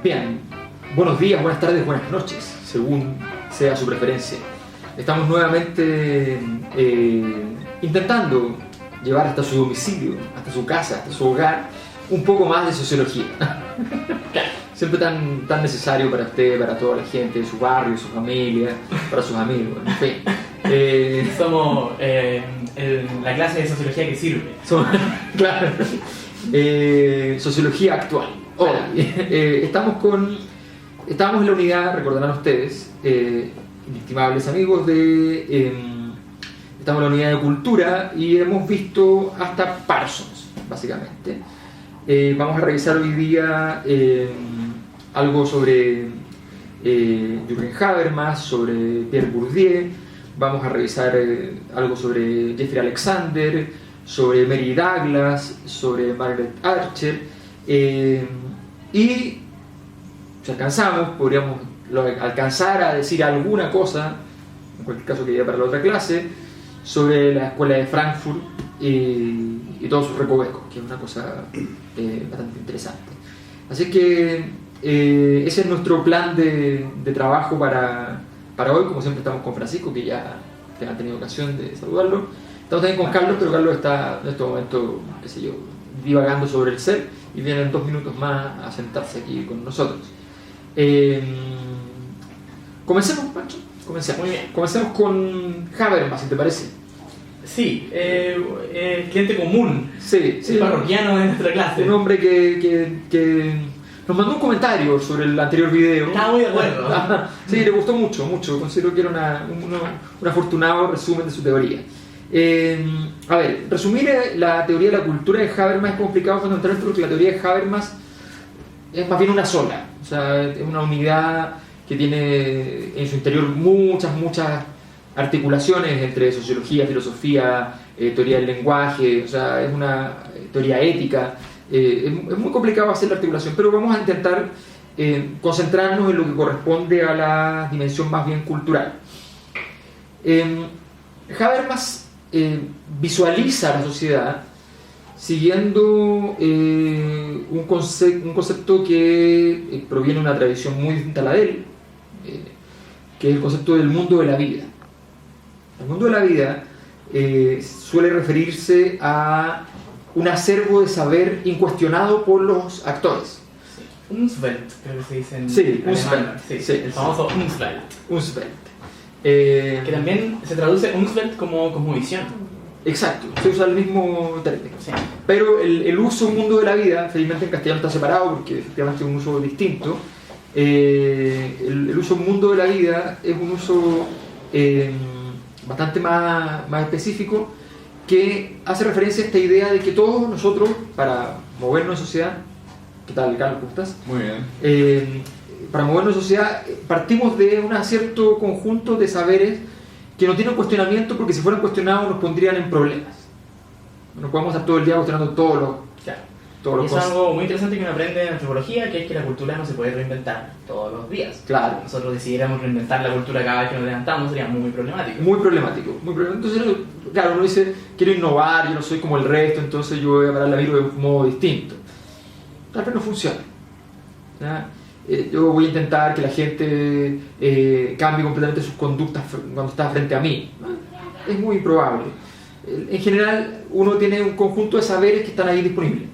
Bien, buenos días, buenas tardes, buenas noches, según sea su preferencia. Estamos nuevamente intentando llevar hasta su domicilio, hasta su casa, hasta su hogar, un poco más de sociología. Siempre tan necesario para usted, para toda la gente de su barrio, su familia, para sus amigos, en fin. Somos la clase de sociología que sirve. Claro. Sociología actual. Hoy estamos en la unidad, recordarán ustedes, inestimables amigos estamos en la unidad de cultura y hemos visto hasta Parsons, básicamente. Vamos a revisar hoy día algo sobre Jürgen Habermas, sobre Pierre Bourdieu. Vamos a revisar algo sobre Jeffrey Alexander, sobre Mary Douglas, sobre Margaret Archer. Y si alcanzamos, podríamos alcanzar a decir alguna cosa, en cualquier caso que ya para la otra clase, sobre la escuela de Frankfurt y todos sus recovecos, que es una cosa bastante interesante. Así que ese es nuestro plan de trabajo para hoy. Como siempre estamos con Francisco, que ya han tenido ocasión de saludarlo. Estamos también con Carlos, pero Carlos está en este momento, qué sé yo, divagando sobre el ser y viene en 2 minutos más a sentarse aquí con nosotros. Comencemos, Pancho. Comencemos. Muy bien. Comencemos con Habermas, si te parece. Sí, cliente común, Sí, el parroquiano de nuestra clase. Un hombre que nos mandó un comentario sobre el anterior video. Estaba muy de acuerdo. Sí, le gustó mucho. Considero que era un afortunado resumen de su teoría. A ver, resumir la teoría de la cultura de Habermas es complicado fundamentalmente porque la teoría de Habermas es más bien una sola. O sea, es una unidad que tiene en su interior muchas articulaciones entre sociología, filosofía, teoría del lenguaje. O sea, es una teoría ética. Es muy complicado hacer la articulación, pero vamos a intentar concentrarnos en lo que corresponde a la dimensión más bien cultural. Habermas visualiza la sociedad siguiendo un concepto que proviene de una tradición muy distinta a la de él, que es el concepto del mundo de la vida. El mundo de la vida suele referirse a un acervo de saber incuestionado por los actores. Umwelt, creo que se dice en alemán. Sí, el famoso Umwelt. Que también se traduce Umwelt como cosmovisión. Exacto, se usa el mismo término. Sí. Pero el uso mundo de la vida, felizmente en castellano está separado porque efectivamente es un uso distinto. El uso mundo de la vida es un uso bastante más específico, que hace referencia a esta idea de que todos nosotros, para movernos en sociedad, ¿qué tal, Carlos? ¿Cómo estás? Muy bien. Para movernos en sociedad partimos de un cierto conjunto de saberes que no tienen cuestionamiento, porque si fueran cuestionados nos pondrían en problemas. No podemos estar todo el día cuestionando todos los Es cosas. algo muy interesante que uno aprende en antropología, que es que la cultura no se puede reinventar todos los días. Claro. Si nosotros decidiéramos reinventar la cultura cada vez que nos levantamos, sería muy problemático. Muy problemático. Entonces, claro, uno dice, quiero innovar, yo no soy como el resto, entonces yo voy a parar la vida de un modo distinto. Tal vez no funciona. ¿Ya? Yo voy a intentar que la gente cambie completamente sus conductas cuando está frente a mí. Es muy improbable. En general, uno tiene un conjunto de saberes que están ahí disponibles.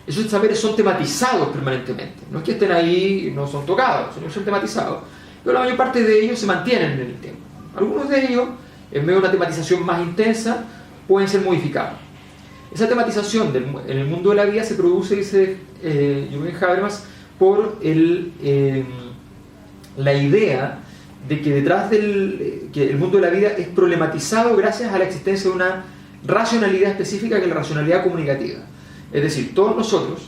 Esos saberes son tematizados permanentemente. No es que estén ahí y no son tocados, sino que son tematizados. Pero la mayor parte de ellos se mantienen en el tiempo. Algunos de ellos, en medio de una tematización más intensa, pueden ser modificados. Esa tematización en el mundo de la vida se produce, dice Jürgen Habermas, por la idea de que detrás que el mundo de la vida es problematizado gracias a la existencia de una racionalidad específica, que es la racionalidad comunicativa. Es decir, todos nosotros,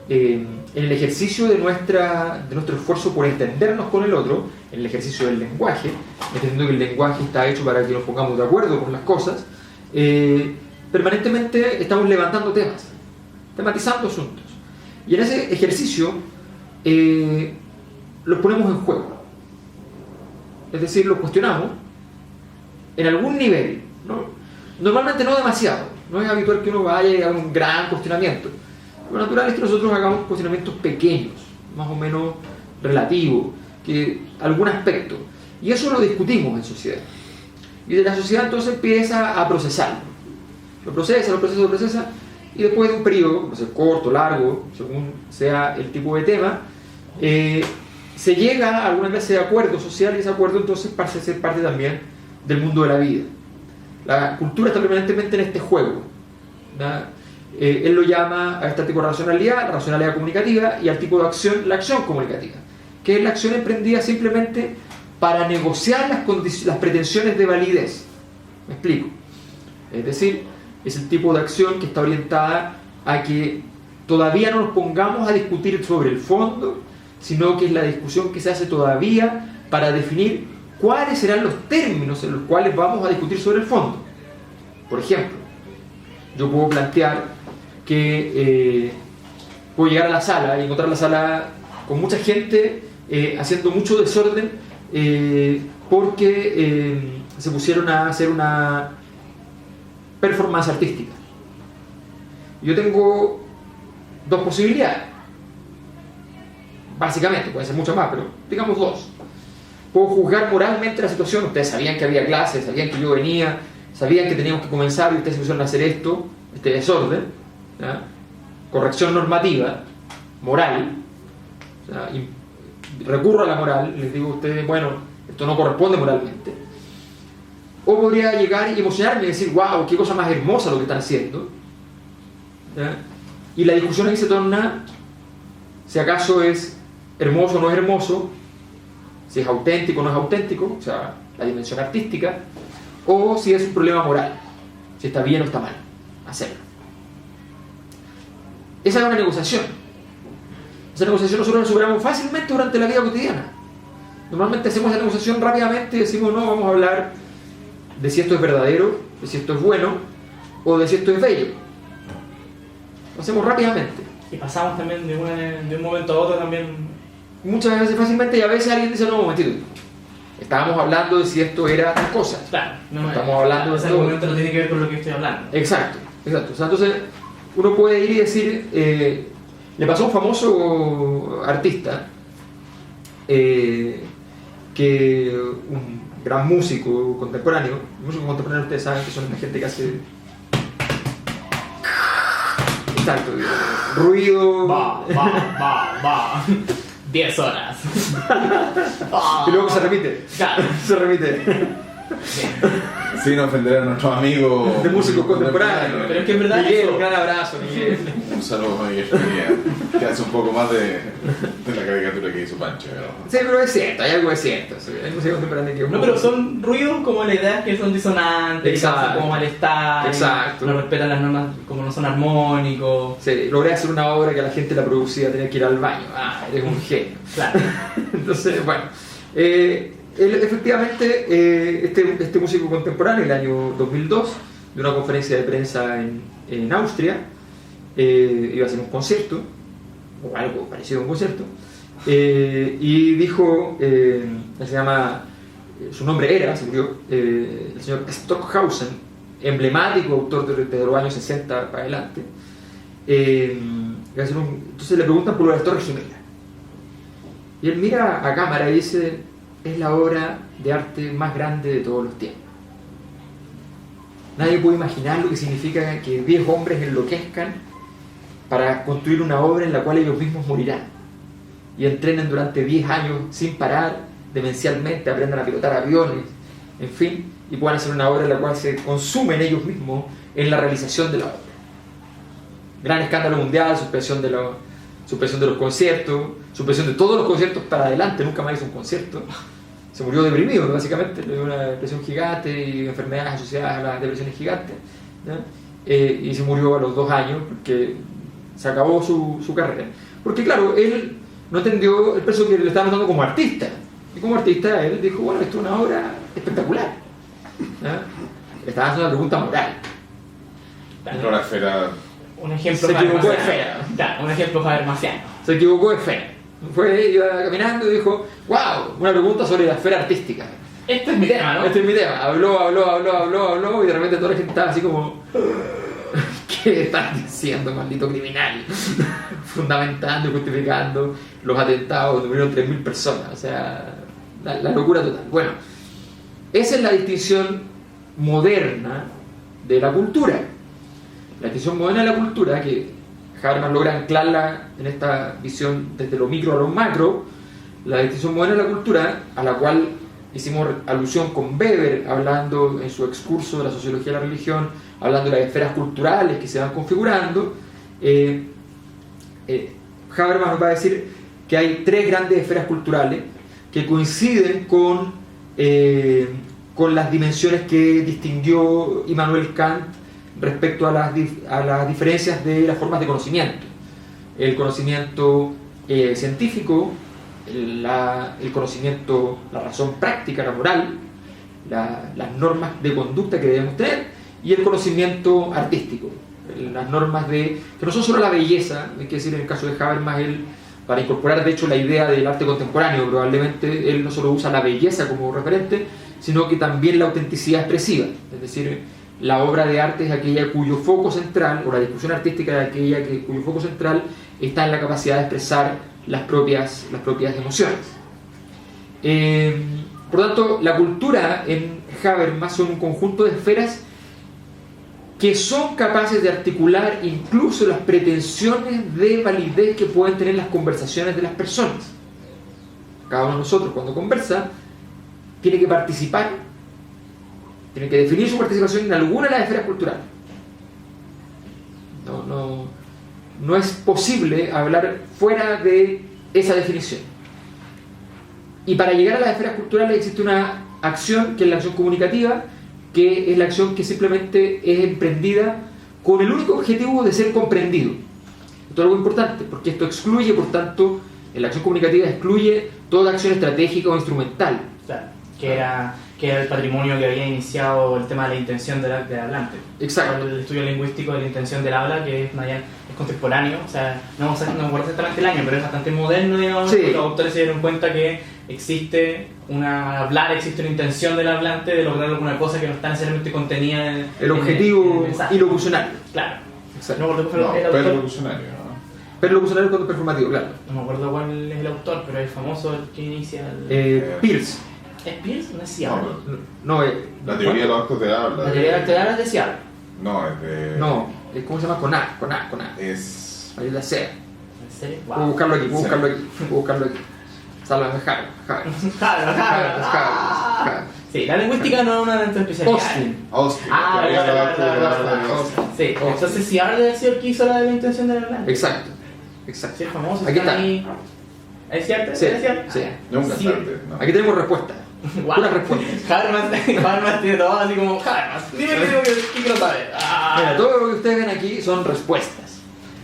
en el ejercicio de nuestro esfuerzo por entendernos con el otro, en el ejercicio del lenguaje, entendiendo que el lenguaje está hecho para que nos pongamos de acuerdo con las cosas, permanentemente estamos levantando temas, tematizando asuntos. Y en ese ejercicio los ponemos en juego. Es decir, los cuestionamos en algún nivel, ¿no? Normalmente no demasiado. No es habitual que uno vaya y haga un gran cuestionamiento. Lo natural es que nosotros hagamos cuestionamientos pequeños, más o menos relativo, que algún aspecto. Y eso lo discutimos en sociedad. Y la sociedad entonces empieza a procesarlo. Lo procesa, y después de un periodo, no sé, corto, largo, según sea el tipo de tema, se llega a alguna clase de acuerdo social, y ese acuerdo entonces pasa a ser parte también del mundo de la vida. La cultura está permanentemente en este juego, ¿verdad? Él lo llama a este tipo de racionalidad, la racionalidad comunicativa, y al tipo de acción, la acción comunicativa, que es la acción emprendida simplemente para negociar las pretensiones de validez. ¿Me explico? Es decir, es el tipo de acción que está orientada a que todavía no nos pongamos a discutir sobre el fondo, sino que es la discusión que se hace todavía para definir cuáles serán los términos en los cuales vamos a discutir sobre el fondo. Por ejemplo, yo puedo plantear que puedo llegar a la sala y encontrar la sala con mucha gente haciendo mucho desorden porque se pusieron a hacer una performance artística. Yo tengo dos posibilidades, básicamente, puede ser mucho más, pero digamos dos. Puedo juzgar moralmente la situación. Ustedes sabían que había clases, sabían que yo venía, sabían que teníamos que comenzar y ustedes se pusieron a hacer esto, este desorden, ¿ya? Corrección normativa, moral, ¿ya? Y recurro a la moral, les digo a ustedes, bueno, esto no corresponde moralmente. O podría llegar y emocionarme y decir, wow, qué cosa más hermosa lo que están haciendo, ¿ya? Y la discusión ahí se torna si acaso es hermoso o no es hermoso, si es auténtico o no es auténtico, o sea, la dimensión artística, o si es un problema moral, si está bien o está mal hacerlo. Esa es una negociación. Esa negociación nosotros la superamos fácilmente durante la vida cotidiana. Normalmente hacemos la negociación rápidamente y decimos, no, vamos a hablar de si esto es verdadero, de si esto es bueno, o de si esto es bello. Lo hacemos rápidamente. Y pasamos también de un momento a otro también. Muchas veces fácilmente, y a veces alguien dice, no, un momentito, estábamos hablando de si esto era tal cosa. Claro, no estamos hablando ese argumento no tiene que ver con lo que estoy hablando. Exacto. O sea, entonces uno puede ir y decir, le pasó a un famoso artista, que un gran músico contemporáneo, ustedes saben que son la gente que hace exacto, ruido, Va 10 horas y luego se repite, claro. se repite. Sin ofender a nuestros amigos de músicos contemporáneos. Pero es que en verdad Miguel, eso... un gran abrazo, Miguel. Un saludo a Miguel, que hace un poco más de la caricatura que hizo Pancho, ¿verdad? Sí, pero es cierto, hay algo de cierto. Hay música contemporánea que... No, pero son ruidos como la idea es que son disonantes, exacto, como malestar, exacto, no respetan las normas, como no son armónicos. Sí, logré hacer una obra que la gente la producía, tenía que ir al baño. Ah, eres un genio. Claro. Entonces, bueno, él, efectivamente, este músico contemporáneo, el año 2002, de una conferencia de prensa en Austria, iba a hacer un concierto, o algo parecido a un concierto, y dijo, se llama, su nombre era, se murió, el señor Stockhausen, emblemático autor de los años 60 para adelante. Entonces le preguntan por las Torres Gemelas, y él mira a cámara y dice, es la obra de arte más grande de todos los tiempos. Nadie puede imaginar lo que significa que 10 hombres enloquezcan para construir una obra en la cual ellos mismos morirán y entrenen durante 10 años sin parar, demencialmente, aprendan a pilotar aviones, en fin, y puedan hacer una obra en la cual se consumen ellos mismos en la realización de la obra. Gran escándalo mundial, suspensión de los conciertos, suspensión de todos los conciertos para adelante, nunca más hizo un concierto. Se murió deprimido, básicamente, le dio una depresión gigante y enfermedades asociadas a las depresiones gigantes, ¿no? Y se murió a los 2 años porque se acabó su carrera. Porque claro, él no entendió el peso que le estaban dando como artista. Y como artista él dijo, bueno, esto es una obra espectacular, ¿no? Le estaban haciendo una pregunta moral. Entró la esfera. Un ejemplo se equivocó de esfera. Claro, un ejemplo habermasiano. Se equivocó de esfera. Iba caminando y dijo, wow, una pregunta sobre la esfera artística. Este es mi tema, ¿no? Este es mi tema. Habló y de repente toda la gente estaba así como ¿Qué estás diciendo, maldito criminal? Fundamentando y justificando los atentados donde murieron 3.000 personas. O sea, la locura total. Bueno, esa es la distinción moderna de la cultura. La distinción moderna de la cultura, que Habermas logra anclarla en esta visión desde lo micro a lo macro, la distinción moderna de la cultura, a la cual hicimos alusión con Weber, hablando en su excurso de la sociología de la religión, hablando de las esferas culturales que se van configurando. Habermas nos va a decir que hay 3 grandes esferas culturales que coinciden con las dimensiones que distinguió Immanuel Kant respecto a las diferencias de las formas de conocimiento. El conocimiento científico, el conocimiento, la razón práctica, la moral, las normas de conducta que debemos tener, y el conocimiento artístico, las normas que no son solo la belleza, hay que decir en el caso de Habermas, él, para incorporar de hecho la idea del arte contemporáneo, probablemente él no solo usa la belleza como referente, sino que también la autenticidad expresiva, es decir, la obra de arte es aquella cuyo foco central, o la discusión artística es aquella cuyo foco central está en la capacidad de expresar las propias emociones. Por lo tanto, la cultura en Habermas son un conjunto de esferas que son capaces de articular incluso las pretensiones de validez que pueden tener las conversaciones de las personas. Cada uno de nosotros, cuando conversa, tiene que participar, tiene que definir su participación en alguna de las esferas culturales. No es posible hablar fuera de esa definición. Y para llegar a las esferas culturales existe una acción, que es la acción comunicativa, que es la acción que simplemente es emprendida con el único objetivo de ser comprendido. Esto es algo importante, porque esto excluye, por tanto, en la acción comunicativa excluye toda acción estratégica o instrumental. Claro, que era el patrimonio que había iniciado el tema de la intención del hablante. Exacto. El estudio lingüístico de la intención del habla, que es contemporáneo, o sea, no me acuerdo exactamente el año, pero es bastante moderno, digamos, sí. Los autores se dieron cuenta que existe una intención del hablante de lograr alguna cosa que no está necesariamente contenida en el objetivo ilocucionario. Claro. Exacto. No me acuerdo cuál es el autor. Perlocucionario, ¿no? Perlocucionario cuando performativo, claro. No me acuerdo cuál es el autor, pero es famoso el que inicia el... Peirce. ¿Es Peirce? No es Seattle. No, la teoría de los actos de habla. La teoría de actos de habla es de Seattle. No, es de... No, ¿cómo se llama? Con A. Es... Ahí sea. ¿En serio? Puedo Wow. buscarlo aquí. Sálvame, Habermas. Sí, la lingüística no es una de nuestras especialidades. Austin. Ah, la teoría de los actos de verdad. habla de Austin. Sí, entonces si habla de ser el que hizo la de la intención del hablante. Exacto. Sí, es famoso. Aquí está. Ahí. ¿Es cierto? Sí, ¿Es cierto? sí. No un Sí. cantante, no. Aquí tenemos respuestas. Wow. Puras respuestas. Habermas tiene todo así como Habermas. Dime qué quiero saber. Mira, todo lo que ustedes ven aquí son respuestas.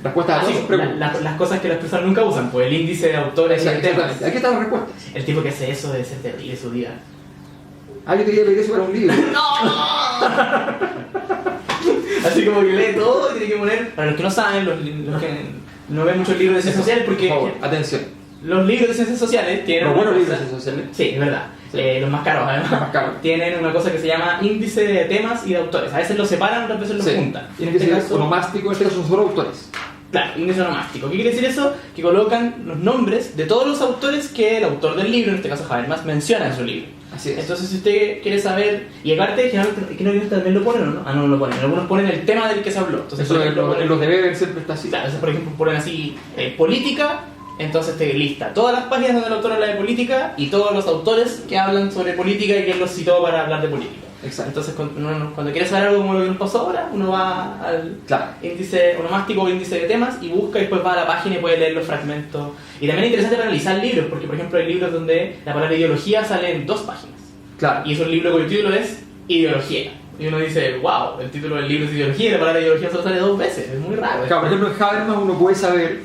Respuestas a todas sus preguntas. Las cosas que las personas nunca usan, pues el índice de autores y de temas. Exactamente. Aquí están las respuestas. El tipo que hace eso debe ser terrible su vida. Yo quería pedir eso para un libro. Así como que lee todo y tiene que poner. Para los que no saben, los que no ven muchos libros de ciencias sociales, porque Por favor, atención. los libros de ciencias sociales tienen. Los una buenos cosa- libros sociales. Sí, es verdad. Sí. Los más caros, además. Los más caros. Tienen una cosa que se llama índice de temas y de autores. A veces los separan, otras veces los Sí. juntan. Tiene que ser onomástico, en este caso son solo autores. Claro, índice onomástico. ¿Qué quiere decir eso? Que colocan los nombres de todos los autores que el autor del libro, en este caso Habermas, menciona en su libro. Así es. Entonces, si usted quiere saber, y aparte, generalmente, creo que también lo ponen, ¿o no? No lo ponen. Algunos ponen el tema del que se habló. Entonces, Eso por en ejemplo, los, ponen- en los de Weber siempre está así. Claro, entonces, por ejemplo, ponen así política, entonces te lista todas las páginas donde el autor habla de política y todos los autores que hablan sobre política y quién los citó para hablar de política. Exacto. Entonces, cuando quiere saber algo como lo que nos pasó ahora, uno va al Claro. índice onomástico o índice de temas y busca y después va a la página y puede leer los fragmentos. Y también es interesante para analizar libros, porque por ejemplo hay libros donde la palabra ideología sale en 2 páginas. Claro. Y es un libro cuyo título es Ideología. Y uno dice, wow, el título del libro es Ideología y la palabra ideología solo sale 2 veces. Es muy raro. Claro, por ejemplo, en Habermas uno puede saber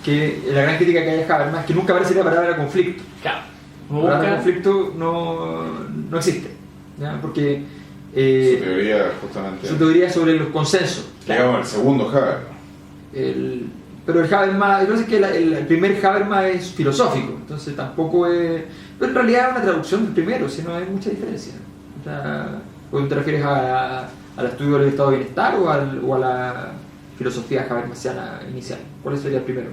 que la gran crítica que hay a Habermas es que nunca aparece la palabra conflicto. Claro. La Uno palabra busca... conflicto no existe, ¿ya? Porque Su teoría, justamente. su teoría es sobre los consensos. Digamos, el segundo Habermas. Pero el Habermas, yo sé que el primer Habermas es filosófico, entonces tampoco es... Pero en realidad es una traducción del primero, si no hay mucha diferencia. O sea, ¿o te refieres al estudio del estado de bienestar o a filosofía habermasiana inicial? ¿Cuál sería el primero?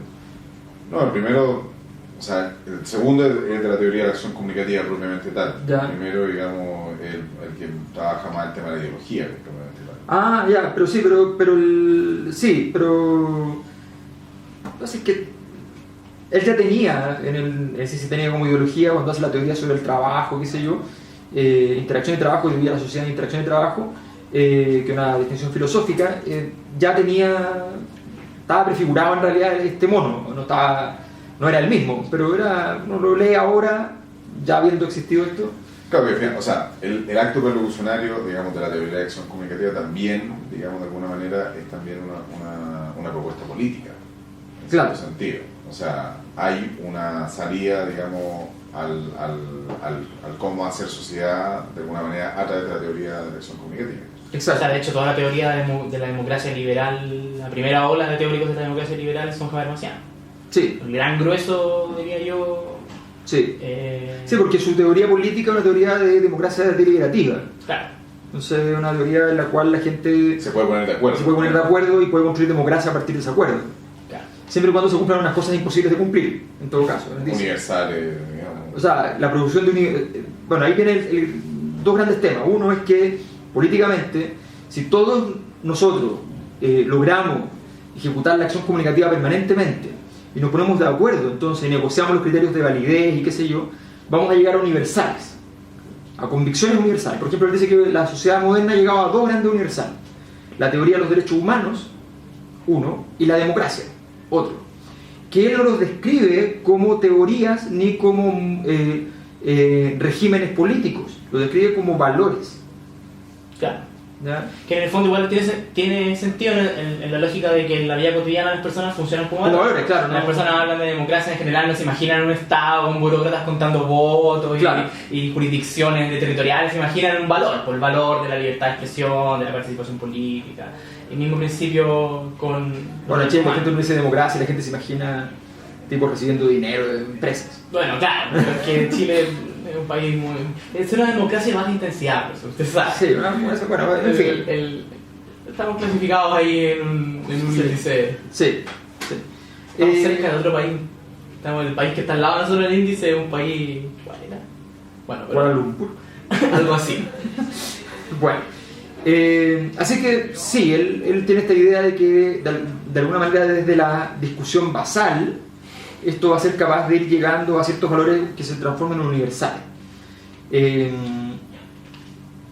No, el primero, o sea, el segundo es de la teoría de la acción comunicativa propiamente tal. Ya. El primero, digamos, el que trabaja más el tema de la ideología propiamente tal. Ah, ya, pero sí, pero no sé, es que él ya tenía, sí tenía como ideología cuando hace la teoría sobre el trabajo, qué sé yo, interacción y trabajo, teoría de la sociedad de interacción y trabajo, que es una distinción filosófica, ya estaba prefigurado en realidad este mono, no era el mismo, pero uno lo lee ahora, ya habiendo existido esto. Claro que, o sea, el acto perlocucionario, digamos, de la teoría de acción comunicativa también, digamos, de alguna manera, es también una propuesta política, en Claro. cierto sentido. O sea, hay una salida, digamos, al cómo hacer sociedad, de alguna manera, a través de la teoría de la acción comunicativa. O sea, de hecho, toda la teoría de la democracia liberal, la primera ola de teóricos de la democracia liberal son habermasianos. Sí, El gran grueso, diría yo. sí. Sí, porque su teoría política es una teoría de democracia deliberativa. Claro. Entonces es una teoría en la cual la gente Se puede poner de acuerdo. se puede poner de acuerdo y puede construir democracia a partir de ese acuerdo. Claro. Siempre y cuando se cumplan unas cosas imposibles de cumplir, en todo caso. Dice. Universales, digamos. O sea, la producción de bueno, ahí vienen dos grandes temas. Uno es que, políticamente, si todos nosotros logramos ejecutar la acción comunicativa permanentemente y nos ponemos de acuerdo, entonces negociamos los criterios de validez y qué sé yo, vamos a llegar a universales, a convicciones universales. Por ejemplo, él dice que la sociedad moderna ha llegado a dos grandes universales: la teoría de los derechos humanos, uno, y la democracia, otro, que él no los describe como teorías ni como regímenes políticos, lo describe como valores. Claro. ¿Ya? Que en el fondo igual tiene sentido en la lógica de que en la vida cotidiana las personas funcionan como Como valores, claro, ¿no? Las personas hablan de democracia en general, no se imaginan un estado con burócratas contando votos Claro. y jurisdicciones territoriales, se imaginan un valor, por el valor de la libertad de expresión, de la participación política. El mismo principio con... Bueno, en Chile la gente no dice democracia y la gente se imagina tipos recibiendo dinero de empresas. Bueno, claro, pero es que Chile es un país muy... Es una democracia de más intensidad, pues, usted sabe. Sí, bueno, en fin. Estamos clasificados ahí en un Sí. índice. Sí, sí. Estamos cerca de otro país. Estamos en el país que está al lado de nosotros en el índice, es un país... ¿Cuál era? Bueno, pero Kuala Lumpur. algo así. Bueno, así que sí, él tiene esta idea de que de alguna manera desde la discusión basal esto va a ser capaz de ir llegando a ciertos valores que se transformen en universales.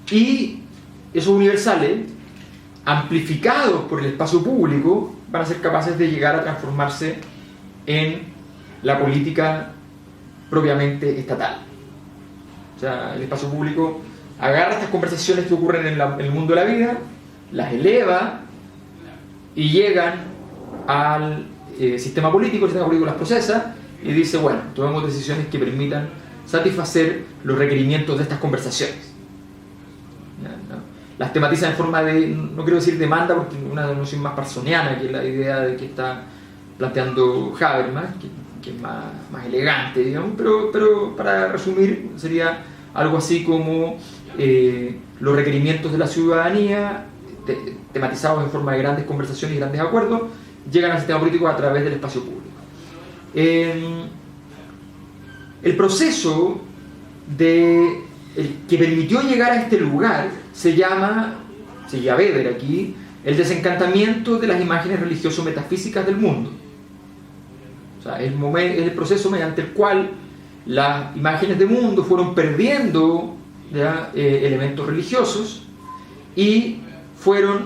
Y esos universales, amplificados por el espacio público, van a ser capaces de llegar a transformarse en la política propiamente estatal. O sea, el espacio público agarra estas conversaciones que ocurren en el mundo de la vida, las eleva y llegan al sistema político, el sistema político las procesa y dice, bueno, tomemos decisiones que permitan satisfacer los requerimientos de estas conversaciones. ¿No? Las tematiza en forma de, no quiero decir demanda porque una noción más parsoniana, que es la idea de que está planteando Habermas, que es más elegante, digamos, pero para resumir sería algo así como los requerimientos de la ciudadanía tematizados en forma de grandes conversaciones y grandes acuerdos llegan al sistema político a través del espacio público. El proceso que permitió llegar a este lugar seguía Weber aquí, el desencantamiento de las imágenes religioso-metafísicas del mundo. O sea, es el proceso mediante el cual las imágenes del mundo fueron perdiendo elementos religiosos y fueron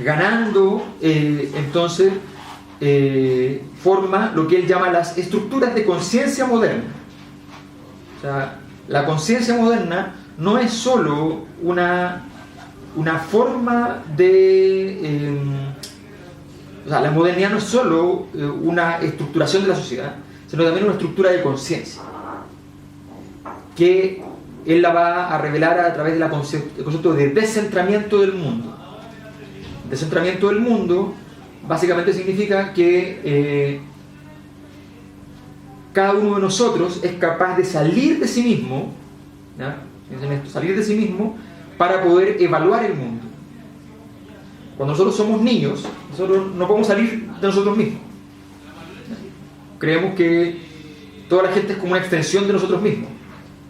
ganando entonces forma lo que él llama las estructuras de conciencia moderna. O sea, la conciencia moderna no es solo una forma de... o sea, la modernidad no es solo una estructuración de la sociedad, sino también una estructura de conciencia, que él la va a revelar a través del concepto de descentramiento del mundo. Descentramiento del mundo básicamente significa que cada uno de nosotros es capaz de salir de sí mismo, ¿ya? Salir de sí mismo para poder evaluar el mundo. Cuando nosotros somos niños, nosotros no podemos salir de nosotros mismos. Creemos que toda la gente es como una extensión de nosotros mismos.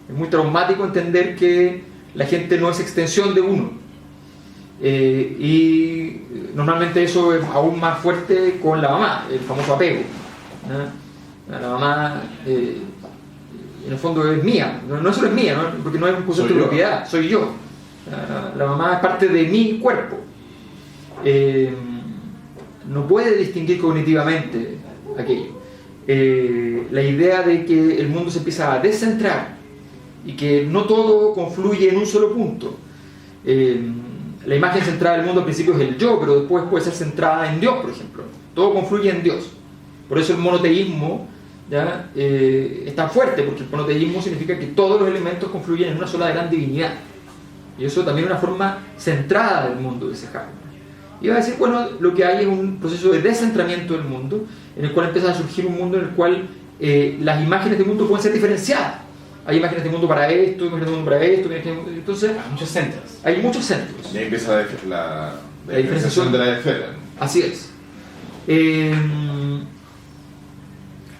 Es muy traumático entender que la gente no es extensión de uno. Y normalmente eso es aún más fuerte con la mamá, el famoso apego, ¿no? La mamá, en el fondo, es mía. No solo es mía, ¿no? Porque no es un concepto de propiedad, soy yo. La mamá es parte de mi cuerpo. No puede distinguir cognitivamente aquello. La idea de que el mundo se empieza a descentrar y que no todo confluye en un solo punto. La imagen centrada del mundo al principio es el yo, pero después puede ser centrada en Dios, por ejemplo. Todo confluye en Dios. Por eso el monoteísmo, ¿ya? Es tan fuerte, porque el monoteísmo significa que todos los elementos confluyen en una sola gran divinidad. Y eso también es una forma centrada del mundo de ese Habermas. Y va a decir, bueno, lo que hay es un proceso de descentramiento del mundo, en el cual empieza a surgir un mundo en el cual las imágenes del mundo pueden ser diferenciadas. Hay imágenes del mundo para esto, imágenes del mundo para esto, entonces Hay muchos centros. hay muchos centros. Y ahí empieza la diferenciación de la esfera. Así es.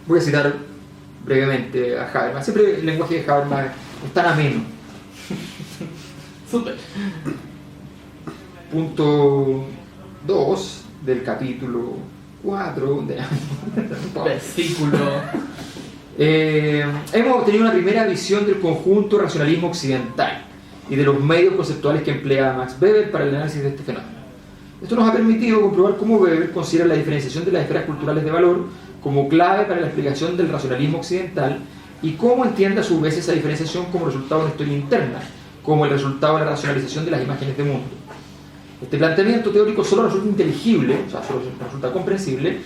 Voy a citar brevemente a Habermas. Siempre el lenguaje de Habermas es tan ameno. Súper. Punto 2 del capítulo 4 de Versículo. hemos obtenido una primera visión del conjunto racionalismo occidental y de los medios conceptuales que emplea Max Weber para el análisis de este fenómeno. Esto nos ha permitido comprobar cómo Weber considera la diferenciación de las esferas culturales de valor como clave para la explicación del racionalismo occidental y cómo entiende a su vez esa diferenciación como resultado de una historia interna, como el resultado de la racionalización de las imágenes de mundo. Este planteamiento teórico solo resulta inteligible, o sea, solo resulta comprensible,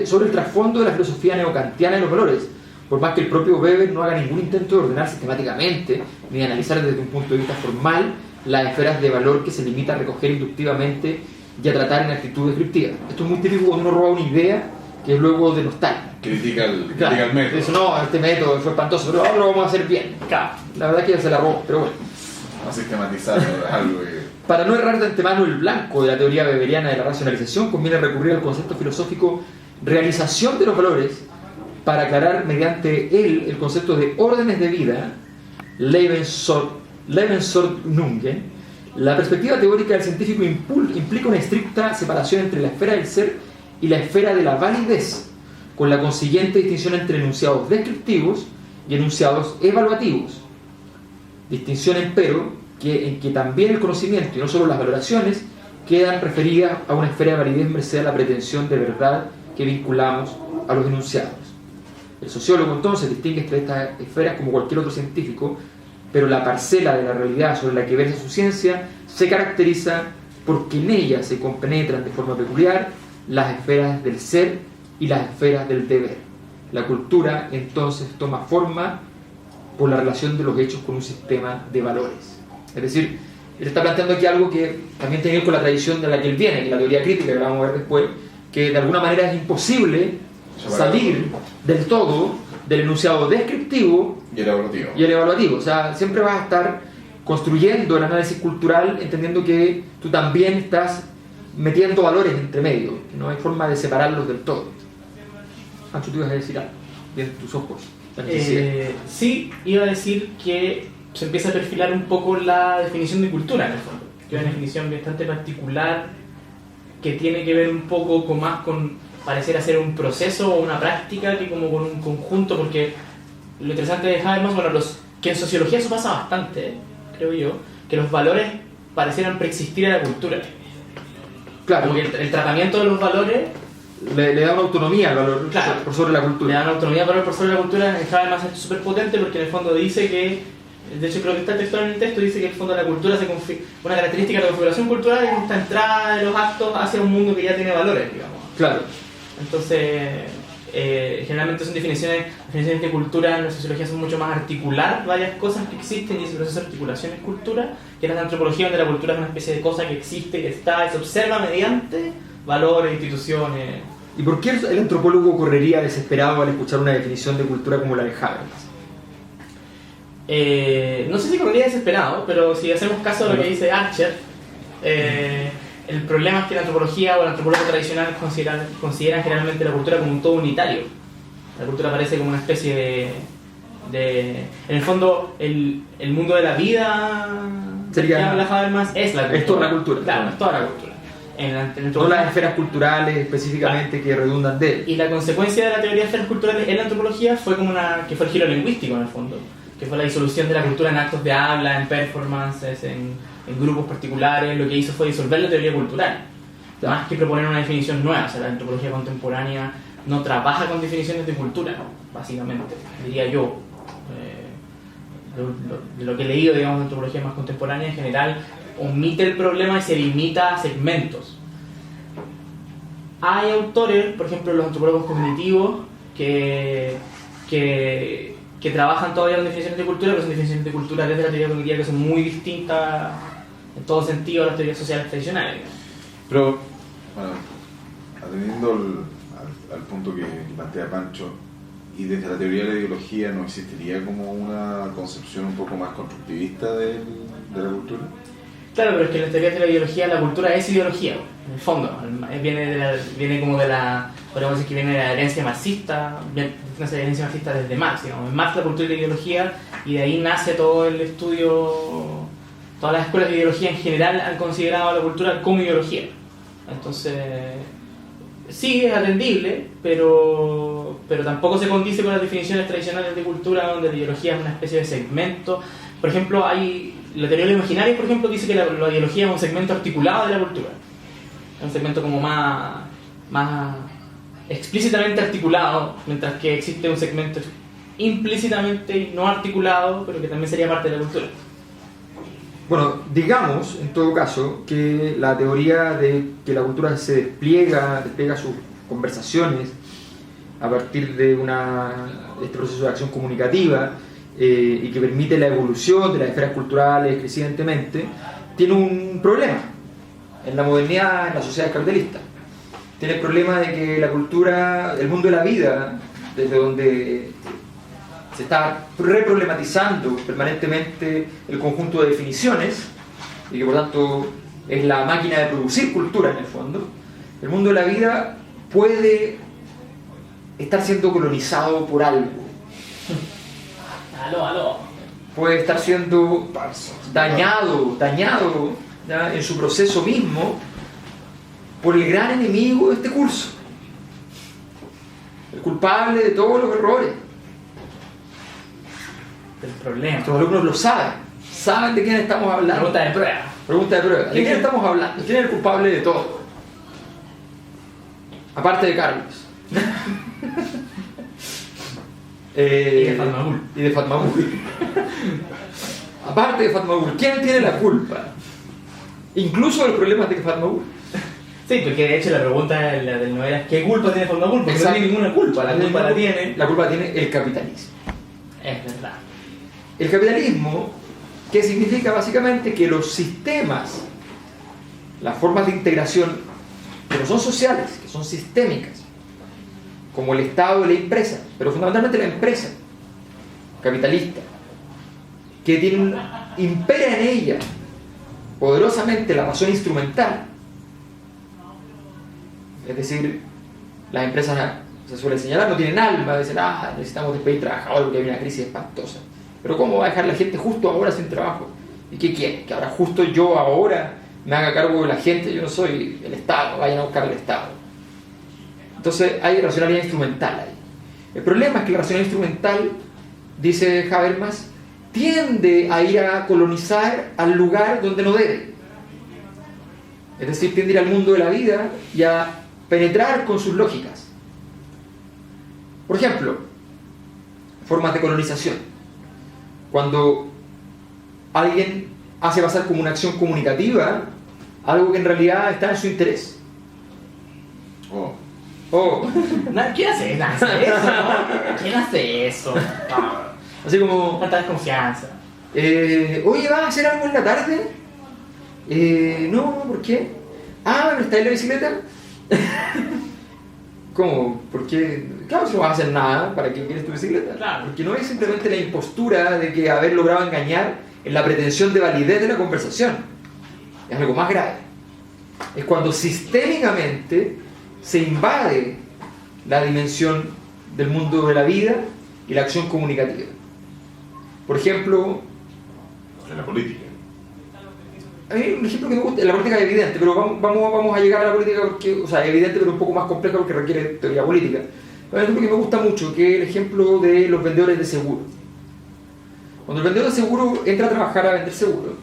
sobre el trasfondo de la filosofía neocantiana de los valores, por más que el propio Weber no haga ningún intento de ordenar sistemáticamente ni de analizar desde un punto de vista formal las esferas de valor que se limita a recoger inductivamente y a tratar en actitud descriptiva. Esto es muy típico cuando uno roba una idea que es luego denostar. Critica el método. Dice, no, este método fue espantoso, pero ahora lo vamos a hacer bien. Claro, la verdad es que ya se la robó, pero bueno. Vamos a sistematizar algo que... Para no errar de antemano el blanco de la teoría weberiana de la racionalización, conviene recurrir al concepto filosófico realización de los valores para aclarar mediante él el concepto de órdenes de vida, Lebensordnungen. La perspectiva teórica del científico implica una estricta separación entre la esfera del ser y la esfera de la validez, con la consiguiente distinción entre enunciados descriptivos y enunciados evaluativos. Distinción, empero, en que también el conocimiento y no solo las valoraciones quedan referidas a una esfera de validez merced a la pretensión de verdad que vinculamos a los enunciados. El sociólogo entonces distingue entre estas esferas como cualquier otro científico, pero la parcela de la realidad sobre la que versa su ciencia se caracteriza porque en ella se compenetran de forma peculiar las esferas del ser y las esferas del deber. La cultura entonces toma forma por la relación de los hechos con un sistema de valores. Es decir, él está planteando aquí algo que también tiene que ver con la tradición de la que él viene, que es la teoría crítica, que la vamos a ver después, que de alguna manera es imposible salir del todo del enunciado descriptivo y el evaluativo. O sea, siempre vas a estar construyendo el análisis cultural entendiendo que tú también estás metiendo valores entre medio, que no hay forma de separarlos del todo. Ancho, tú ibas a decir algo, bien tus ojos. Sí, iba a decir que se empieza a perfilar un poco la definición de cultura en el fondo, que es una definición bastante particular que tiene que ver un poco con pareciera ser un proceso o una práctica que como con un conjunto, porque lo interesante de Habermas, bueno, que en sociología eso pasa bastante, creo yo, que los valores parecieran preexistir a la cultura. Claro. Como que el tratamiento de los valores le da una autonomía al valor, claro, por sobre la le cultura. da una autonomía al valor por sobre la cultura. En Habermas es súper potente porque en el fondo dice que, de hecho creo que está textual en el texto, dice que en el fondo la cultura una característica de la configuración cultural es esta entrada de los actos hacia un mundo que ya tiene valores, digamos. Claro. Entonces, generalmente son definiciones de cultura en la sociología son mucho más articular varias cosas que existen, y ese proceso de articulación es cultura, que en la antropología donde la cultura es una especie de cosa que existe, que está y se observa mediante valores, instituciones. ¿Y por qué el antropólogo correría desesperado al escuchar una definición de cultura como la de Habermas? No sé si correría desesperado, pero si hacemos caso de lo que dice Archer, el problema es que la antropología o el antropólogo tradicional consideran generalmente la cultura como un todo unitario. La cultura parece como una especie de en el fondo, el mundo de la vida sería, que habla Habermas es la cultura. Es toda la cultura. Claro, es toda la cultura. No las esferas culturales específicamente que redundan de él. Y la consecuencia de la teoría de esferas culturales en la antropología fue como que fue el giro lingüístico en el fondo, que fue la disolución de la cultura en actos de habla, en performances, en grupos particulares. Lo que hizo fue disolver la teoría cultural, más que proponer una definición nueva. O sea, la antropología contemporánea no trabaja con definiciones de cultura, básicamente, diría yo. De lo que he leído, digamos, de antropología más contemporánea en general, omite el problema y se limita a segmentos. Hay autores, por ejemplo los antropólogos cognitivos, que trabajan todavía con definiciones de cultura, pero son definiciones de cultura desde la teoría cognitiva que son muy distintas en todo sentido a las teorías sociales tradicionales. Pero, bueno, atendiendo al punto que plantea Pancho, y desde la teoría de la ideología, ¿no existiría como una concepción un poco más constructivista de la cultura? Claro, pero es que en las teorías de la ideología la cultura es ideología, en el fondo. Viene como de la, podríamos decir que viene de la herencia marxista, una herencia marxista desde Marx, digamos. En Marx la cultura y la ideología, y de ahí nace todo el estudio. Todas las escuelas de ideología en general han considerado a la cultura como ideología. Entonces, sí, es atendible, pero tampoco se condice con las definiciones tradicionales de cultura, donde la ideología es una especie de segmento. Por ejemplo, la teoría de los imaginarios, por ejemplo, dice que la ideología es un segmento articulado de la cultura. Es un segmento como más explícitamente articulado, mientras que existe un segmento implícitamente no articulado, pero que también sería parte de la cultura. Bueno, digamos, en todo caso, que la teoría de que la cultura se despliega sus conversaciones a partir de este proceso de acción comunicativa y que permite la evolución de las esferas culturales crecientemente, tiene un problema en la modernidad, en la sociedad capitalista. Tiene el problema de que la cultura, el mundo de la vida, desde donde se está reproblematizando permanentemente el conjunto de definiciones y que por tanto es la máquina de producir cultura en el fondo, el mundo de la vida puede estar siendo colonizado por algo. Puede estar siendo dañado ¿ya? En su proceso mismo por el gran enemigo de este curso, el culpable de todos los errores. El problema. Nuestros alumnos lo saben de quién estamos hablando. Pregunta de prueba. ¿De quién estamos hablando? ¿Quién es el culpable de todo? Aparte de Carlos. Y de Fatmagul. Y de Fatmagul. Aparte de Fatmagul, ¿quién tiene la culpa? Incluso de los problemas de Fatmagul. Sí, porque de hecho la pregunta del novela es ¿qué culpa tiene Fatmagul? Porque no tiene ninguna culpa. La culpa la tiene el capitalismo. Es verdad. El capitalismo, que significa básicamente que los sistemas, las formas de integración que no son sociales, que son sistémicas, como el Estado y la empresa, pero fundamentalmente la empresa capitalista, que impera en ella poderosamente la razón instrumental, es decir, las empresas, se suele señalar, no tienen alma, dicen, necesitamos despedir trabajadores porque hay una crisis espantosa. Pero ¿cómo va a dejar la gente justo ahora sin trabajo? ¿Y qué quiere? ¿Que ahora justo yo ahora me haga cargo de la gente? Yo no soy el Estado, vayan a buscar al Estado. Entonces hay racionalidad instrumental ahí. El problema es que la racionalidad instrumental, dice Habermas, tiende a ir a colonizar al lugar donde no debe. Es decir, tiende a ir al mundo de la vida y a penetrar con sus lógicas. Por ejemplo, formas de colonización. Cuando alguien hace pasar como una acción comunicativa algo que en realidad está en su interés. ¿Quién hace eso? ¿Quién hace eso? Así como... Tanta desconfianza. Oye, ¿vas a hacer algo en la tarde? No, ¿por qué? ¿No está en la bicicleta? ¿Cómo? ¿Por qué? Claro, si no vas a hacer nada, ¿para qué quieres tu bicicleta? Claro. Porque no es simplemente la impostura de que haber logrado engañar en la pretensión de validez de la conversación. Es algo más grave. es cuando sistémicamente se invade la dimensión del mundo de la vida y la acción comunicativa. Por ejemplo, En la política. a mí un ejemplo que me gusta, la política es evidente, pero vamos a llegar a la política porque, o sea, es evidente pero un poco más compleja porque requiere teoría política. Hay un ejemplo que me gusta mucho, que es el ejemplo de los vendedores de seguro. Cuando el vendedor de seguro entra a trabajar a vender seguro,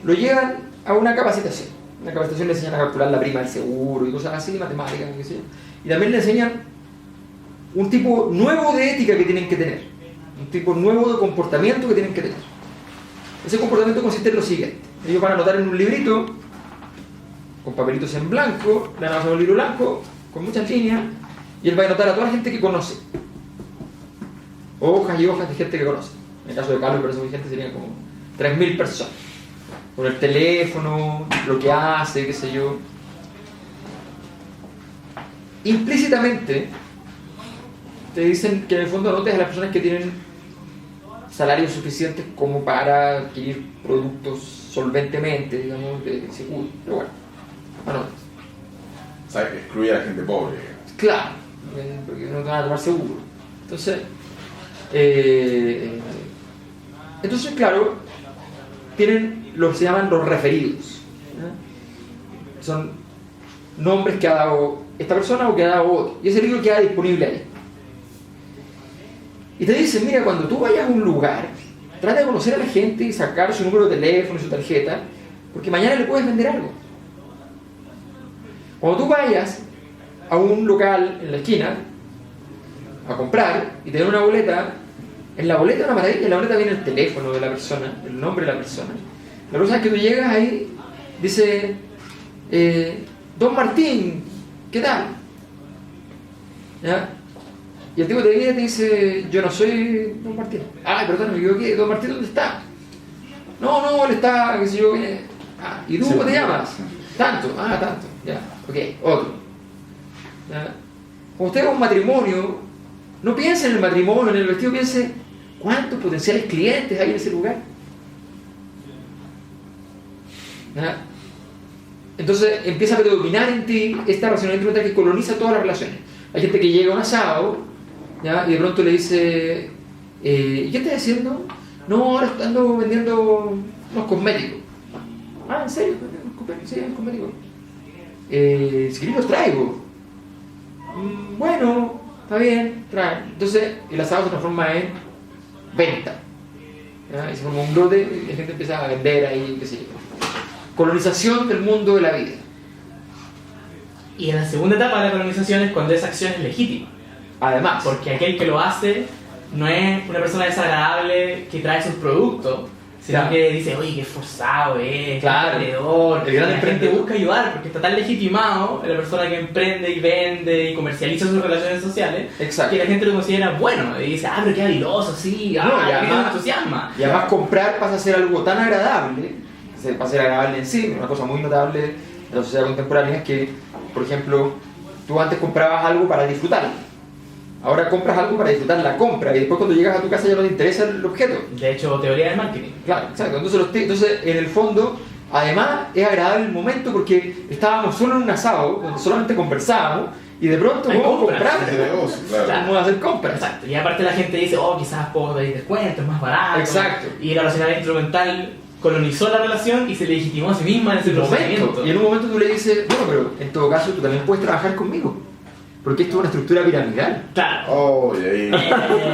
lo llevan a una capacitación. En la capacitación le enseñan a calcular la prima del seguro y cosas así, matemáticas, qué sé yo. Y también le enseñan un tipo nuevo de ética que tienen que tener, un tipo nuevo de comportamiento que tienen que tener. Ese comportamiento consiste en lo siguiente: ellos van a anotar en un librito, con papelitos en blanco, le van a hacer un libro blanco, con muchas líneas, y él va a anotar a toda la gente que conoce. Hojas y hojas de gente que conoce. En el caso de Carlos, por eso mi gente serían como 3.000 personas. Con el teléfono, lo que hace, qué sé yo. Implícitamente, te dicen que en el fondo anotes a las personas que tienen salarios suficientes como para adquirir productos solventemente, digamos, de seguro. Pero bueno, O sea, excluye a la gente pobre. claro, porque no te van a tomar seguro. Entonces, claro, tienen lo que se llaman los referidos. Son nombres que ha dado esta persona o que ha dado otro. Y ese libro queda disponible ahí. Y te dicen, mira, cuando tú vayas a un lugar, trata de conocer a la gente y sacar su número de teléfono y su tarjeta, porque mañana le puedes vender algo. Cuando tú vayas a un local en la esquina a comprar y te dan una boleta, en la boleta una maravilla, en la boleta viene el teléfono de la persona, el nombre de la persona. La cosa es que tú llegas ahí, dice, Don Martín, ¿qué tal? ¿Ya? Y el tipo te viene y te dice, yo no soy Don Martín. Ay, perdón, me equivoqué, Don Martín, ¿dónde está? No, él está, qué sé yo, ¿y tú cómo te llamas? Tanto, tanto, ya, ok, otro. ¿Ya? Cuando usted va a un matrimonio, no piense en el matrimonio, en el vestido, piense cuántos potenciales clientes hay en ese lugar. ¿Ya? Entonces empieza a predominar en ti esta racionalidad mental que coloniza todas las relaciones. Hay gente que llega a un asado, ¿ya? Y de pronto le dice, ¿y qué estás haciendo? No, ahora ando vendiendo unos cosméticos. ¿En serio? Sí, unos cosméticos. Si querés los traigo. Bueno, está bien, trae. Entonces el asado se transforma en venta, ¿ya? Y se forma un lote y la gente empieza a vender ahí, qué sé yo. Colonización del mundo de la vida. Y en la segunda etapa de la colonización es cuando esa acción es legítima. Además, Porque aquel que lo hace no es una persona desagradable que trae sus productos, sino claro, que dice, oye, qué esforzado es, claro, qué emprendedor. el gran la gente emprendedor busca ayudar porque está tan legitimado la persona que emprende y vende y comercializa sus relaciones sociales, exacto, que la gente lo considera bueno y dice, pero qué habilidoso, sí, No, y qué además- entusiasma. y además comprar pasa a ser algo tan agradable, pasa a ser agradable en sí. Una cosa muy notable de la sociedad contemporánea es que, por ejemplo, tú antes comprabas algo para disfrutarlo, ahora compras algo para disfrutar la compra y después cuando llegas a tu casa ya no te interesa el objeto. De hecho, teoría del marketing. Claro, exacto. Entonces, en el fondo, además es agradable el momento porque estábamos solo en un asado donde solamente conversábamos y de pronto Hay vamos a compras. comprar, Ese negocio, claro. vamos a hacer compras. Exacto. Y aparte la gente dice, quizás puedo pedir descuento, es más barato. Exacto. Y la racionalidad instrumental colonizó la relación y se legitimó a sí misma en ese En un momento. procedimiento. Y en un momento tú le dices, bueno, pero en todo caso tú también puedes trabajar conmigo, porque esto es una estructura piramidal. Claro. Oh, y ahí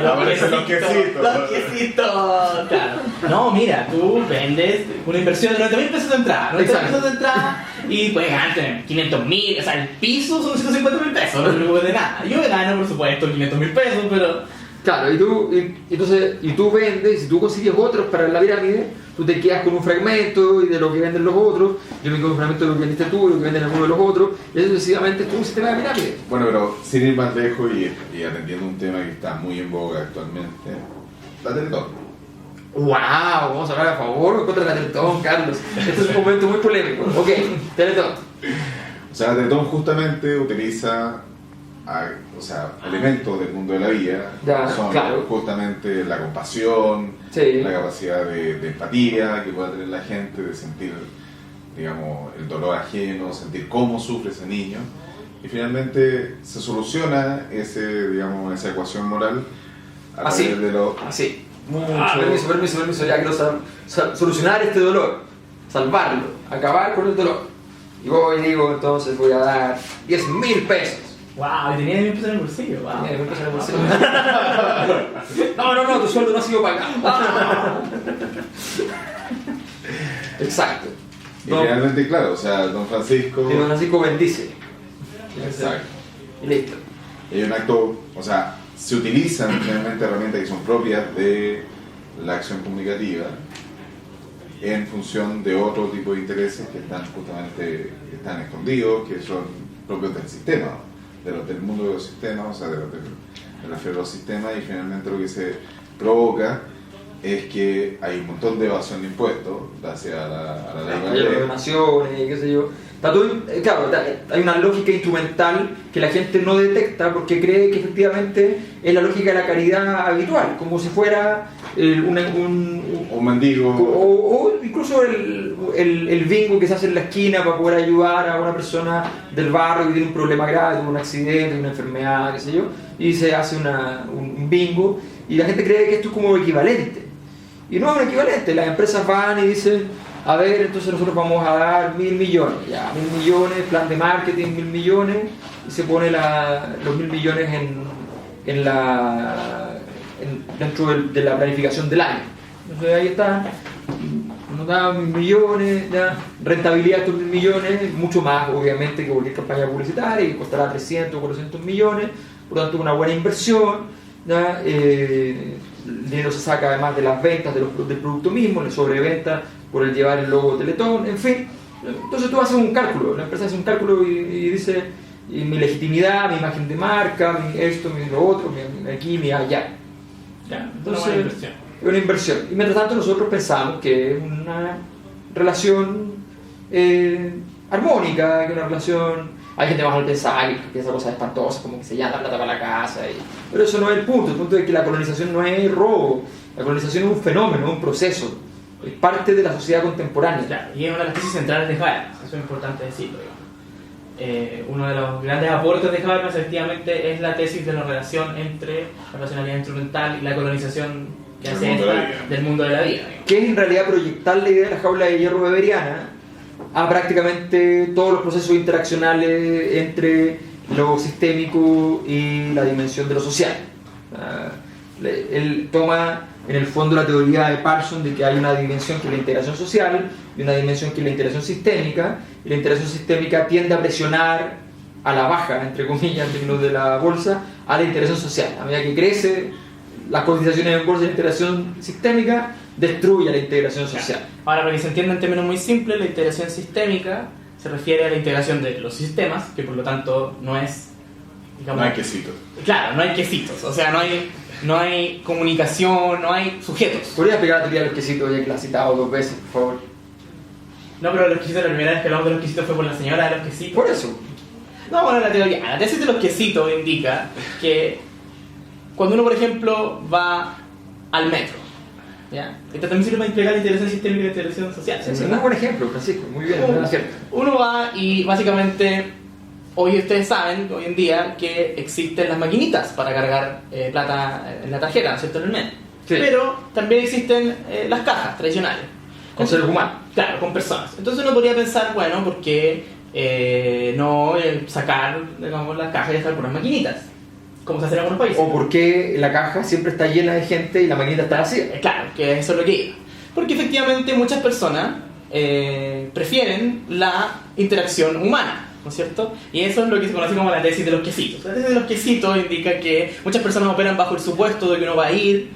aparecen los quesitos. Los quesitos, claro. No, mira, tú vendes una inversión de 90.000 pesos de entrada. 90.000 Exacto. pesos de entrada y puedes ganarte 500.000. O sea, el piso son 150.000 pesos, no te preocupes de nada. Yo gano, por supuesto, 500.000 pesos, pero. Claro, y tú vendes, y si tú consigues otros para la pirámide, tú te quedas con un fragmento y de lo que venden los otros, yo me quedo con un fragmento de lo que vendiste tú, de lo que venden algunos de los otros, y eso sucesivamente es todo un sistema de pirámide. Bueno, pero sin ir más lejos y atendiendo un tema que está muy en boga actualmente, la Teletón. ¡Wow! Vamos a hablar a favor o contra la Teletón, Carlos. Este es un momento muy polémico. Ok, Teletón. O sea, la Teletón justamente utiliza elementos del mundo de la vida, Ya, son claro. justamente la compasión, Sí. la capacidad de empatía que pueda tener la gente, de sentir digamos, el dolor ajeno, sentir cómo sufre ese niño, y finalmente se soluciona digamos, esa ecuación moral a Así, través de lo... así. Permiso, ya quiero solucionar este dolor, salvarlo, acabar con el dolor. Y voy y digo, entonces voy a dar 10.000 pesos. Wow, y tenía 10.000 pesos en el bolsillo. Wow. Tenía 10.000 pesos en el bolsillo. No, tu sueldo no ha sido pagado. Exacto. Y finalmente, claro, o sea, Don Francisco... Y Don Francisco bendice. Exacto. Y listo. Hay un acto, o sea, se utilizan finalmente herramientas que son propias de la acción comunicativa en función de otro tipo de intereses que están justamente escondidos, que son propios del sistema, del mundo de los sistemas, o sea, de la esfera de los sistemas, y finalmente lo que se provoca es que hay un montón de evasión de impuestos gracias a la ley de donaciones, qué sé yo. Claro, hay una lógica instrumental que la gente no detecta porque cree que efectivamente es la lógica de la caridad habitual, como si fuera un mendigo o incluso el bingo que se hace en la esquina para poder ayudar a una persona del barrio que tiene un problema grave, tuvo un accidente, una enfermedad, qué sé yo, y se hace un bingo y la gente cree que esto es como equivalente. Y no es un equivalente, las empresas van y dicen, a ver, entonces nosotros vamos a dar 1.000 millones, ya, 1.000 millones, plan de marketing, 1.000 millones, y se pone los 1.000 millones dentro de la planificación del año. Entonces ahí está, nos da 1.000 millones, ya, rentabilidad de estos 1.000 millones, mucho más obviamente que cualquier campaña publicitaria, que costará 300 o 400 millones, por lo tanto una buena inversión, ya, el dinero se saca además de las ventas del producto mismo, la sobreventa por el llevar el logo Teletón, en fin. Entonces tú haces un cálculo, la empresa hace un cálculo y dice y mi legitimidad, mi imagen de marca, mi esto, mi lo otro, mi aquí, mi allá. Ya, entonces es una inversión. Y mientras tanto nosotros pensamos que es una relación armónica, que es una relación... Hay gente más al pensar que piensa cosas espantosas, como que se llama plata para la casa. Pero eso no es el punto es que la colonización no es robo, la colonización es un fenómeno, es un proceso, es parte de la sociedad contemporánea. Claro, y es una de las tesis centrales de Habermas, eso es importante decirlo. Uno de los grandes aportes de Habermas efectivamente es la tesis de la relación entre la racionalidad instrumental y la colonización que hace del mundo de la vida. Que es en realidad proyectar la idea de la jaula de hierro weberiana a prácticamente todos los procesos interaccionales entre lo sistémico y la dimensión de lo social. Él toma en el fondo la teoría de Parsons de que hay una dimensión que es la integración social y una dimensión que es la integración sistémica, y la integración sistémica tiende a presionar a la baja, entre comillas, en términos de la bolsa, a la integración social. A medida que crece las cotizaciones en bolsa de integración sistémica, destruye la integración social. Ahora, para que se entienda en términos muy simples, la integración sistémica se refiere a la integración de los sistemas, que por lo tanto no es... digamos, no hay quesitos. Claro, no hay quesitos, o sea, no hay comunicación, no hay sujetos. ¿Podrías explicar la teoría de los quesitos ya que la has citado 2 veces, por favor? No, pero los quesitos, la primera vez que hablamos de los quesitos fue por la señora de los quesitos. Por eso. No, bueno, la tesis de los quesitos indica que cuando uno, por ejemplo, va al metro, ¿ya? Esto también sirve para integrar la integración sistémica y la integración social. Es un buen ejemplo, Francisco, muy bien. Uno va y básicamente, hoy ustedes saben, hoy en día, que existen las maquinitas para cargar plata en la tarjeta, ¿no es cierto?, en el metro. Sí. Pero también existen las cajas tradicionales. Con seres humanos. Claro, con personas. Entonces uno podría pensar, bueno, ¿por qué no sacar, digamos, las cajas y dejar por las maquinitas? Como se hace en algunos países. O por qué la caja siempre está llena de gente y la maquinita está vacía. Claro, que eso es lo que iba. Porque efectivamente muchas personas prefieren la interacción humana, ¿no es cierto? Y eso es lo que se conoce como la tesis de los quesitos. La tesis de los quesitos indica que muchas personas operan bajo el supuesto de que uno va a ir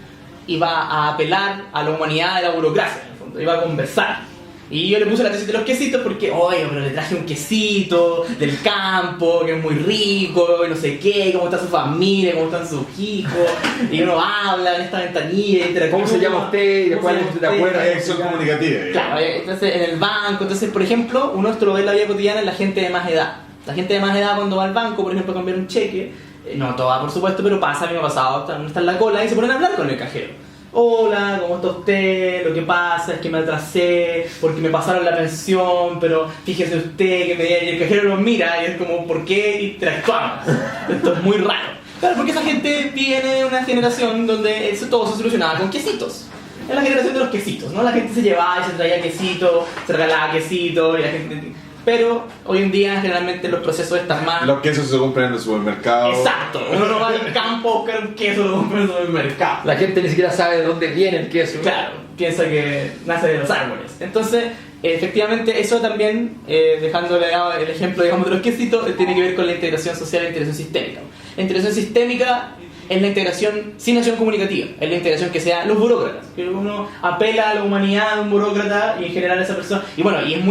y va a apelar a la humanidad de la burocracia, en el fondo, y va a conversar. Y yo le puse la tesis de los quesitos porque, oye, pero le traje un quesito del campo, que es muy rico, y no sé qué, cómo está su familia, cómo están sus hijos, y uno habla en esta ventanilla, interactúa. ¿Cómo se llama usted? Y después te acuerdas de acción comunicativa. Claro, entonces en el banco, entonces, por ejemplo, uno esto lo ve en la vida cotidiana en la gente de más edad. La gente de más edad cuando va al banco, por ejemplo, a cambiar un cheque, no toda por supuesto, pero pasa, a mí me ha pasado, está en la cola y se ponen a hablar con el cajero. hola, ¿cómo está usted? Lo que pasa es que me atrasé porque me pasaron la pensión, pero fíjese usted que y el cajero nos mira y es como, ¿por qué interactuamos? Esto es muy raro. Claro, porque esa gente viene de una generación donde todo se solucionaba con quesitos. Es la generación de los quesitos, ¿no? La gente se llevaba y se traía quesito, se regalaba quesito y la gente... Pero hoy en día generalmente los procesos están más... Los quesos se compran en el supermercado. Exacto, uno no va al campo a buscar un queso, lo compra en el supermercado. La gente ni siquiera sabe de dónde viene el queso. Claro, piensa que nace de los árboles. Entonces, efectivamente, eso también, dejándole el ejemplo, digamos, de los quesitos, tiene que ver con la integración social e integración sistémica. La integración sistémica es la integración sin acción comunicativa, es la integración que sea los burócratas, que uno apela a la humanidad de un burócrata y en general a esa persona, y bueno, y es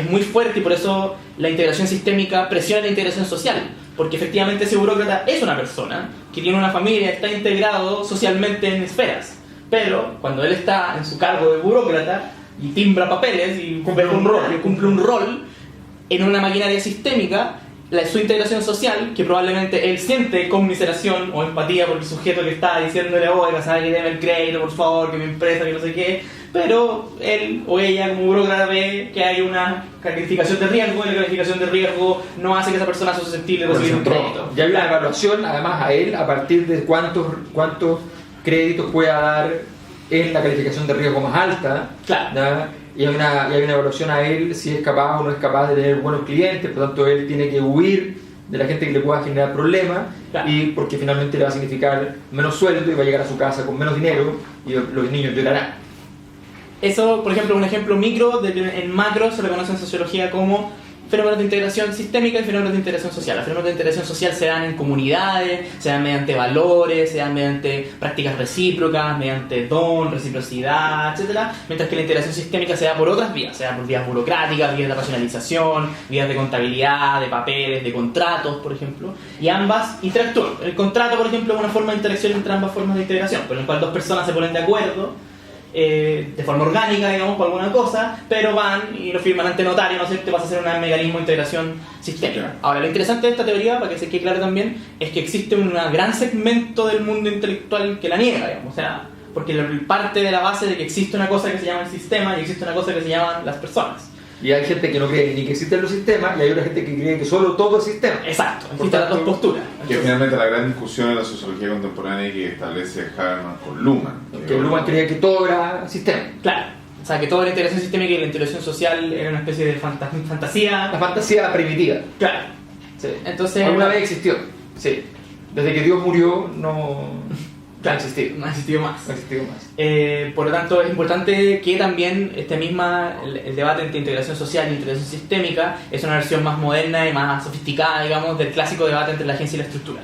muy fuerte y por eso la integración sistémica presiona la integración social, porque efectivamente ese burócrata es una persona que tiene una familia, está integrado socialmente en esferas, pero cuando él está en su cargo de burócrata y timbra papeles y cumple un rol en una maquinaria sistémica, su integración social, que probablemente él siente conmiseración o empatía por el sujeto que está diciéndole, oiga, sabe que deme el crédito, por favor, que mi empresa, que no sé qué, pero él o ella como burócrata ve que hay una calificación de riesgo y la calificación de riesgo no hace que esa persona sea susceptible de recibir un crédito. Ya hay una evaluación, además, a él a partir de cuántos créditos pueda dar en la calificación de riesgo más alta. Claro. ¿Ya? Y hay una evaluación a él si es capaz o no es capaz de tener buenos clientes, por lo tanto él tiene que huir de la gente que le pueda generar problemas, claro. Y porque finalmente le va a significar menos sueldo y va a llegar a su casa con menos dinero y los niños llorarán. Eso, por ejemplo, un ejemplo micro, en macro se reconoce en sociología como fenómenos de integración sistémica y fenómenos de integración social. Los fenómenos de integración social se dan en comunidades, se dan mediante valores, se dan mediante prácticas recíprocas, mediante don, reciprocidad, etc. Mientras que la integración sistémica se da por otras vías, se da por vías burocráticas, vías de racionalización, vías de contabilidad, de papeles, de contratos, por ejemplo, y ambas interactúan. El contrato, por ejemplo, es una forma de interacción entre ambas formas de integración, por el cual dos personas se ponen de acuerdo de forma orgánica, digamos, por alguna cosa, pero van y lo firman ante notario, ¿no es cierto? Vas a hacer un mecanismo de integración sistémica. Ahora, lo interesante de esta teoría, para que se quede claro también, es que existe un gran segmento del mundo intelectual que la niega, digamos, o sea, porque parte de la base de que existe una cosa que se llama el sistema y existe una cosa que se llaman las personas. Y hay gente que no cree ni que existen los sistemas y hay otra gente que cree que solo todo es sistema. Exacto, existen las dos posturas. Que finalmente la gran discusión en la sociología contemporánea que establece Habermas con Luhmann. Que Luhmann creía que todo era sistema. Claro, o sea que toda la integración sistémica y la integración social era una especie de fantasía. La fantasía primitiva. Claro. Sí. Entonces, alguna vez existió. Sí. Desde que Dios murió no ha existido. No ha existido más. No ha existido más. Por lo tanto, es importante que también el debate entre integración social e integración sistémica es una versión más moderna y más sofisticada, digamos, del clásico debate entre la agencia y la estructura.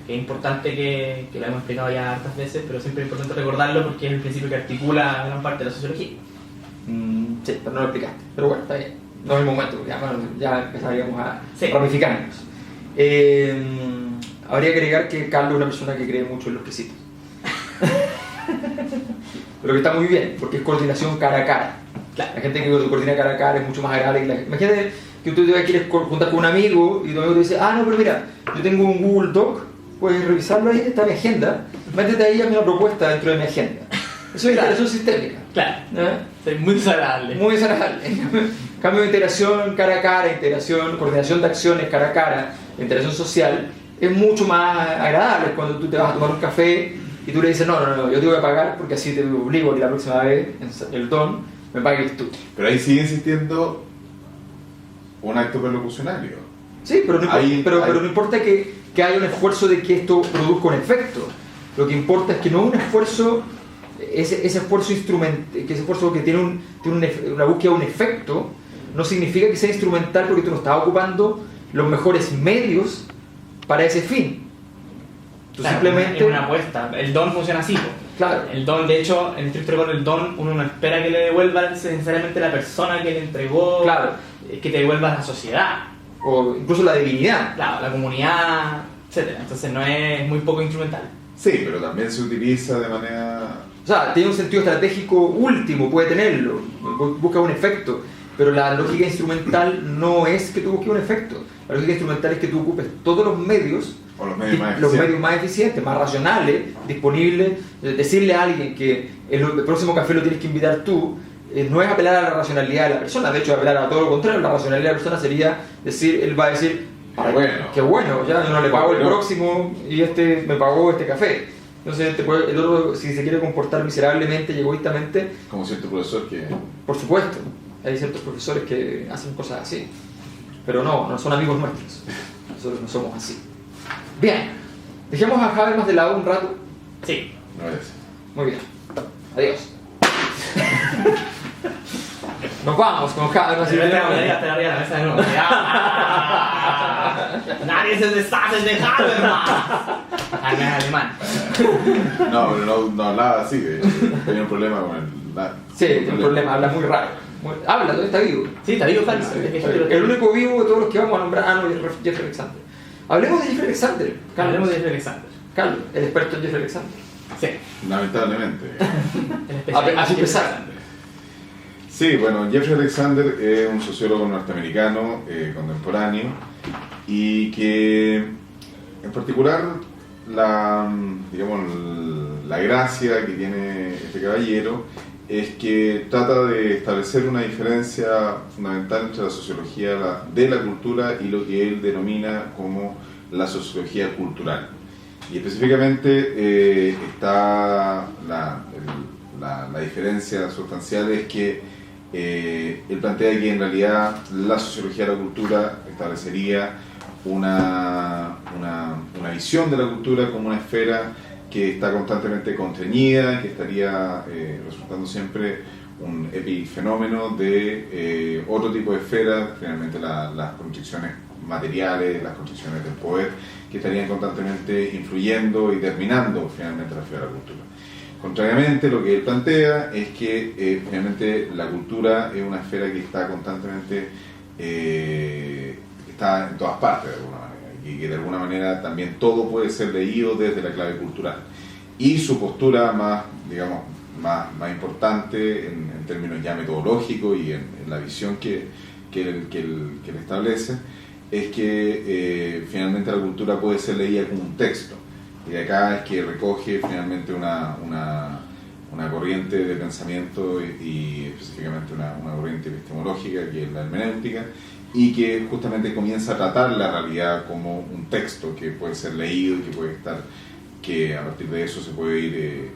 Es importante que lo hemos explicado ya hartas veces, pero siempre es importante recordarlo porque es el principio que articula gran parte de la sociología. Sí, pero no lo explicaste. Pero bueno, está bien. No es el momento, ya empezaríamos a sí. ramificarnos. Habría que agregar que Carlos es una persona que cree mucho en los quesitos. Pero que está muy bien, porque es coordinación cara a cara. Claro. La gente que coordina cara a cara es mucho más agradable. Imagínate que tú te quieres juntar con un amigo y tu amigo te dice, no, pero mira, yo tengo un Google Doc, puedes revisarlo ahí, está mi agenda, métete ahí a mi propuesta dentro de mi agenda. Eso es integración sistémica. Claro. Es muy desagradable. Muy desagradable. Cambio de integración cara a cara, coordinación de acciones cara a cara, integración social, es mucho más agradable cuando tú te vas a tomar un café y tú le dices, no, yo te voy a pagar porque así te obligo a que la próxima vez, el don, me pagues tú. Pero ahí sigue existiendo un acto perlocucionario. Sí, pero no importa que haya un esfuerzo de que esto produzca un efecto. Lo que importa es que no un esfuerzo, ese esfuerzo que tiene una búsqueda de un efecto, no significa que sea instrumental porque tú no estás ocupando los mejores medios para ese fin. Tú claro, simplemente... Es una apuesta. El don funciona así. Claro. El don, de hecho, en estricto rigor, el don uno no espera que le devuelva necesariamente la persona que le entregó, claro, que te devuelva la sociedad. O incluso la divinidad. Claro, la comunidad, etc. Entonces no es muy poco instrumental. Sí, pero también se utiliza de manera... O sea, tiene un sentido estratégico último, puede tenerlo, busca un efecto, pero la lógica instrumental no es que tú busques un efecto. La lógica instrumental es que tú ocupes todos los medios O los medios más los eficientes. medios más eficientes, más racionales, disponibles. Decirle a alguien que el próximo café lo tienes que invitar tú, no es apelar a la racionalidad de la persona, de hecho apelar a todo lo contrario. La racionalidad de la persona sería decir, él va a decir, Bueno. qué bueno, ya yo no le pago el No. próximo y este me pagó este café. Entonces el otro, si se quiere comportar miserablemente y egoístamente, Como cierto profesor que... por supuesto, hay ciertos profesores que hacen cosas así, pero no son amigos nuestros. Nosotros no somos así. Bien, dejemos a Habermas de lado un rato. Sí. No es. Muy bien, adiós. Nos vamos con Habermas. Hasta arriba de la mesa de nuevo. Nadie se deshace de Habermas. Habermas es alemán. No, pero no hablaba así, de hecho. Tenía un problema con el... Sí, tiene un problema, habla muy raro. Habla, todavía está vivo. Sí, está vivo Hans. El único vivo de todos los que vamos a nombrar. Ah, no, Jeffrey Alexander. Hablemos de Jeffrey Alexander. Hablemos de Jeffrey Alexander. Carlos, el experto en Jeffrey Alexander. Sí. Lamentablemente. El especialista Así en empezar. Jeffrey Alexander. Sí, bueno, Jeffrey Alexander es un sociólogo norteamericano contemporáneo y que en particular digamos, la gracia que tiene este caballero es que trata de establecer una diferencia fundamental entre la sociología de la cultura y lo que él denomina como la sociología cultural. Y específicamente está la diferencia sustancial es que él plantea que en realidad la sociología de la cultura establecería una visión de la cultura como una esfera que está constantemente constreñida, que estaría resultando siempre un epifenómeno de otro tipo de esferas, finalmente las constricciones materiales, las constricciones del poder, que estarían constantemente influyendo y terminando finalmente la esfera de la cultura. Contrariamente, lo que él plantea es que finalmente la cultura es una esfera que está constantemente, está en todas partes de alguna manera, y que de alguna manera también todo puede ser leído desde la clave cultural. Y su postura más, digamos, más importante en términos ya metodológicos y en la visión que él establece, es que finalmente la cultura puede ser leída como un texto. Y de acá es que recoge finalmente una corriente de pensamiento y específicamente una corriente epistemológica que es la hermenéutica, y que justamente comienza a tratar la realidad como un texto que puede ser leído y que a partir de eso se puede ir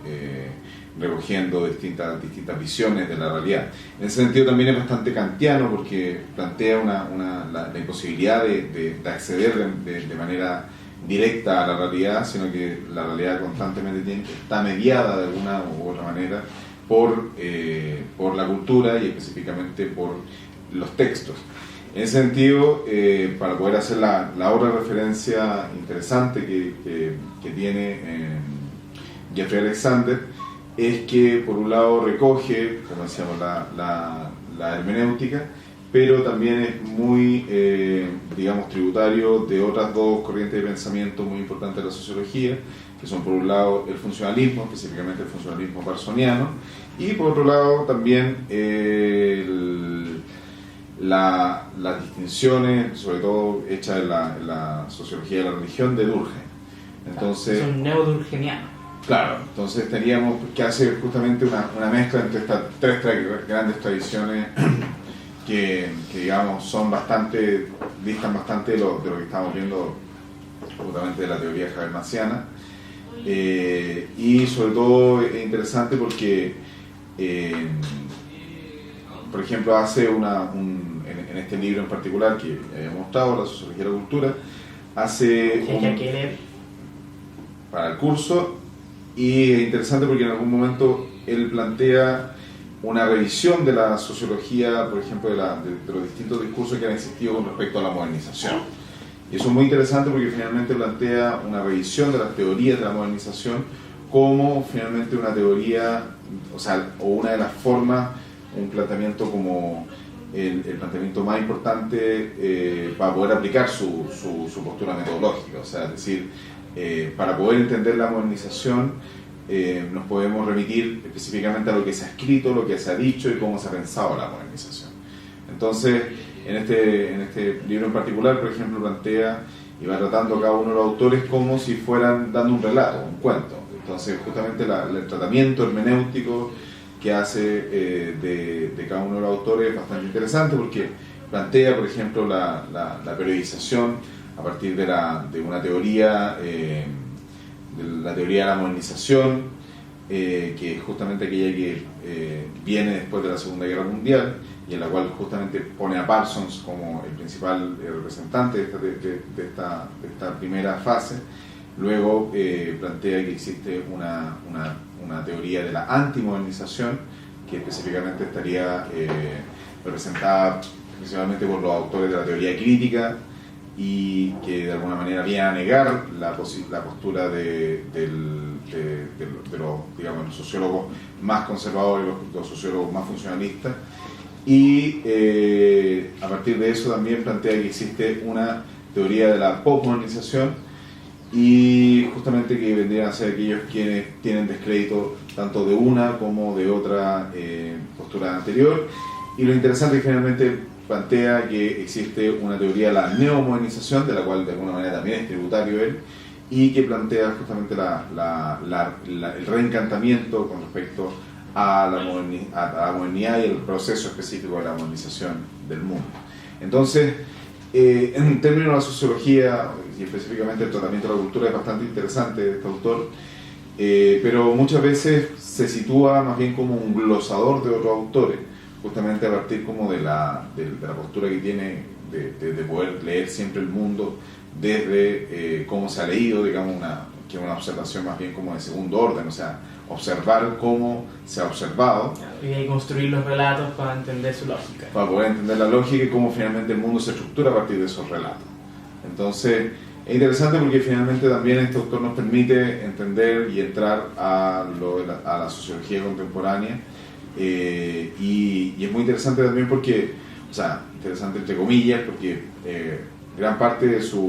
recogiendo distintas visiones de la realidad. En ese sentido también es bastante kantiano porque plantea la imposibilidad de acceder de manera directa a la realidad, sino que la realidad constantemente está mediada de alguna u otra manera por la cultura y específicamente por los textos. En ese sentido, para poder hacer la otra referencia interesante que tiene Jeffrey Alexander, es que por un lado recoge, como decíamos, la hermenéutica, pero también es muy, digamos, tributario de otras dos corrientes de pensamiento muy importantes de la sociología, que son por un lado el funcionalismo, específicamente el funcionalismo parsoniano, y por otro lado también las distinciones, sobre todo hechas en la sociología de la religión de Durkheim. Entonces, es un neodurkheimiano. Claro, entonces teníamos que hacer justamente una mezcla entre estas tres grandes tradiciones que digamos son distan bastante de lo que estamos viendo justamente de la teoría habermasiana, y sobre todo es interesante porque por ejemplo hace en este libro en particular que había mostrado, La sociología de la cultura, hace para el curso, y es interesante porque en algún momento él plantea una revisión de la sociología, por ejemplo, de los distintos discursos que han existido con respecto a la modernización. Y eso es muy interesante porque finalmente plantea una revisión de las teorías de la modernización como finalmente una teoría, o una de las formas, un planteamiento como el planteamiento más importante para poder aplicar su postura metodológica. O sea, es decir, para poder entender la modernización nos podemos remitir específicamente a lo que se ha escrito, lo que se ha dicho y cómo se ha pensado la modernización. Entonces, en este libro en particular, por ejemplo, plantea y va tratando a cada uno de los autores como si fueran dando un relato, un cuento. Entonces justamente el tratamiento hermenéutico que hace de cada uno de los autores es bastante interesante, porque plantea, por ejemplo, la periodización a partir de una teoría, de la teoría de la modernización, que es justamente aquella que viene después de la Segunda Guerra Mundial, y en la cual justamente pone a Parsons como el principal representante de esta primera fase. Luego plantea que existe una teoría de la antimodernización, que específicamente estaría representada principalmente por los autores de la teoría crítica, y que de alguna manera viene a negar la postura de los, digamos, los sociólogos más conservadores, los sociólogos más funcionalistas. Y a partir de eso también plantea que existe una teoría de la postmodernización, y justamente que vendrían a ser aquellos quienes tienen descrédito tanto de una como de otra postura anterior. Y lo interesante es que finalmente plantea que existe una teoría de la neomodernización, de la cual de alguna manera también es tributario él, y que plantea justamente el reencantamiento con respecto a la modernidad y el proceso específico de la modernización del mundo. Entonces, en términos de la sociología y específicamente el tratamiento de la cultura, es bastante interesante este autor, pero muchas veces se sitúa más bien como un glosador de otros autores, justamente a partir como de la postura que tiene de poder leer siempre el mundo desde cómo se ha leído, digamos, que es una observación más bien como de segundo orden, o sea, observar cómo se ha observado. Y construir los relatos para entender su lógica. Para poder entender la lógica y cómo finalmente el mundo se estructura a partir de esos relatos. Entonces, es interesante porque finalmente también este autor nos permite entender y entrar a la sociología contemporánea, y es muy interesante también porque, o sea, interesante entre comillas, porque gran parte de sus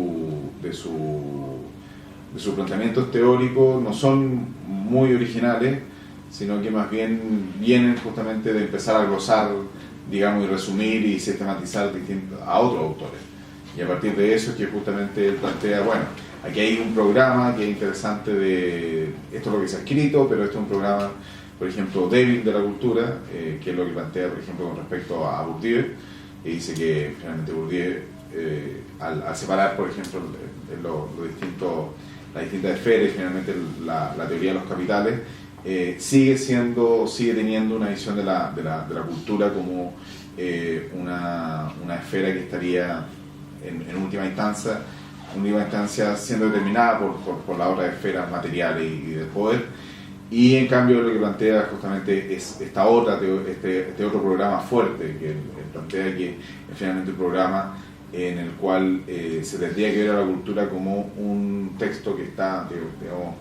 planteamientos teóricos no son muy originales, sino que más bien vienen justamente de empezar a glosar, digamos, y resumir y sistematizar a otros autores. Y a partir de eso es que justamente él plantea, bueno, aquí hay un programa que es interesante esto es lo que se ha escrito, pero esto es un programa, por ejemplo, débil de la cultura, que es lo que plantea, por ejemplo, con respecto a Bourdieu, y dice que finalmente Bourdieu, al separar, por ejemplo, las distintas esferas y finalmente la teoría de los capitales, sigue teniendo una visión de la cultura como una esfera que estaría en última instancia siendo determinada por las otras esferas materiales y del poder. Y en cambio lo que plantea justamente es este otro programa fuerte, que él plantea que es finalmente un programa en el cual se tendría que ver a la cultura como un texto que está, digamos,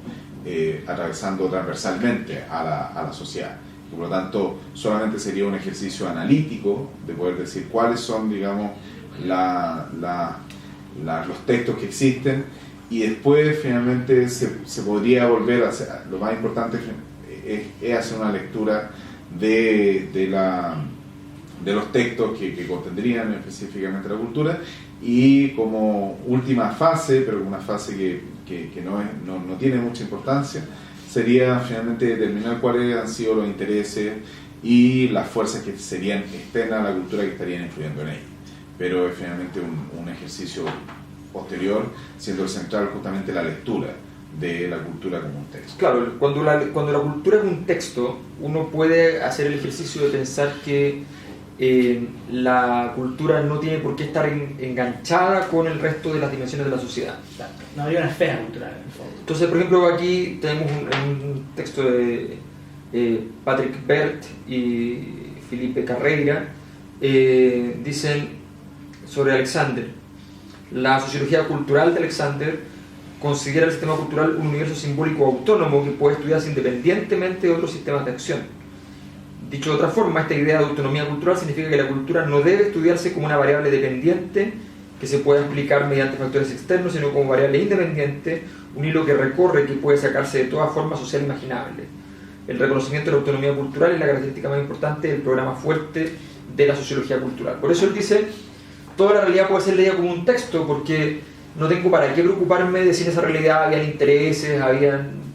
atravesando transversalmente a la sociedad. Y por lo tanto, solamente sería un ejercicio analítico de poder decir cuáles son, digamos, los textos que existen, y después finalmente se podría volver a hacer. Lo más importante es hacer una lectura de los textos que contendrían específicamente la cultura, y como última fase, pero una fase que no tiene mucha importancia, sería finalmente determinar cuáles han sido los intereses y las fuerzas que serían externas a la cultura que estarían influyendo en ella. Pero es finalmente un ejercicio posterior, siendo el central justamente la lectura de la cultura como un texto. Claro, cuando la cultura es un texto, uno puede hacer el ejercicio de pensar que la cultura no tiene por qué estar enganchada con el resto de las dimensiones de la sociedad. Exacto. No habría una esfera cultural en el fondo. Entonces, por ejemplo, aquí tenemos un texto de Patrick Bert y Felipe Carreira, dicen sobre Alexander: la sociología cultural de Alexander considera el sistema cultural un universo simbólico autónomo que puede estudiarse independientemente de otros sistemas de acción. Dicho de otra forma, esta idea de autonomía cultural significa que la cultura no debe estudiarse como una variable dependiente que se pueda explicar mediante factores externos, sino como variable independiente, un hilo que recorre, que puede sacarse de toda forma social imaginable. El reconocimiento de la autonomía cultural es la característica más importante del programa fuerte de la sociología cultural. Por eso él dice: toda la realidad puede ser leída como un texto, porque no tengo para qué preocuparme de si en esa realidad habían intereses,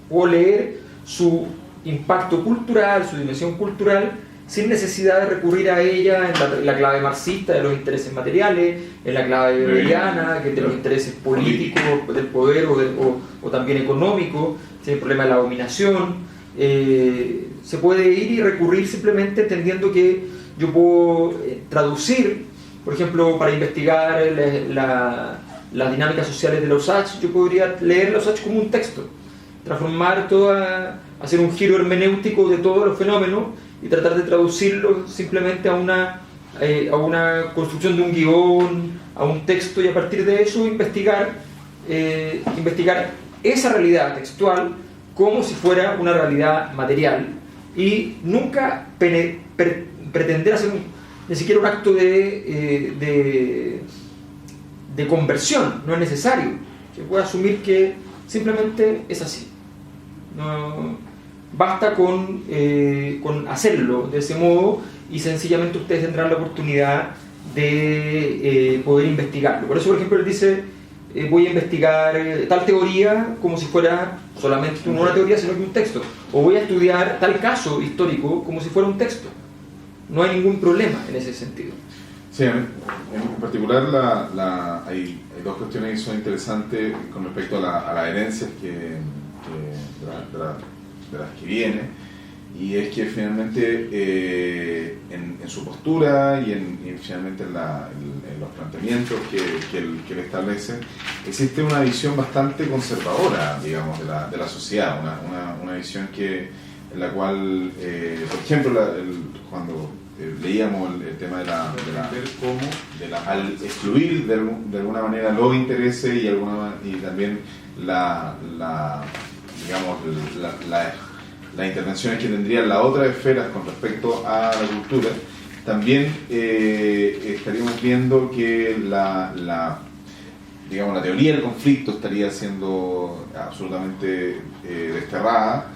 puedo leer su impacto cultural, su dimensión cultural, sin necesidad de recurrir a ella en la clave marxista de los intereses materiales, en la clave weberiana, que es de los intereses políticos, del poder o también económicos, el problema de la dominación. Se puede ir y recurrir simplemente entendiendo que yo puedo traducir, por ejemplo, para investigar las dinámicas sociales de los Usach, yo podría leer los Usach como un texto, transformar hacer un giro hermenéutico de todos los fenómenos y tratar de traducirlo simplemente a una construcción de un guión, a un texto, y a partir de eso investigar esa realidad textual como si fuera una realidad material, y nunca pretender hacer ni siquiera un acto de conversión. No es necesario. Se puede asumir que simplemente es así. No, basta con hacerlo de ese modo, y sencillamente ustedes tendrán la oportunidad de poder investigarlo. Por eso, por ejemplo, él dice, voy a investigar tal teoría como si fuera solamente no una teoría, sino que un texto, o voy a estudiar tal caso histórico como si fuera un texto. No hay ningún problema en ese sentido. Sí, en particular hay dos cuestiones que son interesantes con respecto a las herencias de las que viene, y es que finalmente en su postura y finalmente en los planteamientos que él establece, existe una visión bastante conservadora, digamos, de la sociedad, una visión en la cual, por ejemplo, cuando leíamos el tema al excluir de alguna manera los intereses y también las intervenciones que tendrían las otras esferas con respecto a la cultura, también estaríamos viendo que la teoría del conflicto estaría siendo absolutamente desterrada.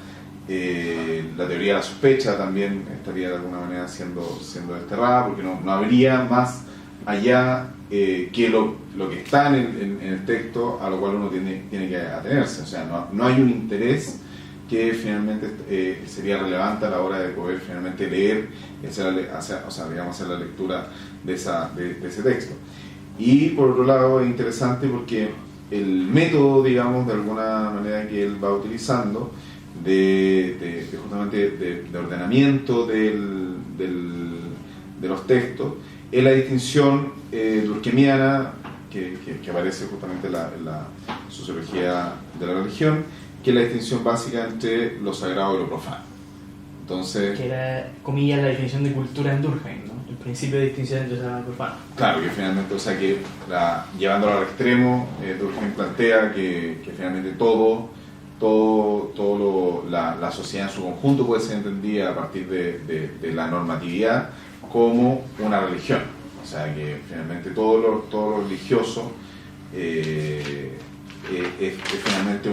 La teoría de la sospecha también estaría de alguna manera siendo desterrada, porque no habría más allá que lo que está en el texto a lo cual uno tiene que atenerse. O sea, no hay un interés que finalmente sería relevante a la hora de poder finalmente leer y hacer la lectura de ese texto. Y por otro lado es interesante porque el método, digamos, de alguna manera que él va utilizando justamente de ordenamiento de los textos, es la distinción durkheimiana que aparece justamente en la sociología de la religión, que es la distinción básica entre lo sagrado y lo profano. Entonces, que era, comillas, la definición de cultura en Durkheim, ¿no? El principio de distinción entre sagrado y profano. Claro, que finalmente, o sea, que llevándolo al extremo, Durkheim plantea que finalmente la sociedad en su conjunto puede ser entendida a partir de la normatividad como una religión. O sea, que finalmente todo lo religioso es finalmente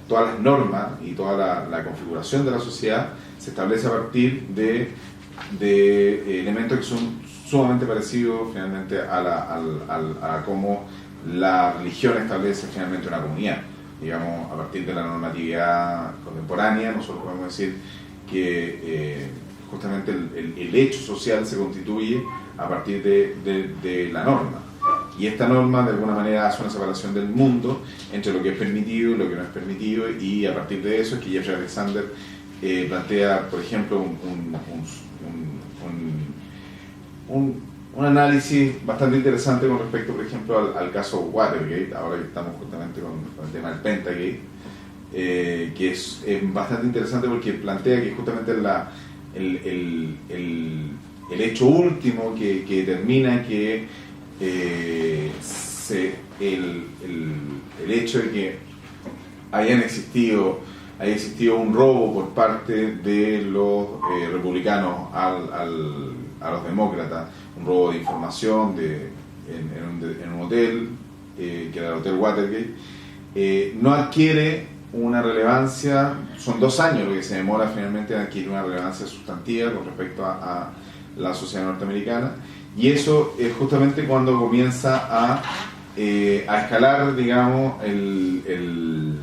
todas las normas y toda la configuración de la sociedad se establece a partir de elementos que son sumamente parecidos finalmente a cómo la religión establece finalmente una comunidad. Digamos, a partir de la normatividad contemporánea, nosotros podemos decir que justamente el hecho social se constituye a partir de la norma. Y esta norma de alguna manera hace una separación del mundo entre lo que es permitido y lo que no es permitido, y a partir de eso es que Jeffrey Alexander plantea, por ejemplo, un análisis bastante interesante con respecto, por ejemplo, al caso Watergate, ahora que estamos justamente con el tema del Pentagate, que es bastante interesante porque plantea que justamente el hecho último que determina que el hecho de que haya existido un robo por parte de los republicanos a los demócratas, un robo de información en un hotel, que era el Hotel Watergate, no adquiere una relevancia. Son 2 años lo que se demora finalmente en adquirir una relevancia sustantiva con respecto a la sociedad norteamericana, y eso es justamente cuando comienza a a escalar, digamos, el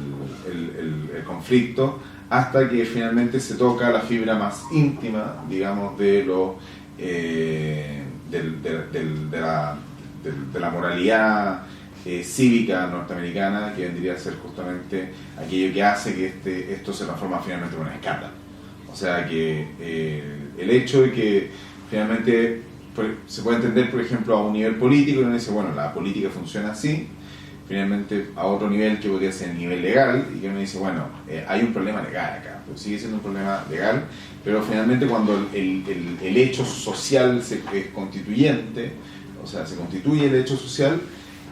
conflicto, hasta que finalmente se toca la fibra más íntima, digamos, de la moralidad cívica norteamericana, que vendría a ser justamente aquello que hace que esto se transforma finalmente en un escándalo. O sea que el hecho de que finalmente se puede entender, por ejemplo, a un nivel político, y uno dice, bueno, la política funciona así, finalmente a otro nivel que podría ser el nivel legal, y que uno dice, bueno, hay un problema legal acá, pero sigue siendo un problema legal, pero finalmente cuando el hecho social es constituyente, o sea, se constituye el hecho social,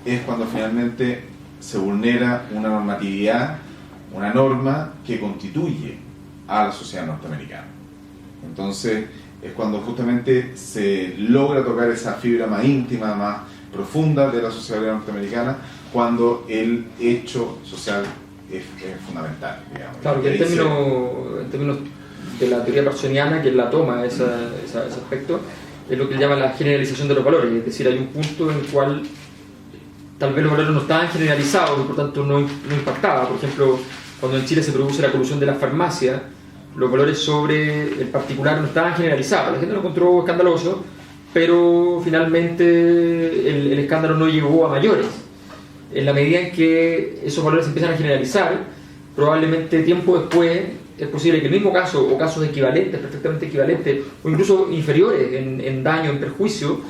es cuando finalmente se vulnera una normatividad, una norma que constituye a la sociedad norteamericana. Entonces es cuando justamente se logra tocar esa fibra más íntima, más profunda de la sociedad norteamericana, cuando el hecho social es fundamental, digamos. Claro, que en términos de la teoría parsoniana, que la toma ese aspecto, es lo que llama la generalización de los valores, es decir, hay un punto en el cual tal vez los valores no estaban generalizados y por tanto no impactaba. Por ejemplo, cuando en Chile se produce la colusión de la farmacia, los valores sobre el particular no estaban generalizados. La gente lo encontró escandaloso, pero finalmente el escándalo no llegó a mayores. En la medida en que esos valores empiezan a generalizar, probablemente tiempo después es posible que el mismo caso o casos equivalentes, perfectamente equivalentes, o incluso inferiores en daño, en perjuicio,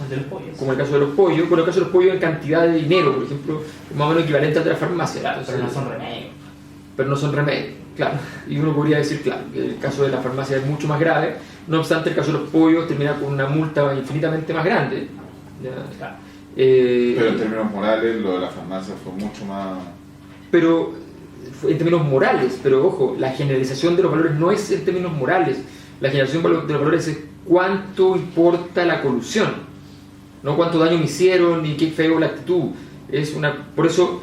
como el caso de los pollos, con el caso de los pollos en cantidad de dinero, por ejemplo, más o menos equivalente al de la farmacia. Claro, Entonces, pero no son remedios. Pero no son remedios, claro. Y uno podría decir, claro, que el caso de la farmacia es mucho más grave, no obstante el caso de los pollos termina con una multa infinitamente más grande. ¿Ya? Claro. Pero en términos morales, lo de la farmacia fue mucho más... Pero en términos morales, pero ojo, la generalización de los valores no es en términos morales, la generalización de los valores es cuánto importa la colusión, no cuánto daño me hicieron ni qué feo la actitud. Por eso,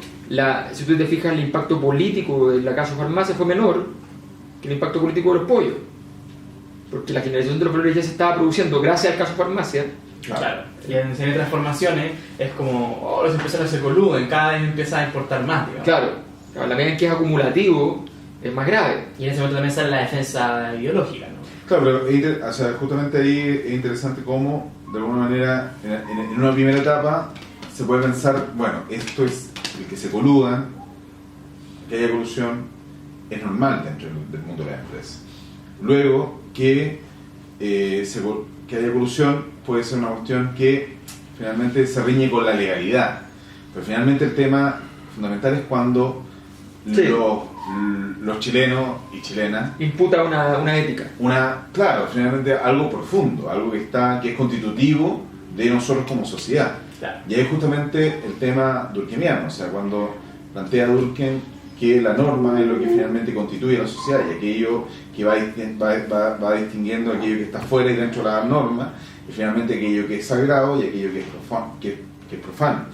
si tú te fijas, el impacto político en la caso farmacia fue menor que el impacto político de los pollos, porque la generalización de los valores ya se estaba produciendo gracias al caso farmacia. Claro. Y en serie de transformaciones es como, los empresarios se coluden, cada vez empieza a importar más, digamos. Claro, a la medida en que es acumulativo, es más grave. Y en ese momento también sale la defensa ideológica, ¿no? Claro, pero o sea, justamente ahí es interesante cómo, de alguna manera, en una primera etapa, se puede pensar, bueno, esto es el que se coludan, que haya colusión, es normal dentro del mundo de la empresa. Luego, que haya colusión puede ser una cuestión que finalmente se riñe con la legalidad. Pero finalmente el tema fundamental es cuando sí, los chilenos y chilenas imputa una ética. Claro, finalmente algo profundo, algo que es constitutivo de nosotros como sociedad. Claro. Y ahí es justamente el tema durkheimiano, o sea, cuando plantea Durkheim que la norma es lo que finalmente constituye la sociedad y aquello que va distinguiendo aquello que está fuera y dentro de la norma, y finalmente aquello que es sagrado y aquello que es profano.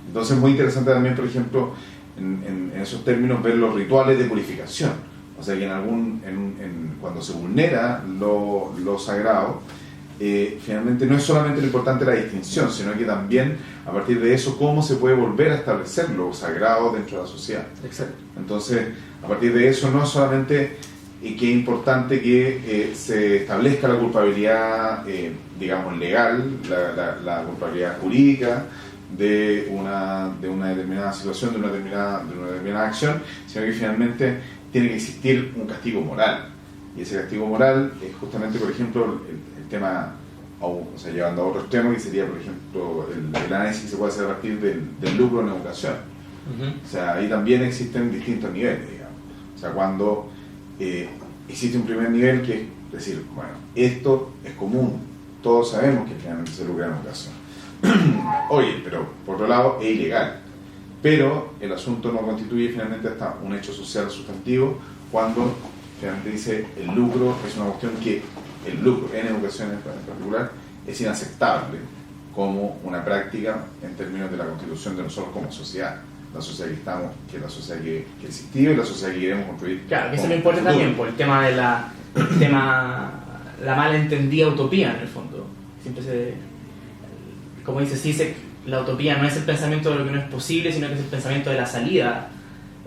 Entonces es muy interesante también, por ejemplo, en esos términos ver los rituales de purificación. O sea que cuando se vulnera lo sagrado, finalmente no es solamente lo importante la distinción, sino que también a partir de eso cómo se puede volver a establecer lo sagrado dentro de la sociedad. Exacto. Entonces, a partir de eso no es solamente que es importante que se establezca la culpabilidad, digamos, legal, la culpabilidad jurídica de una determinada situación, de una determinada acción, sino que finalmente tiene que existir un castigo moral. Y ese castigo moral es justamente, por ejemplo, el tema, o sea, llevando a otro extremo, que sería, por ejemplo, el análisis que se puede hacer a partir del lucro en la educación. O sea, ahí también existen distintos niveles, digamos. O sea, cuando existe un primer nivel que es decir, bueno, esto es común, todos sabemos que finalmente se lucra en la educación. Oye, pero por otro lado es ilegal. Pero el asunto no constituye finalmente hasta un hecho social sustantivo cuando finalmente dice el lucro es una cuestión que el lucro en educación en particular es inaceptable como una práctica en términos de la constitución de nosotros como sociedad, la sociedad que estamos, que es la sociedad que existió y la sociedad que queremos construir. Claro, que eso me importa también por el tema de la malentendida utopía en el fondo. Siempre como dice Zizek, la utopía no es el pensamiento de lo que no es posible, sino que es el pensamiento de la salida,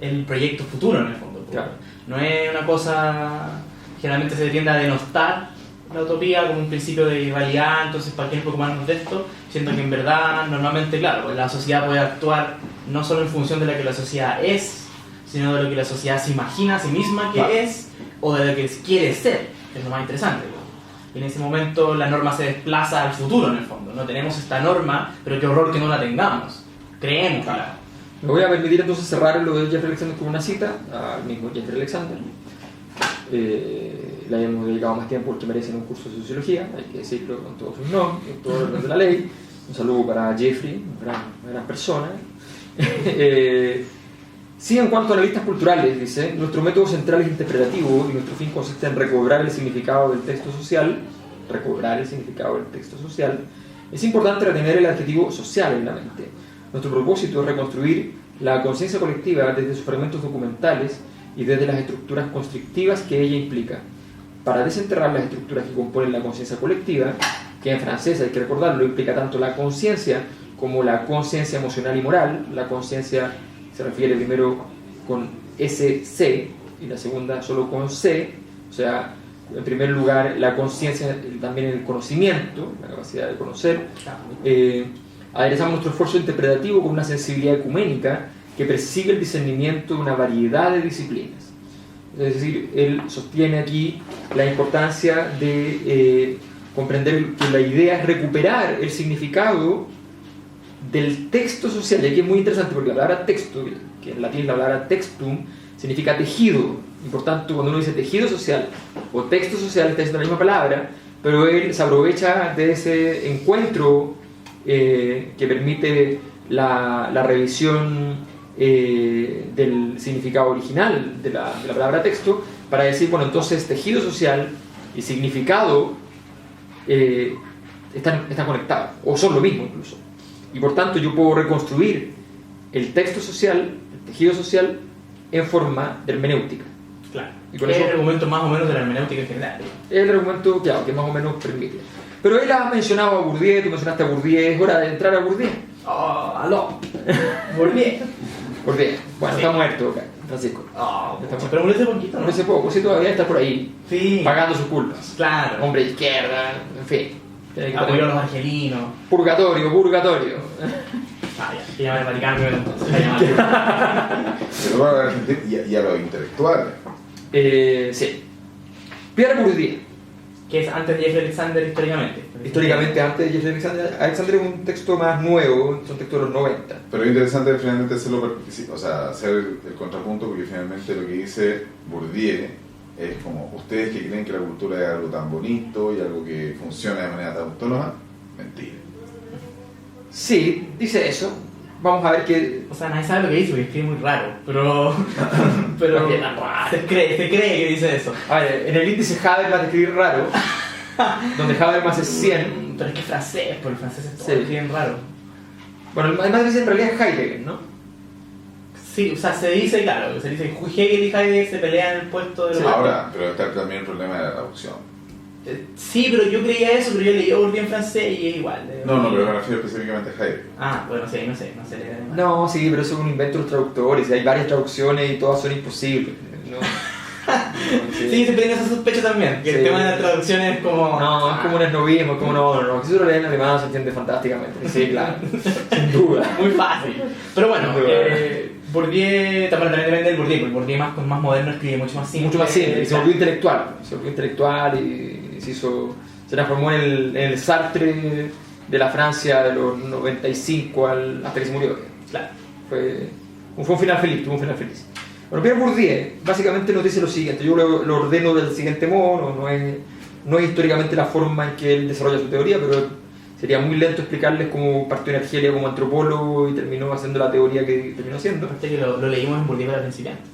el proyecto futuro en el fondo. Claro. No es una cosa, generalmente se tiende a denostar la utopía como un principio de realidad, entonces ¿para qué preocuparnos de esto? Siendo que en verdad, normalmente, claro, la sociedad puede actuar no solo en función de lo que la sociedad es, sino de lo que la sociedad se imagina a sí misma que es, o de lo que quiere ser, que es lo más interesante. Y en ese momento la norma se desplaza al futuro, en el fondo. No tenemos esta norma, pero qué horror que no la tengamos. Creemos, claro. Me voy a permitir entonces cerrar lo de Jeffrey Alexander con una cita al mismo Jeffrey Alexander. Le hemos dedicado más tiempo porque merece un curso de sociología, hay que decirlo con todos sus nombres, con todo el orden de la ley. Un saludo para Jeffrey, una gran persona. Sí, en cuanto a analistas culturales, dice, nuestro método central es interpretativo y nuestro fin consiste en recobrar el significado del texto social. Recobrar el significado del texto social. Es importante retener el adjetivo social en la mente. Nuestro propósito es reconstruir la conciencia colectiva desde sus fragmentos documentales y desde las estructuras constrictivas que ella implica. Para desenterrar las estructuras que componen la conciencia colectiva, que en francés, hay que recordarlo, implica tanto la conciencia como la conciencia emocional y moral. La conciencia se refiere primero con SC y la segunda solo con C, o sea, en primer lugar la conciencia, también el conocimiento, la capacidad de conocer. Aderezamos nuestro esfuerzo interpretativo con una sensibilidad ecuménica que persigue el discernimiento de una variedad de disciplinas. Es decir, él sostiene aquí la importancia de comprender que la idea es recuperar el significado del texto social. Y aquí es muy interesante porque la palabra texto, que en latín es la palabra textum, significa tejido. Y por tanto, cuando uno dice tejido social o texto social, está diciendo la misma palabra, pero él se aprovecha de ese encuentro que permite la revisión del significado original de la palabra texto, para decir, bueno, entonces tejido social y significado están conectados, o son lo mismo incluso. Y por tanto yo puedo reconstruir el texto social, el tejido social, en forma de hermenéutica. Claro. Y con es eso, el argumento más o menos de la hermenéutica en general. es el argumento, claro, que más o menos permite. Pero él ha mencionado a Bourdieu, tú mencionaste a Bourdieu, es hora de entrar a Bourdieu. Oh, aló. Bourdieu. Bourdieu, bueno, Sí. está muerto acá, Francisco. Oh, Está pero murió hace poquito, ¿no? No hace poco, sí, todavía está por ahí, Sí. pagando sus culpas. Claro. Hombre de izquierda, en fin. Tiene que Apoyó a tener- los argelinos. Purgatorio. Ah, ya. Que llama el Vaticano, entonces. La llama. Pero para la gente y a los intelectuales. Sí. Pierre Bourdieu, Que es antes de Jeffrey Alexander históricamente. históricamente antes de Jeffrey Alexander. Alexander es un texto más nuevo, es un texto de los 90. Pero es interesante finalmente hacerlo, o sea, hacer el contrapunto, porque finalmente lo que dice Bourdieu es como, ustedes que creen que la cultura es algo tan bonito y algo que funciona de manera tan autónoma, mentira. Sí, dice eso. Vamos a ver qué... O sea, nadie sabe lo que dice porque escribe muy raro. Pero. Pero. ¿Por qué tan raro? se cree que dice eso. A ver, en el índice Habermas de escribir raro, donde Habermas es 100. Pero es que es francés, porque el francés es todo Sí. bien raro. Bueno, además dice en realidad es Heidegger, ¿no? Sí, o sea, se dice, claro, se dice que Hegel y Heidegger se pelean en el puesto de los. Ahora, pero está también el problema de la traducción. Sí, pero yo creía eso, pero yo leí Bourdieu en francés y es igual. No, pero me refiero específicamente a Heidegger. Ah, bueno, sí, no sé leer alemán. No, sí, pero eso es un invento de los traductores. Y hay varias traducciones y todas son imposibles. ¿No? Sí, se tiene esa sospecha también, que Sí. el tema de la traducción es como. No, es como un esnovismo, es como no. Si uno lo lee en alemán se entiende fantásticamente. Sí, claro, sin duda. Muy fácil. Pero bueno, Muy bueno. Bourdieu también depende del Bourdieu, porque Bourdieu más moderno escribe mucho más simple. Mucho más simple, se volvió intelectual y se transformó en el Sartre de la Francia de los 95 hasta que se murió. Claro. Fue un final feliz, tuvo un final feliz. Bueno, Pierre Bourdieu básicamente nos dice lo siguiente, yo lo ordeno del siguiente modo, no es históricamente la forma en que él desarrolla su teoría, pero sería muy lento explicarles cómo partió en Argelia como antropólogo y terminó haciendo la teoría que terminó haciendo. Aparte que lo leímos en Bourdieu para principiantes.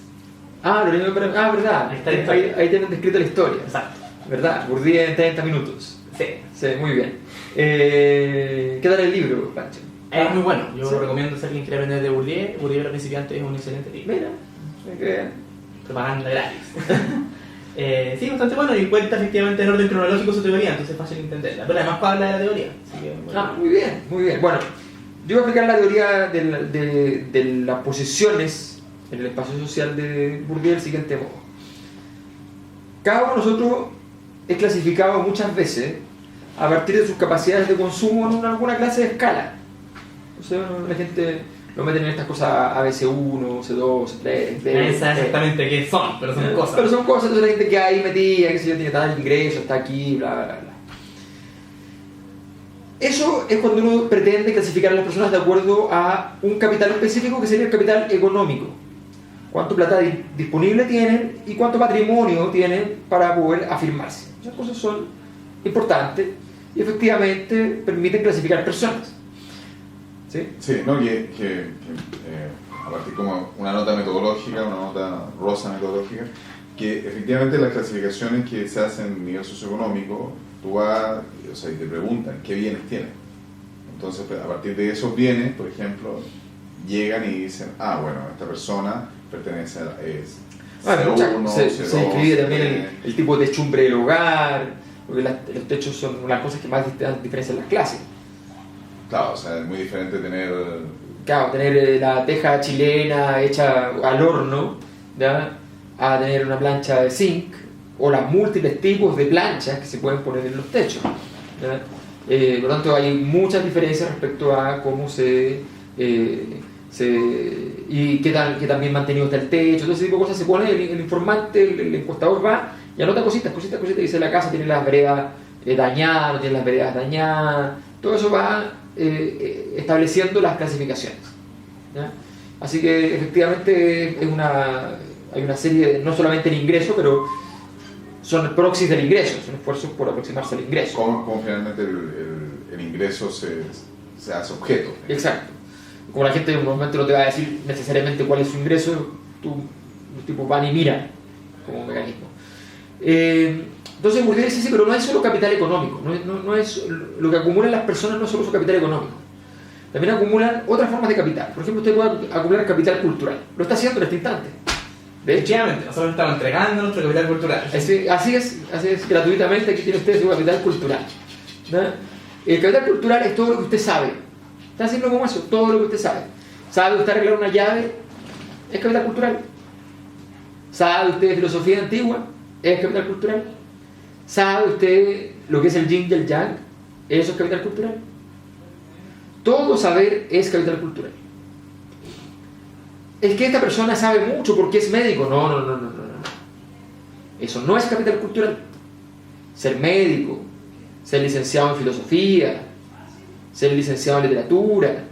Ah, verdad, Ahí está la historia. ahí tienen descrita la historia. Exacto. ¿Verdad? Bourdieu en 30 minutos. Sí. Sí, muy bien. ¿Qué tal el libro, Pancho? Es muy bueno. Yo Sí. lo recomiendo si alguien quiere aprender de Bourdieu. Bourdieu para principiantes es un excelente libro. Mira, qué bien. Propaganda gratis. Sí, bastante bueno y cuenta efectivamente en orden cronológico su teoría, entonces es fácil entenderla. Pero además habla de la teoría. Así que, bueno. Ah, muy bien, muy bien. Bueno, Yo voy a explicar la teoría de las posiciones en el espacio social de Bourdieu del siguiente modo. Cada uno de nosotros es clasificado muchas veces a partir de sus capacidades de consumo en alguna clase de escala. O sea, la gente lo meten en estas cosas ABC1, C2, C3, D. Nadie sabe exactamente qué son, pero son cosas. Pero son cosas, entonces la gente que hay metida, que si yo tiene tal ingreso, está aquí, bla, bla, bla. Eso es cuando uno pretende clasificar a las personas de acuerdo a un capital específico que sería el capital económico. Cuánto plata disponible tienen y cuánto patrimonio tienen para poder afirmarse. Esas cosas son importantes y efectivamente permiten clasificar personas. ¿Sí? Sí, ¿no? A partir como una nota metodológica, una nota rosa metodológica, que efectivamente las clasificaciones que se hacen a nivel socioeconómico, tú vas, o sea, y te preguntan qué bienes tienes. Entonces, a partir de esos bienes, por ejemplo, llegan y dicen, bueno, esta persona pertenece a C1, se C2, describe también C3. el tipo de techumbre del hogar, porque los techos son una cosa que más diferencian las clases. Claro, o sea, es muy diferente tener la teja chilena hecha al horno, ¿ya? A tener una plancha de zinc, o los múltiples tipos de planchas que se pueden poner en los techos, ¿ya? Por lo tanto, hay muchas diferencias respecto a cómo y qué tan bien mantenido está el techo, todo ese tipo de cosas se pone, el informante, el encuestador va y anota cositas, dice la casa tiene las veredas dañadas, no tiene las veredas dañadas, todo eso va estableciendo las clasificaciones, ¿ya? Así que efectivamente hay una serie, no solamente el ingreso, pero son proxies del ingreso, son esfuerzos por aproximarse al ingreso. ¿Cómo finalmente el ingreso se hace objeto? Exacto. Como la gente normalmente no te va a decir necesariamente cuál es su ingreso, los tipos van y miran como un mecanismo. Entonces Bourdieu dice, sí, pero no es solo capital económico, no es, lo que acumulan las personas no es solo su capital económico, también acumulan otras formas de capital. Por ejemplo, usted puede acumular capital cultural, lo está haciendo en este instante. De hecho, efectivamente, nosotros estamos entregando nuestro capital cultural. Así es, gratuitamente aquí tiene usted su capital cultural, ¿no? El capital cultural es todo lo que usted sabe. Está haciendo como eso, todo lo que usted sabe. ¿Sabe usted arreglar una llave? Es capital cultural. ¿Sabe usted de filosofía antigua? Es capital cultural. ¿Sabe usted lo que es el yin y el yang? Eso es capital cultural. Todo saber es capital cultural. Es que esta persona sabe mucho porque es médico. No. Eso no es capital cultural. Ser médico, ser licenciado en filosofía, ser licenciado en literatura,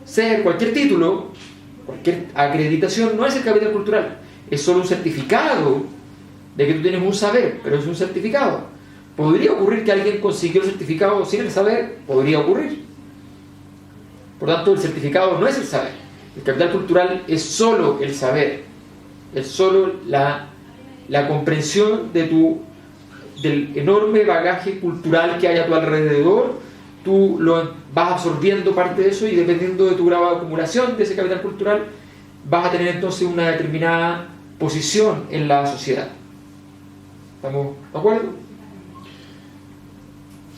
ser cualquier título, cualquier acreditación no es el capital cultural. Es solo un certificado de que tú tienes un saber, pero es un certificado. ¿Podría ocurrir que alguien consiguió el certificado sin el saber? Podría ocurrir. Por tanto, el certificado no es el saber. El capital cultural es solo el saber, es solo la comprensión del enorme bagaje cultural que hay a tu alrededor. Tú vas absorbiendo parte de eso y dependiendo de tu grado de acumulación de ese capital cultural vas a tener entonces una determinada posición en la sociedad. ¿Estamos de acuerdo?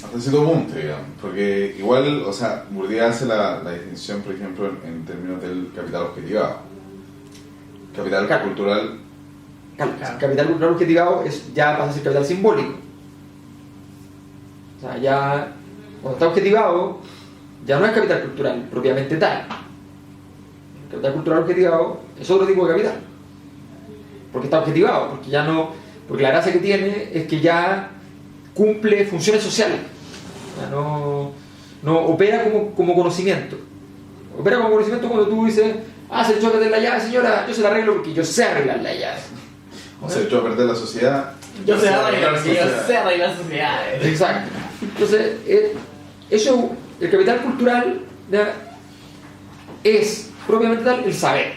Hasta cierto punto, digamos, porque igual, o sea, Bourdieu hace la distinción, por ejemplo, en términos del capital objetivado. Capital cultural. Capital cultural objetivado ya pasa a ser capital simbólico. O sea, ya cuando está objetivado, ya no es capital cultural propiamente tal. El capital cultural objetivado es otro tipo de capital. Porque está objetivado, porque la gracia que tiene es que ya cumple funciones sociales. O sea, no opera como conocimiento. Opera como conocimiento cuando tú dices, se le echó a perder la llave, señora, yo se la arreglo porque yo sé arreglar la llave. O se echó a perder la sociedad. Yo sé arreglar porque yo sé arreglar sociedades. Exacto. Entonces, eso, el capital cultural, ¿ya? Es propiamente tal el saber,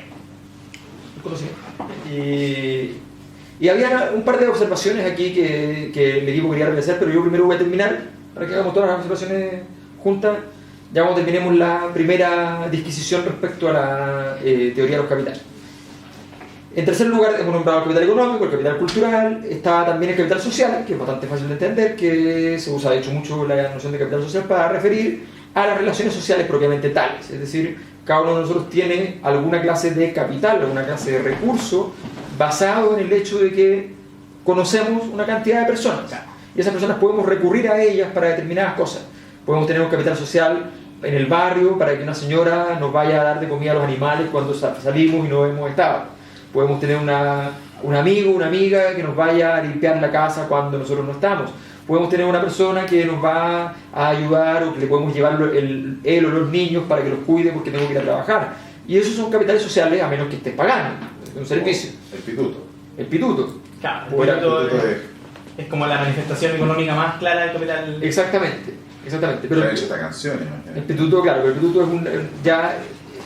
el conocimiento. Y había un par de observaciones aquí que el equipo quería realizar, pero yo primero voy a terminar para que hagamos todas las observaciones juntas. Ya cuando terminemos la primera disquisición respecto a la teoría de los capitales. En tercer lugar, hemos nombrado el capital económico, el capital cultural, está también el capital social, que es bastante fácil de entender, que se usa de hecho mucho la noción de capital social para referir a las relaciones sociales propiamente tales. Es decir, cada uno de nosotros tiene alguna clase de capital, alguna clase de recurso basado en el hecho de que conocemos una cantidad de personas. Y esas personas podemos recurrir a ellas para determinadas cosas. Podemos tener un capital social en el barrio para que una señora nos vaya a dar de comida a los animales cuando salimos y no hemos estado. Podemos tener un amigo, una amiga que nos vaya a limpiar la casa cuando nosotros no estamos. Podemos tener una persona que nos va a ayudar o que le podemos llevar él o los niños para que los cuide porque tengo que ir a trabajar. Y esos son capitales sociales a menos que estés pagando un servicio. El pituto. El pituto. Claro, El pituto es como la manifestación económica más clara del capital. Exactamente. Pero he hecho esta canción, imagínate. El pituto, claro, el pituto es ya...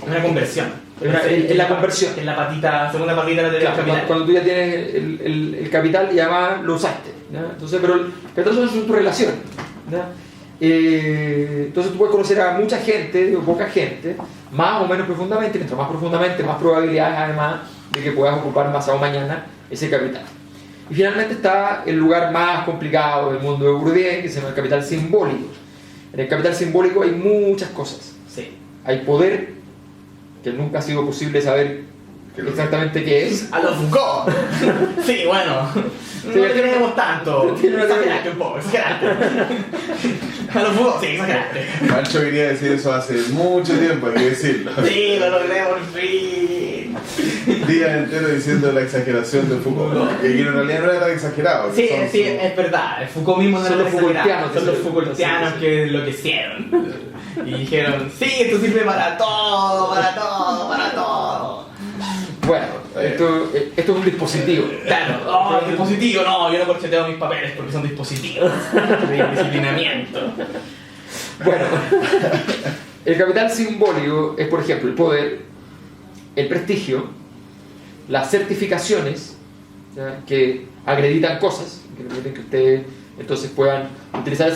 Es una conversión. Es la conversión. Es la patita, segunda patita de Claro, capital. cuando tú ya tienes el capital y además lo usaste, ¿ya? Entonces, pero el capital son tus relaciones, ¿ya? Entonces tú puedes conocer a mucha gente o poca gente, más o menos profundamente. Mientras más profundamente, más probabilidades además de que puedas ocupar pasado mañana ese capital. Y finalmente está el lugar más complicado del mundo de Bourdieu, que se llama el capital simbólico. En el capital simbólico hay muchas cosas. Sí. Hay poder, que nunca ha sido posible saber exactamente qué es. A los Foucault. Sí, bueno. No le tenemos tanto. Exageraste un poco, exageraste. A los Foucault, sí, exageraste. Pancho quería decir eso hace mucho tiempo, hay que decirlo. Sí, lo logré por fin. Días enteros diciendo la exageración de Foucault. Que en realidad no era tan exagerado. Sí, sí, es verdad. El Foucault mismo no Son era los exagerado. Foucaultianos, Son los sí, Foucaultianos sí. que enloquecieron. Y dijeron, sí, esto sirve para todo, para todo, para todo. Bueno, esto es un dispositivo. Claro, oh, dispositivo, no, yo no corcheteo mis papeles porque son dispositivos de disciplinamiento. Bueno, el capital simbólico es, por ejemplo, el poder, el prestigio, las certificaciones, ¿ya? Que acreditan cosas, que permiten que ustedes entonces puedan utilizar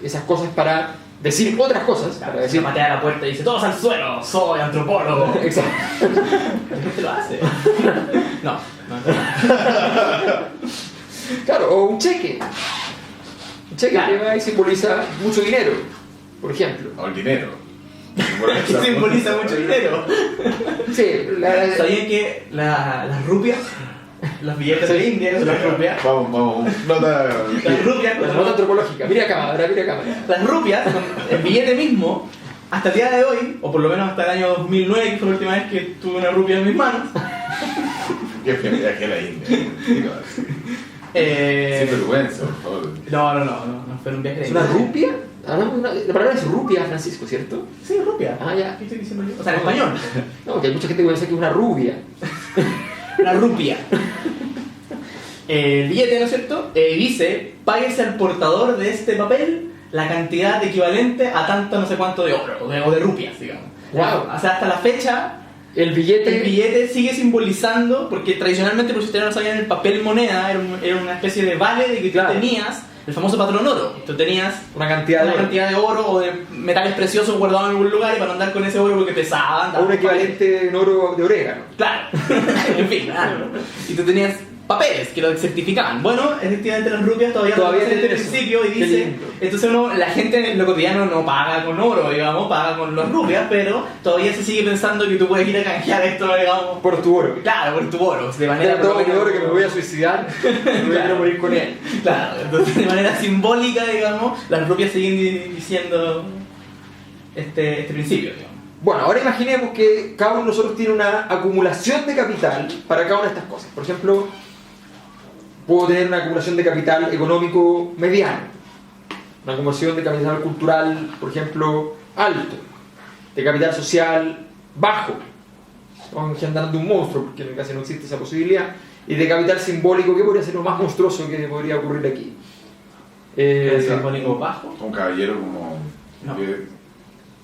esas cosas para decir otras cosas, Claro, para decir... patea la puerta y dice, todos al suelo, soy antropólogo. Exacto. La gente lo hace. No. Claro, o un cheque. Un cheque Claro. que va y simboliza mucho dinero, por ejemplo. O el dinero. Que simboliza mucho dinero. Sí, ¿Sabían que las rupias, los billetes de India, son las rupias? Vamos. Nota. Las rupias, la nota antropológica. Mira cámara, mira cámara. las rupias, con el billete mismo, hasta el día de hoy, o por lo menos hasta el año 2009, que fue la última vez que tuve una rupia en mis manos. Qué fea que la India. Sin vergüenza, por favor. No fue un viaje de ¿Es una India. rupia? La palabra es rupia, Francisco, ¿cierto? Sí, rupia. Ah, ya. ¿Qué estoy diciendo yo? O sea, en español. No, que hay mucha gente que puede decir que es una rubia. La rupia. El billete, ¿no es cierto? Dice, páguese al portador de este papel la cantidad equivalente a tanto no sé cuánto de oro, o de rupias, digamos. Wow. O sea, hasta la fecha, El billete... el billete sigue simbolizando, porque tradicionalmente, por si ustedes no sabían, el papel moneda era una especie de vale de que Claro. tú tenías el famoso patrón oro. Tú tenías Una cantidad de una oro. cantidad de oro o de metales preciosos guardados en algún lugar y para andar con ese oro porque pesaba. O un equivalente en oro de orégano. Claro, en fin, claro. Y tú tenías papeles que lo certificaban. Bueno, efectivamente las rupias todavía no Todavía lo hacen tienen desde el eso. principio y Qué dice, lindo. entonces la gente en lo cotidiano no paga con oro, digamos, paga con las rupias, pero todavía se sigue pensando que tú puedes ir a canjear esto, digamos, Por tu oro. claro, por tu oro, de manera Era todo por lo mi oro menos- que me voy a suicidar. Me voy a morir con él. Claro, entonces de manera simbólica, digamos, las rupias siguen diciendo este principio, digamos. Bueno, ahora imaginemos que cada uno de nosotros tiene una acumulación de capital para cada una de estas cosas. Por ejemplo, puedo tener una acumulación de capital económico mediano, una acumulación de capital cultural, por ejemplo, alto, de capital social bajo, estamos engendrando un monstruo porque casi no existe esa posibilidad, y de capital simbólico, que podría ser lo más monstruoso que podría ocurrir aquí. El simbólico bajo. Un caballero como. No.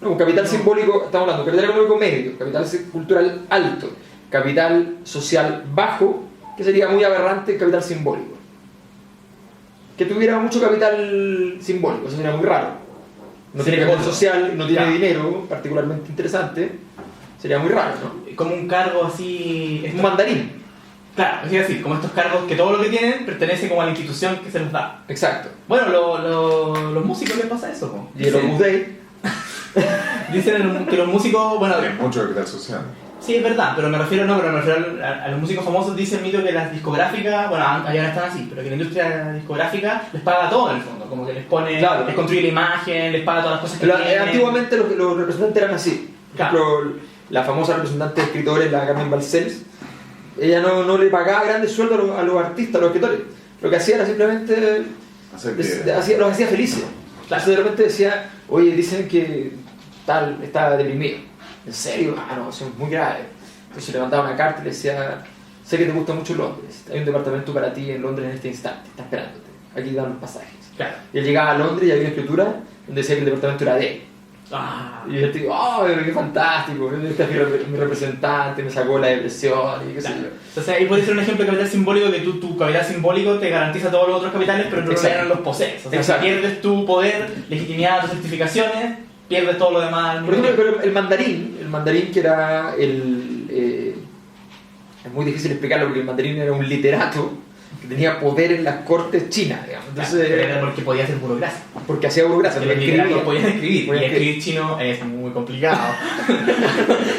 No, un capital simbólico, estamos hablando, capital económico medio, capital cultural alto, capital social bajo, que sería muy aberrante el capital simbólico. Que tuviera mucho capital simbólico, eso sería muy raro. No Sí, tiene capital obvio. social, no tiene Claro. dinero particularmente interesante, Sería muy raro, ¿no? Como un cargo así... Un mandarín. Claro, es decir, como estos cargos que todo lo que tienen pertenece como a la institución que se les da. Exacto. Bueno, los músicos les pasa eso, po. Y el Opus Dei. Dicen que los músicos, bueno, Hay mucho capital social. sí es verdad, pero me refiero a los músicos famosos. Dice el mito que las discográficas, bueno, allá no están así, pero que la industria discográfica les paga todo en el fondo, como que les pone, claro, les construye la imagen, les paga todas las cosas que tienen. Antiguamente los representantes eran así. Por Claro. ejemplo, la famosa representante de escritores, la Carmen Balcells, ella no le pagaba grandes sueldos a los artistas, a los escritores. Lo que hacía era simplemente los hacía felices. Claro. De repente decía, oye, dicen que tal está deprimido. ¿En serio? Ah, no, eso es muy grave. Entonces le mandaba una carta y le decía, sé que te gusta mucho Londres, hay un departamento para ti en Londres en este instante, está esperándote, aquí dan los pasajes. Claro. Y él llegaba a Londres y había una escritura donde decía que el departamento era de él. Ah, Y el tipo, oh, qué fantástico, este es mi representante, me sacó la depresión y qué sé claro. yo. Entonces ahí puede ser un ejemplo de capital simbólico, que tu capital simbólico te garantiza todos los otros capitales, pero en realidad Exacto. no los posees. O sea, si Exacto. pierdes tu poder, legitimidad, tus certificaciones, pierdes todo lo demás. Por ejemplo, pero el mandarín que era es muy difícil explicarlo porque el mandarín era un literato que tenía poder en las cortes chinas, digamos. Entonces, Era porque podía hacer burocracia. porque hacía burocracia, Porque porque los literatos escribía. podían escribir, Podían y escribir chino es muy complicado.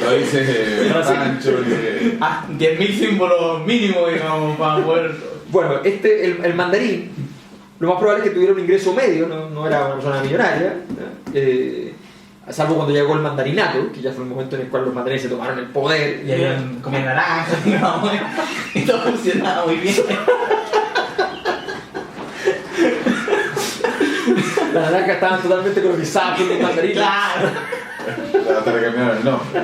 Lo dice No, sí. Pancho, dice... 10.000 símbolos mínimo, digamos, para poder... Bueno, el mandarín, lo más probable es que tuviera un ingreso medio, no era una persona millonaria, salvo cuando llegó el mandarinato, que ya fue el momento en el cual los mandarines se tomaron el poder. Y comían naranjas, digamos, y todo funcionaba muy bien. Las naranjas estaban totalmente colonizadas por los mandarines. Claro. Hasta le cambiaron el nombre.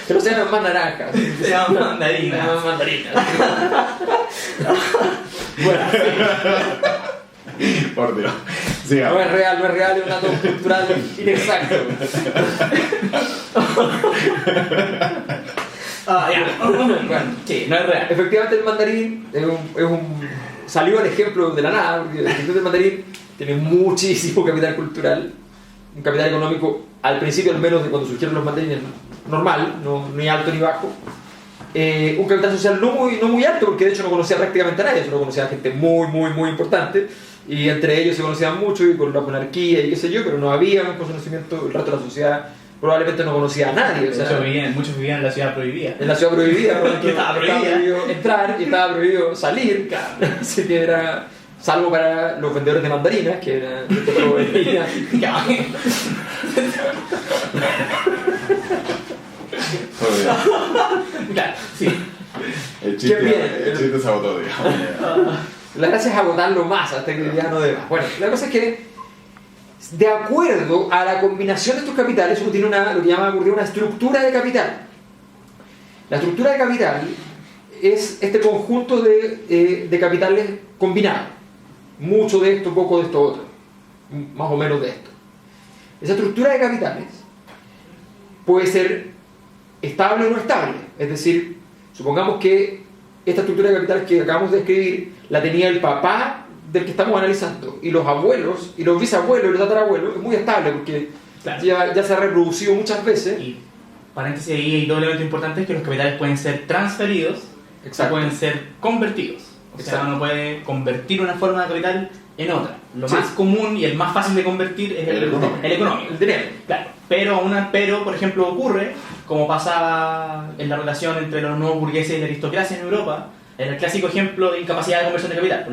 Pero se llaman más naranjas. Se llaman Se mandarinas. llaman mandarinas. Bueno, Por Dios. no Sigamos. es real, es un dato cultural inexacto. Ya. Bueno, Sí, no es real. efectivamente el mandarín salió el ejemplo de la nada, porque el mandarín tiene muchísimo capital cultural, un capital económico al principio al menos de cuando surgieron los mandarines normal, ni alto ni bajo, un capital social no muy alto, porque de hecho no conocía prácticamente a nadie, solo conocía a gente muy importante, y entre ellos se conocían mucho y con la monarquía y qué sé yo, pero no había un conocimiento, el resto de la sociedad probablemente no conocía a nadie. O sea, Muchos vivían en la ciudad prohibida. en la ciudad prohibida, ¿no? Que estaba prohibida. prohibido entrar y estaba prohibido salir, así que era, salvo para los vendedores de mandarinas, que era Ya. Por Dios. Claro, sí. El chiste, Qué bien. el chiste se agotó, digamos. La gracia es agotarlo más hasta que ya no deba. Bueno, la cosa es que de acuerdo a la combinación de estos capitales uno tiene lo que llama una estructura de capital. La estructura de capital es este conjunto de capitales combinados. Mucho de esto, poco de esto, otro. Más o menos de esto. Esa estructura de capitales puede ser estable o no estable. Es decir, supongamos que esta estructura de capitales que acabamos de escribir la tenía el papá del que estamos analizando, y los abuelos, y los bisabuelos, y los tatarabuelos, es muy estable porque Claro. ya se ha reproducido muchas veces. Y paréntesis ahí, hay doble elemento importante, es que los capitales pueden ser transferidos o Exacto. pueden ser convertidos. O sea, Exacto. uno puede convertir una forma de capital en otra. Lo Sí. más común y el más fácil de convertir es El económico. el económico. El dinero. Claro, pero por ejemplo ocurre, como pasaba en la relación entre los nuevos burgueses y la aristocracia en Europa, era el clásico ejemplo de incapacidad de conversión de capital.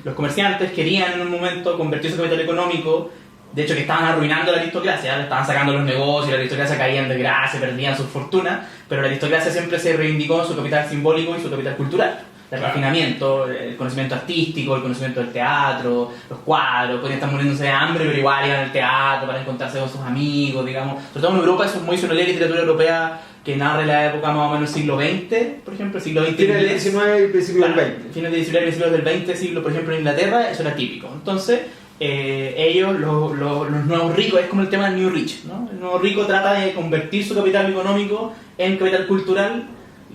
Los comerciantes querían en un momento convertir su capital económico, de hecho que estaban arruinando la aristocracia, le estaban sacando los negocios, la aristocracia caía en desgracia, perdían su fortuna, pero la aristocracia siempre se reivindicó en su capital simbólico y su capital cultural. El Claro. refinamiento, el conocimiento artístico, el conocimiento del teatro, los cuadros, podían estar muriéndose de hambre, pero igual iban al teatro para encontrarse con sus amigos, digamos. Sobre todo en Europa, eso es muy sonoría de literatura europea que narra la época más o menos del siglo XX, por ejemplo, el siglo XX Tiene el inglés. 19 y el principio del Claro, 20. fines de 19 y principios del 20 siglo, por ejemplo, en Inglaterra, eso era típico. Entonces, ellos, los nuevos ricos, es como el tema del New Rich, ¿no? El nuevo rico trata de convertir su capital económico en capital cultural,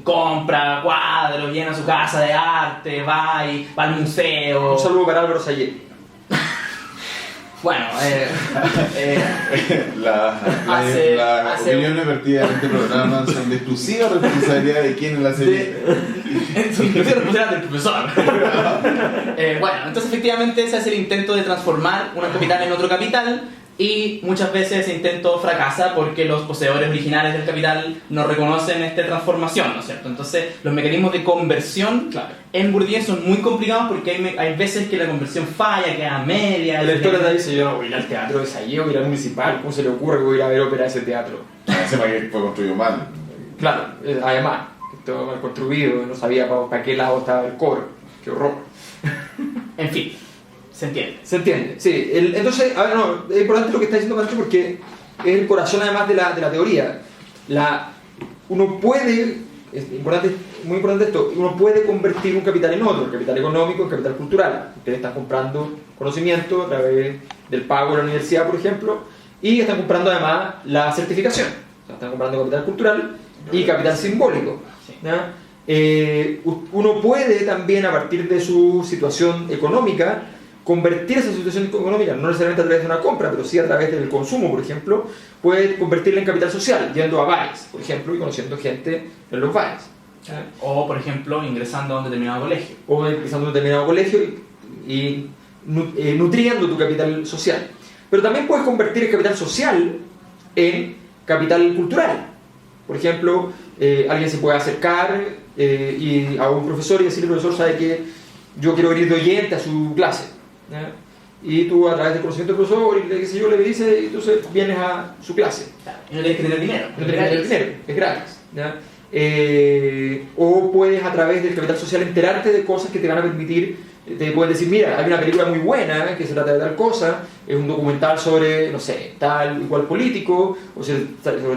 compra cuadros, llena su casa de arte, va al museo. Un saludo para Álvaro Sayet. Bueno, Las opiniones vertidas en este programa son de exclusiva responsabilidad de quien las emite. inclusive responsabilidad del profesor. Bueno, entonces efectivamente ese es el intento de transformar una capital en otro capital. Y muchas veces ese intento fracasa porque los poseedores originales del capital no reconocen esta transformación, ¿no es cierto? Entonces los mecanismos de conversión en Bourdieu son muy complicados porque hay veces que la conversión falla, queda media. El lector te dice, yo no voy a ir al teatro de Salleo, voy a ir al municipal, ¿cómo se le ocurre que voy a ir a ver ópera a ese teatro? Sepa que fue construido mal. Claro, además, que todo mal construido, no sabía para qué lado estaba el coro, qué horror. En fin. ¿Se entiende? Se entiende, sí. Entonces, a ver, no, es importante lo que está diciendo Pancho porque es el corazón además de la teoría. Uno puede, es importante, muy importante esto, uno puede convertir un capital en otro, el capital económico en capital cultural. Ustedes están comprando conocimiento a través del pago de la universidad, por ejemplo, y están comprando además la certificación. O sea, están comprando capital cultural y capital simbólico. ¿Ya? Uno puede también, a partir de su situación económica, convertir esa situación económica, no necesariamente a través de una compra, pero sí a través del consumo, por ejemplo, puede convertirla en capital social, yendo a bares, por ejemplo, y conociendo gente en los bares. O, por ejemplo, ingresando a un determinado colegio. O ingresando a un determinado colegio y nutriendo tu capital social. Pero también puedes convertir el capital social en capital cultural. Por ejemplo, alguien se puede acercar y a un profesor y decirle, profesor, ¿sabe que yo quiero venir de oyente a su clase? ¿Ya? Y tú a través del conocimiento del profesor y qué sé yo, le dices y entonces vienes a su clase. Claro, y no tienes que tener dinero. No tienes que tener dinero, es gratis. ¿Ya? O puedes a través del capital social enterarte de cosas que te van a permitir, te pueden decir, mira, hay una película muy buena que se trata de tal cosa, es un documental sobre, no sé, tal igual político, o sobre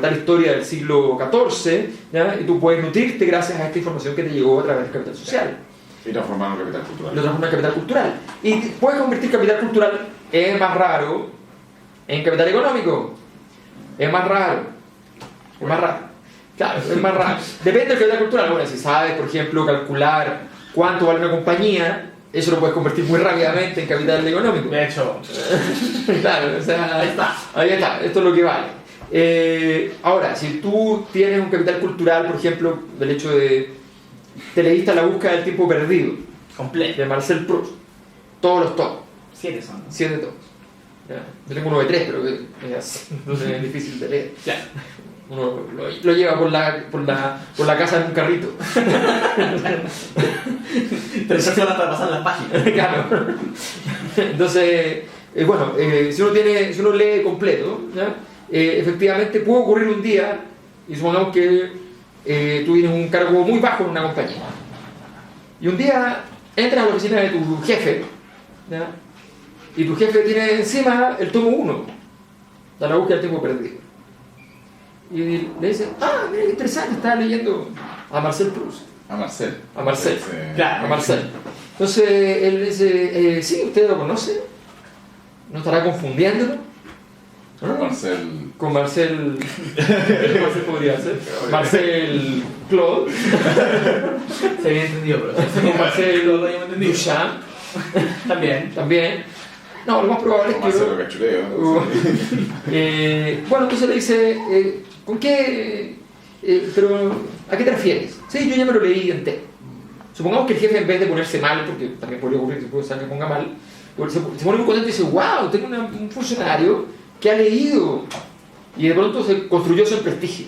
tal historia del siglo XIV, ¿ya? Y tú puedes nutrirte gracias a esta información que te llegó a través del capital social. Y transformar en capital cultural. Lo transforma en capital cultural. Y puedes convertir capital cultural, es más raro, en capital económico. Es más raro. Es más raro. Claro, es más raro. Depende del capital cultural. Bueno, si sabes, por ejemplo, calcular cuánto vale una compañía, eso lo puedes convertir muy rápidamente en capital económico. De hecho, claro, o sea, ahí está. Esto es lo que vale. Ahora, si tú tienes un capital cultural, por ejemplo, del hecho de te leíste La búsqueda del tiempo perdido completo. de Marcel Proust, todos los tomos, 7 son. 7 tomos. ¿Ya? Yo tengo uno de 3, pero entonces es difícil de leer. Claro. Uno lo lleva por la casa en un carrito. 3 horas para pasar las páginas. Claro. Entonces, bueno, si uno lee completo, ¿ya? Efectivamente puede ocurrir un día, y supongamos que tú tienes un cargo muy bajo en una compañía, y un día entras a la oficina de tu jefe, ¿ya? Y tu jefe tiene encima el tomo 1 de La búsqueda del tiempo perdido, y le dice, mira qué interesante, estaba leyendo a Marcel Proust. A Marcel. Claro, a Marcel. Entonces él dice, sí, ¿usted lo conoce? ¿No estará confundiéndolo? Marcel. Con Marcel. ¿Qué Marcel podría ser? Marcel Claude. Se había entendido, pero. Con Marcel lo habíamos entendido. Duchamp. También. No, lo más probable es que. Marcelo Cachureo. Bueno, entonces le dice, ¿con qué? Pero, ¿a qué te refieres? Sí, yo ya me lo leí entero. Supongamos que el jefe, en vez de ponerse mal, porque también podría ocurrir que puede ser que ponga mal, se pone muy contento y dice, wow, tengo un funcionario que ha leído, y de pronto se construyó su prestigio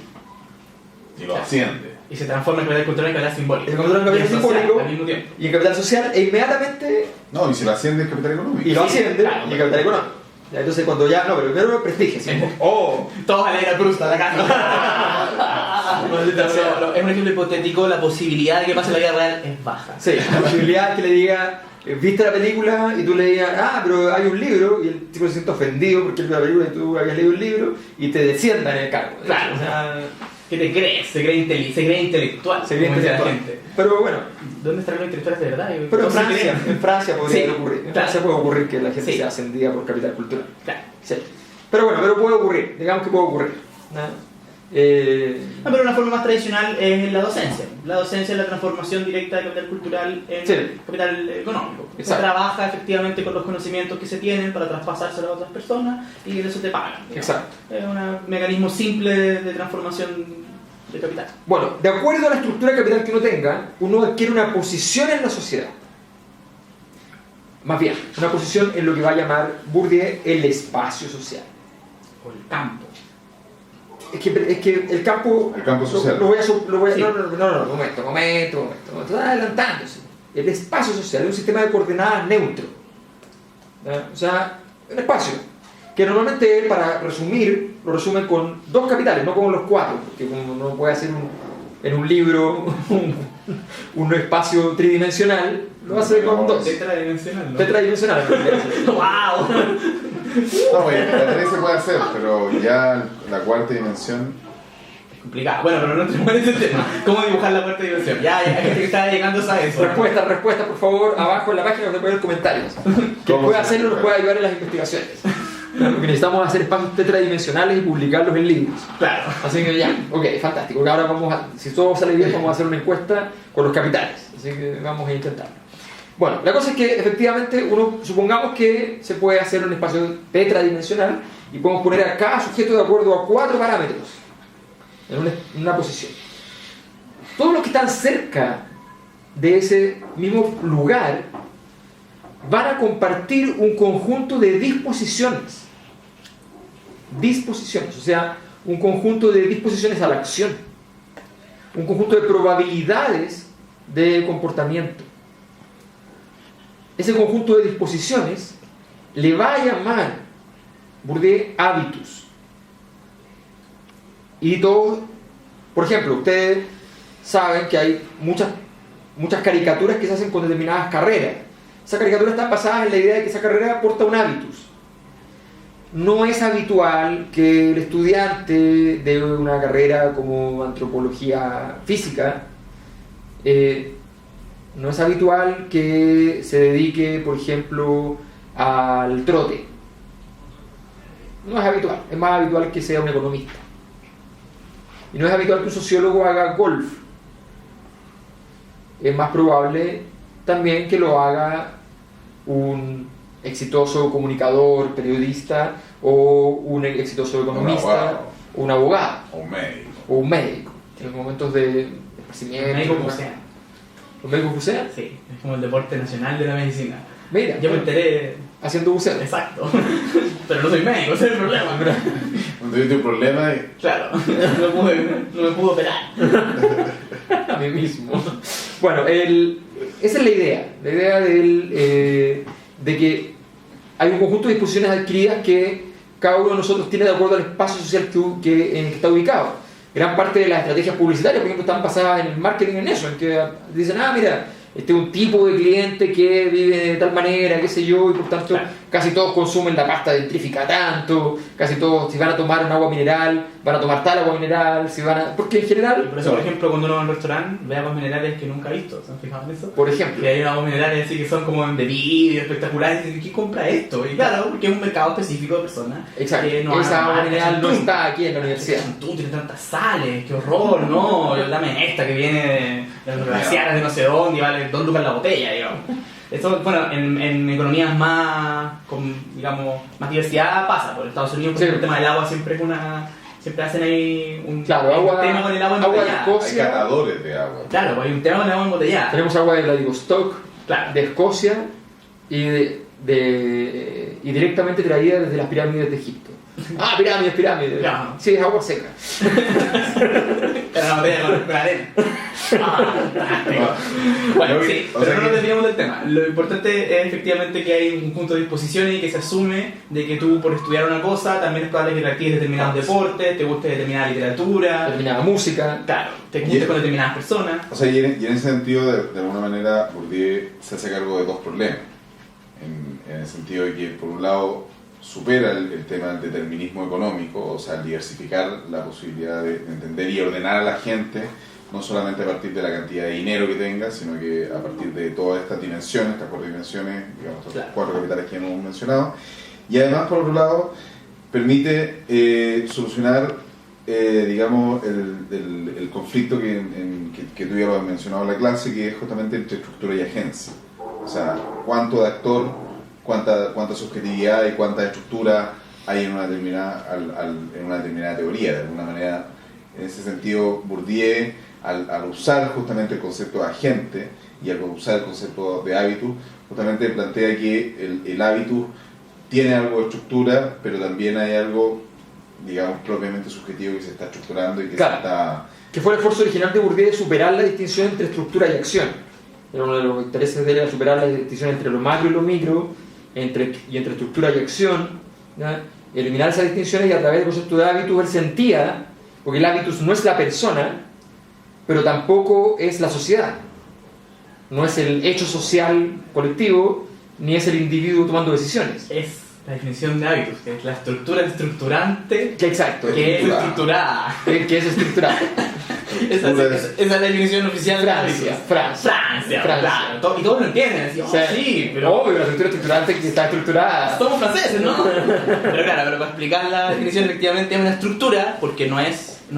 Y lo asciende. Y se transforma en capital cultural en capital simbólico. Se transforma en capital simbólico al mismo tiempo. y en capital social, e inmediatamente No, y se lo asciende en capital económico. y lo asciende claro, y en capital económico. Ya, entonces cuando ya, no, pero primero prestigio, ¿sí? Todos a leer a Proust a la casa. Es un ejemplo hipotético, la posibilidad de que pase en la vida real es baja. Sí, la posibilidad que le diga, viste la película y tú le digas, pero hay un libro, y el tipo se siente ofendido porque él vio la película y tú habías leído el libro, y te desciendan en el cargo. Claro, o sea, ¿qué te crees? Se cree intelectual. se cree como dice intelectual. la gente. Pero bueno, ¿Dónde estarán los intelectuales de verdad? pero en ¿Cómo se Francia, creen? en Francia podría Sí, ocurrir. En claro. Francia puede ocurrir que la gente Sí. sea ascendida por capital cultural. Claro. Sí. Pero bueno, puede ocurrir, digamos que puede ocurrir. ¿No? Pero una forma más tradicional es la docencia. La docencia es la transformación directa de capital cultural en capital económico. Se trabaja efectivamente con los conocimientos que se tienen para traspasárselos a otras personas y de eso te pagan. Exacto. Es un mecanismo simple de transformación de capital. Bueno, de acuerdo a la estructura de capital que uno tenga, uno adquiere una posición en la sociedad. Más bien, una posición en lo que va a llamar Bourdieu el espacio social. O el campo. Es que el campo social. No, momento. Está adelantándose. El espacio social es un sistema de coordenadas neutro. O sea, un espacio que normalmente, para resumir, lo resumen con 2 capitales, no con los 4, porque como no puede hacer en un libro un espacio tridimensional, lo hace con 2. Tetradimensional, ¿no? Tetradimensional. ¡Wow! No, pues la 3 se puede hacer, pero ya la 4ª dimensión es complicado. Bueno, pero no tenemos ese tema. ¿Cómo dibujar la 4ª dimensión? Ya, hay gente que está llegando a eso. Respuesta, por favor, abajo en la página donde pueden ver comentarios. Quien pueda hacerlo nos puede ayudar en las investigaciones. Porque necesitamos hacer espacios tetradimensionales y publicarlos en libros. Claro. Así que ya, ok, fantástico. Porque ahora si todo sale bien, vamos a hacer una encuesta con los capitales. Así que vamos a intentarlo. Bueno, la cosa es que efectivamente supongamos que se puede hacer un espacio tetradimensional y podemos poner a cada sujeto de acuerdo a 4 parámetros en una posición. Todos los que están cerca de ese mismo lugar van a compartir un conjunto de disposiciones, o sea, un conjunto de disposiciones a la acción, un conjunto de probabilidades de comportamiento. Ese conjunto de disposiciones le va a llamar Bourdieu hábitus. Y todos, por ejemplo, ustedes saben que hay muchas caricaturas que se hacen con determinadas carreras. Esas caricaturas están basadas en la idea de que esa carrera aporta un hábitus. No es habitual que el estudiante de una carrera como antropología física no es habitual que se dedique, por ejemplo, al trote. No es habitual. Es más habitual que sea un economista. Y no es habitual que un sociólogo haga golf. Es más probable también que lo haga un exitoso comunicador, periodista, o un exitoso economista, un abogado, o un médico. En los momentos de esparcimiento. ¿Los médicos bucean? Sí, es como el deporte nacional de la medicina. Mira, yo me enteré haciendo buceo. Exacto. Pero no soy médico, ese es el problema. Cuando yo tengo un problema claro, no me pude operar. A mí mismo. Bueno, esa es la idea. La idea de que hay un conjunto de disposiciones adquiridas que cada uno de nosotros tiene de acuerdo al espacio social en el que está ubicado. Gran parte de las estrategias publicitarias, por ejemplo, están basadas en el marketing, en eso, en que dicen, mira, este es un tipo de cliente que vive de tal manera, qué sé yo, y por tanto casi todos consumen la pasta dentífrica tanto, casi todos, si van a tomar un agua mineral, van a tomar tal agua mineral, porque en general... Y por eso, por ejemplo, cuando uno va a un restaurante, ve aguas minerales que nunca ha visto, ¿se han fijado en eso? Por ejemplo. Y hay aguas minerales así que son como de vidrio, espectaculares, y ¿quién compra esto? Y claro, porque es un mercado específico de personas. Exacto, esa agua mineral no está aquí en la universidad. Tiene tantas sales, qué horror, no, dame esta que viene de los glaciares de no sé dónde y vale 2 lucas la botella, digamos. Esto, bueno, en economías más, con, digamos, más diversidad pasa. Por Estados Unidos, por ejemplo, el tema del agua siempre hacen ahí un tema con el agua embotellada. Hay catadores de agua. Claro, pues hay un tema con el agua embotellada. Tenemos agua de Vladivostok, claro, de Escocia y directamente traída desde las pirámides de Egipto. Pirámides. Claro. Sí, es agua seca. Era una botella con arena. Bueno, sí, pero no nos desviamos del tema. Lo importante es efectivamente que hay un punto de disposición y que se asume de que tú, por estudiar una cosa, también es probable que practiques determinados deportes, te guste determinada literatura, determinada música. Claro, te juntes con determinadas personas. O sea, y en ese sentido, de alguna manera, Bourdieu se hace cargo de 2 problemas. En el sentido de que, por un lado, supera el tema del determinismo económico, o sea, diversificar la posibilidad de entender y ordenar a la gente, no solamente a partir de la cantidad de dinero que tenga, sino que a partir de todas estas dimensiones, estas 4 dimensiones, digamos, estos 4 capitales que hemos mencionado. Y además, por otro lado, permite solucionar digamos, el conflicto que tú ya lo has mencionado en la clase, que es justamente entre estructura y agencia. O sea, cuánto de actor, cuánta subjetividad y cuánta estructura hay en una determinada teoría. De alguna manera, en ese sentido, Bourdieu, al usar justamente el concepto de agente y al usar el concepto de hábitus, justamente plantea que el hábitus tiene algo de estructura, pero también hay algo, digamos, propiamente subjetivo que se está estructurando y que claro, se está... Que fue el esfuerzo original de Bourdieu de superar la distinción entre estructura y acción. Era uno de los intereses de él, era superar la distinción entre lo macro y lo micro, entre estructura y acción, ¿ya? Eliminar esas distinciones, y a través del concepto de hábitus él sentía, porque el hábitus no es la persona, pero tampoco es la sociedad. No es el hecho social colectivo, ni es el individuo tomando decisiones. Es la definición de hábitos, que es la estructura estructurante, Que exacto. que es estructurada. Que es estructurada. Esa es la definición oficial de hábitos. Francia. Claro. Y todos lo entienden. Así, sí, pero... Obvio, la estructura estructurante que está estructurada. Somos franceses, ¿no? Pero claro, pero para explicar la definición, efectivamente es una estructura, porque no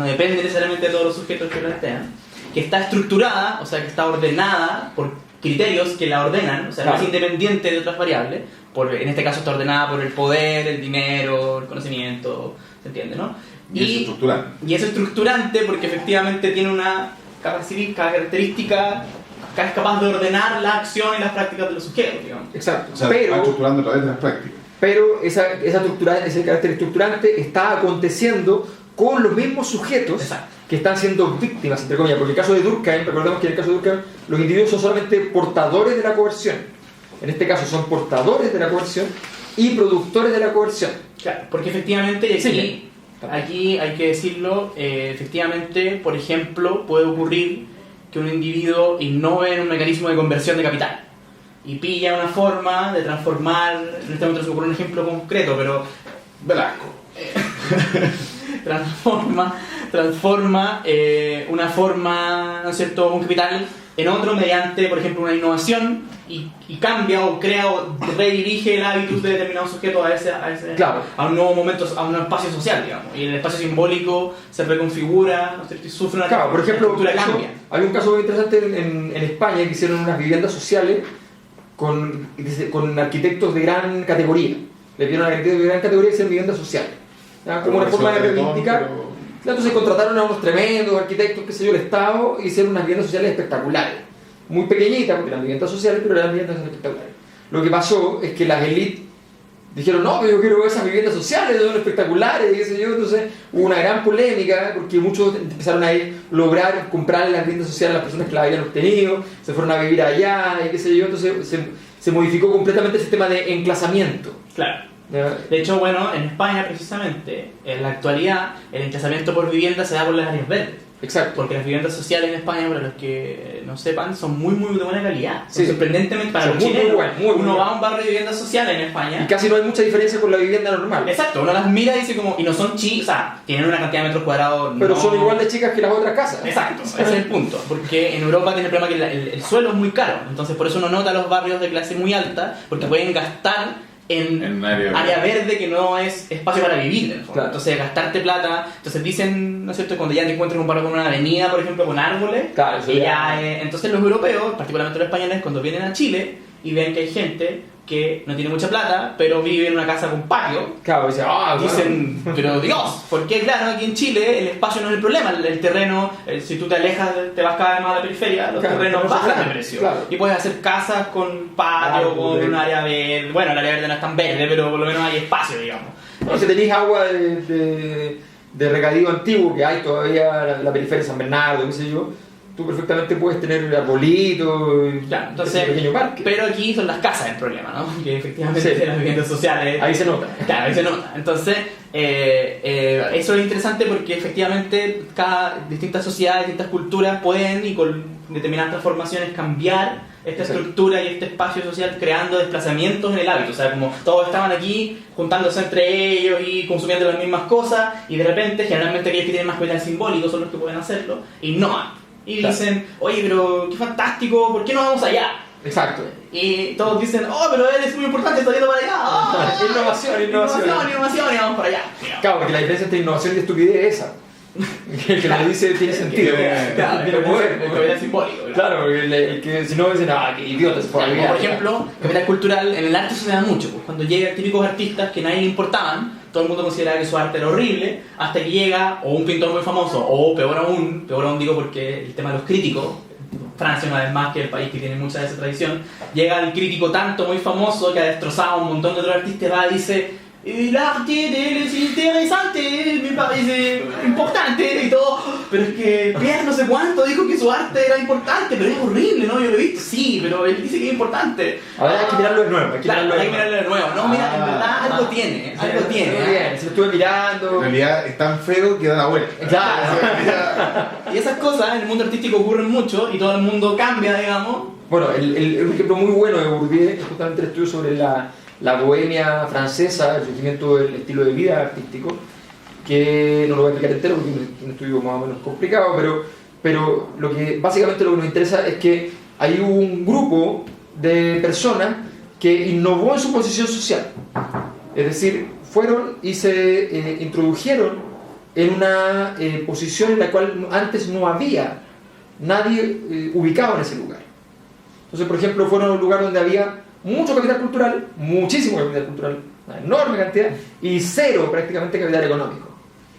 depende necesariamente de todos los sujetos que plantean, que está estructurada, o sea, que está ordenada por criterios que la ordenan, o sea, claro, no es independiente de otras variables, en este caso está ordenada por el poder, el dinero, el conocimiento, ¿se entiende, no? Y es estructurante. Y es estructurante porque efectivamente tiene una característica que es capaz de ordenar la acción y las prácticas de los sujetos, digamos. Exacto. O sea, va estructurando a través de las prácticas. Pero ese carácter estructurante está aconteciendo con los mismos sujetos. Exacto, que están siendo víctimas, entre comillas, porque en el caso de Durkheim, recordemos que en el caso de Durkheim los individuos son solamente portadores de la coerción. En este caso son portadores de la coerción y productores de la coerción. Claro, porque efectivamente, y aquí hay que decirlo, efectivamente, por ejemplo, puede ocurrir que un individuo innove en un mecanismo de conversión de capital y pilla una forma de transformar, en este momento se me ocurre un ejemplo concreto, pero Velasco. transforma una forma, ¿no es cierto?, un capital en otro mediante, por ejemplo, una innovación y cambia o crea o redirige el hábitus de determinado sujeto claro, a un nuevo momento, a un espacio social, digamos, y el espacio simbólico se reconfigura, ¿no es cierto?, y sufre una claro, por ejemplo, estructura cambia. hay un caso muy interesante en España que hicieron unas viviendas sociales con arquitectos de gran categoría. Le pidieron a arquitectos de gran categoría que hicieran viviendas sociales, ¿ya? Como una forma de reivindicar. Entonces contrataron a unos tremendos arquitectos, qué sé yo, el Estado, y hicieron unas viviendas sociales espectaculares. Muy pequeñitas, porque eran viviendas sociales, pero eran viviendas espectaculares. Lo que pasó es que las élites dijeron, no, pero yo quiero esas viviendas sociales, son espectaculares, y qué sé yo. Entonces hubo una gran polémica, porque muchos empezaron a lograr comprar las viviendas sociales a las personas que las habían obtenido, se fueron a vivir allá, y qué sé yo. Entonces se modificó completamente el sistema de enclasamiento. Claro. De hecho, bueno, en España precisamente, en la actualidad, el emplazamiento por vivienda se da por las áreas verdes. Exacto. Porque las viviendas sociales en España, para los que no sepan, son muy de buena calidad. Sí. Sorprendentemente para son los chilenos, uno va a bueno. un barrio de viviendas sociales en España Y casi no hay mucha diferencia con la vivienda normal. Exacto, uno las mira y dice como, y no son chicas, o sea, tienen una cantidad de metros cuadrados, pero no... son igual de chicas que las otras casas. Exacto, ese es el punto, porque en Europa tiene el problema que el suelo es muy caro, entonces por eso uno nota los barrios de clase muy alta, porque pueden gastar en área verde que no es espacio para vivir, en el fondo. Claro. Entonces gastarte plata, entonces dicen, ¿no es cierto?, cuando ya te encuentras un barrio con una avenida, por ejemplo, con árboles, claro, eso entonces los europeos, particularmente los españoles, cuando vienen a Chile y ven que hay gente que no tiene mucha plata, pero vive en una casa con patio, claro, dicen, pero Dios, porque claro, aquí en Chile el espacio no es el problema, el terreno, si tú te alejas, te vas cada vez más a la periferia, los terrenos bajan de precio. Claro. Y puedes hacer casas con patio, con un área verde, bueno, el área verde no es tan verde, pero por lo menos hay espacio, digamos. No, si tenéis agua de regadío antiguo, que hay todavía la periferia de San Bernardo, qué sé yo, tú perfectamente puedes tener arbolitos, claro, entonces, un pequeño parque. Pero aquí son las casas el problema, ¿no? Que efectivamente Sí. las viviendas sociales... Ahí se nota. Claro, ahí se nota. Entonces, eso es interesante porque efectivamente distintas sociedades, distintas culturas pueden, y con determinadas transformaciones, cambiar esta estructura y este espacio social, creando desplazamientos en el hábito. O sea, como todos estaban aquí juntándose entre ellos y consumiendo las mismas cosas, y de repente, generalmente aquellos que tienen más capital simbólico son los que pueden hacerlo, innovan. Y dicen, oye, pero qué fantástico, ¿por qué no vamos allá? Exacto. Y todos dicen, oh, pero él es muy importante, está yendo para allá. Oh, Innovación, y vamos para allá. Claro, porque la diferencia entre innovación y estupidez es esa. El que lo dice tiene sentido. Claro, Tiene poder. el capital simbólico. Claro, porque el que si no dicen, qué idiota se fue a Como olvidar. por ejemplo, capital cultural, en el arte se da mucho. Pues, cuando llegan típicos artistas que a nadie le importaban, todo el mundo consideraba que su arte era horrible, hasta que llega o un pintor muy famoso, o peor aún digo porque el tema de los críticos, Francia una vez más, que es el país que tiene mucha de esa tradición, llega el crítico tanto muy famoso que ha destrozado a un montón de otros artistas y va y dice: el arte de él es interesante, me parece importante y todo, pero es que Pierre no sé cuánto dijo que su arte era importante, pero es horrible, ¿no? Yo lo he visto, sí, pero él dice que es importante. Ahora hay que mirarlo de nuevo. Claro, hay que mirarlo de nuevo. No, mira, en verdad algo tiene, algo tiene. Bien, se lo estuve mirando. En realidad es tan feo que da la vuelta. Claro. Y esas cosas en el mundo artístico ocurren mucho y todo el mundo cambia, digamos. Bueno, un ejemplo muy bueno de Bourdieu es justamente el estudio sobre la bohemia francesa, el surgimiento del estilo de vida artístico, que no lo voy a explicar entero porque es un estudio más o menos complicado, pero básicamente lo que nos interesa es que hay un grupo de personas que innovó en su posición social. Es decir, fueron y se introdujeron en una posición en la cual antes no había nadie ubicado en ese lugar. Entonces, por ejemplo, fueron a un lugar donde había mucho capital cultural, muchísimo capital cultural, una enorme cantidad, y cero prácticamente capital económico.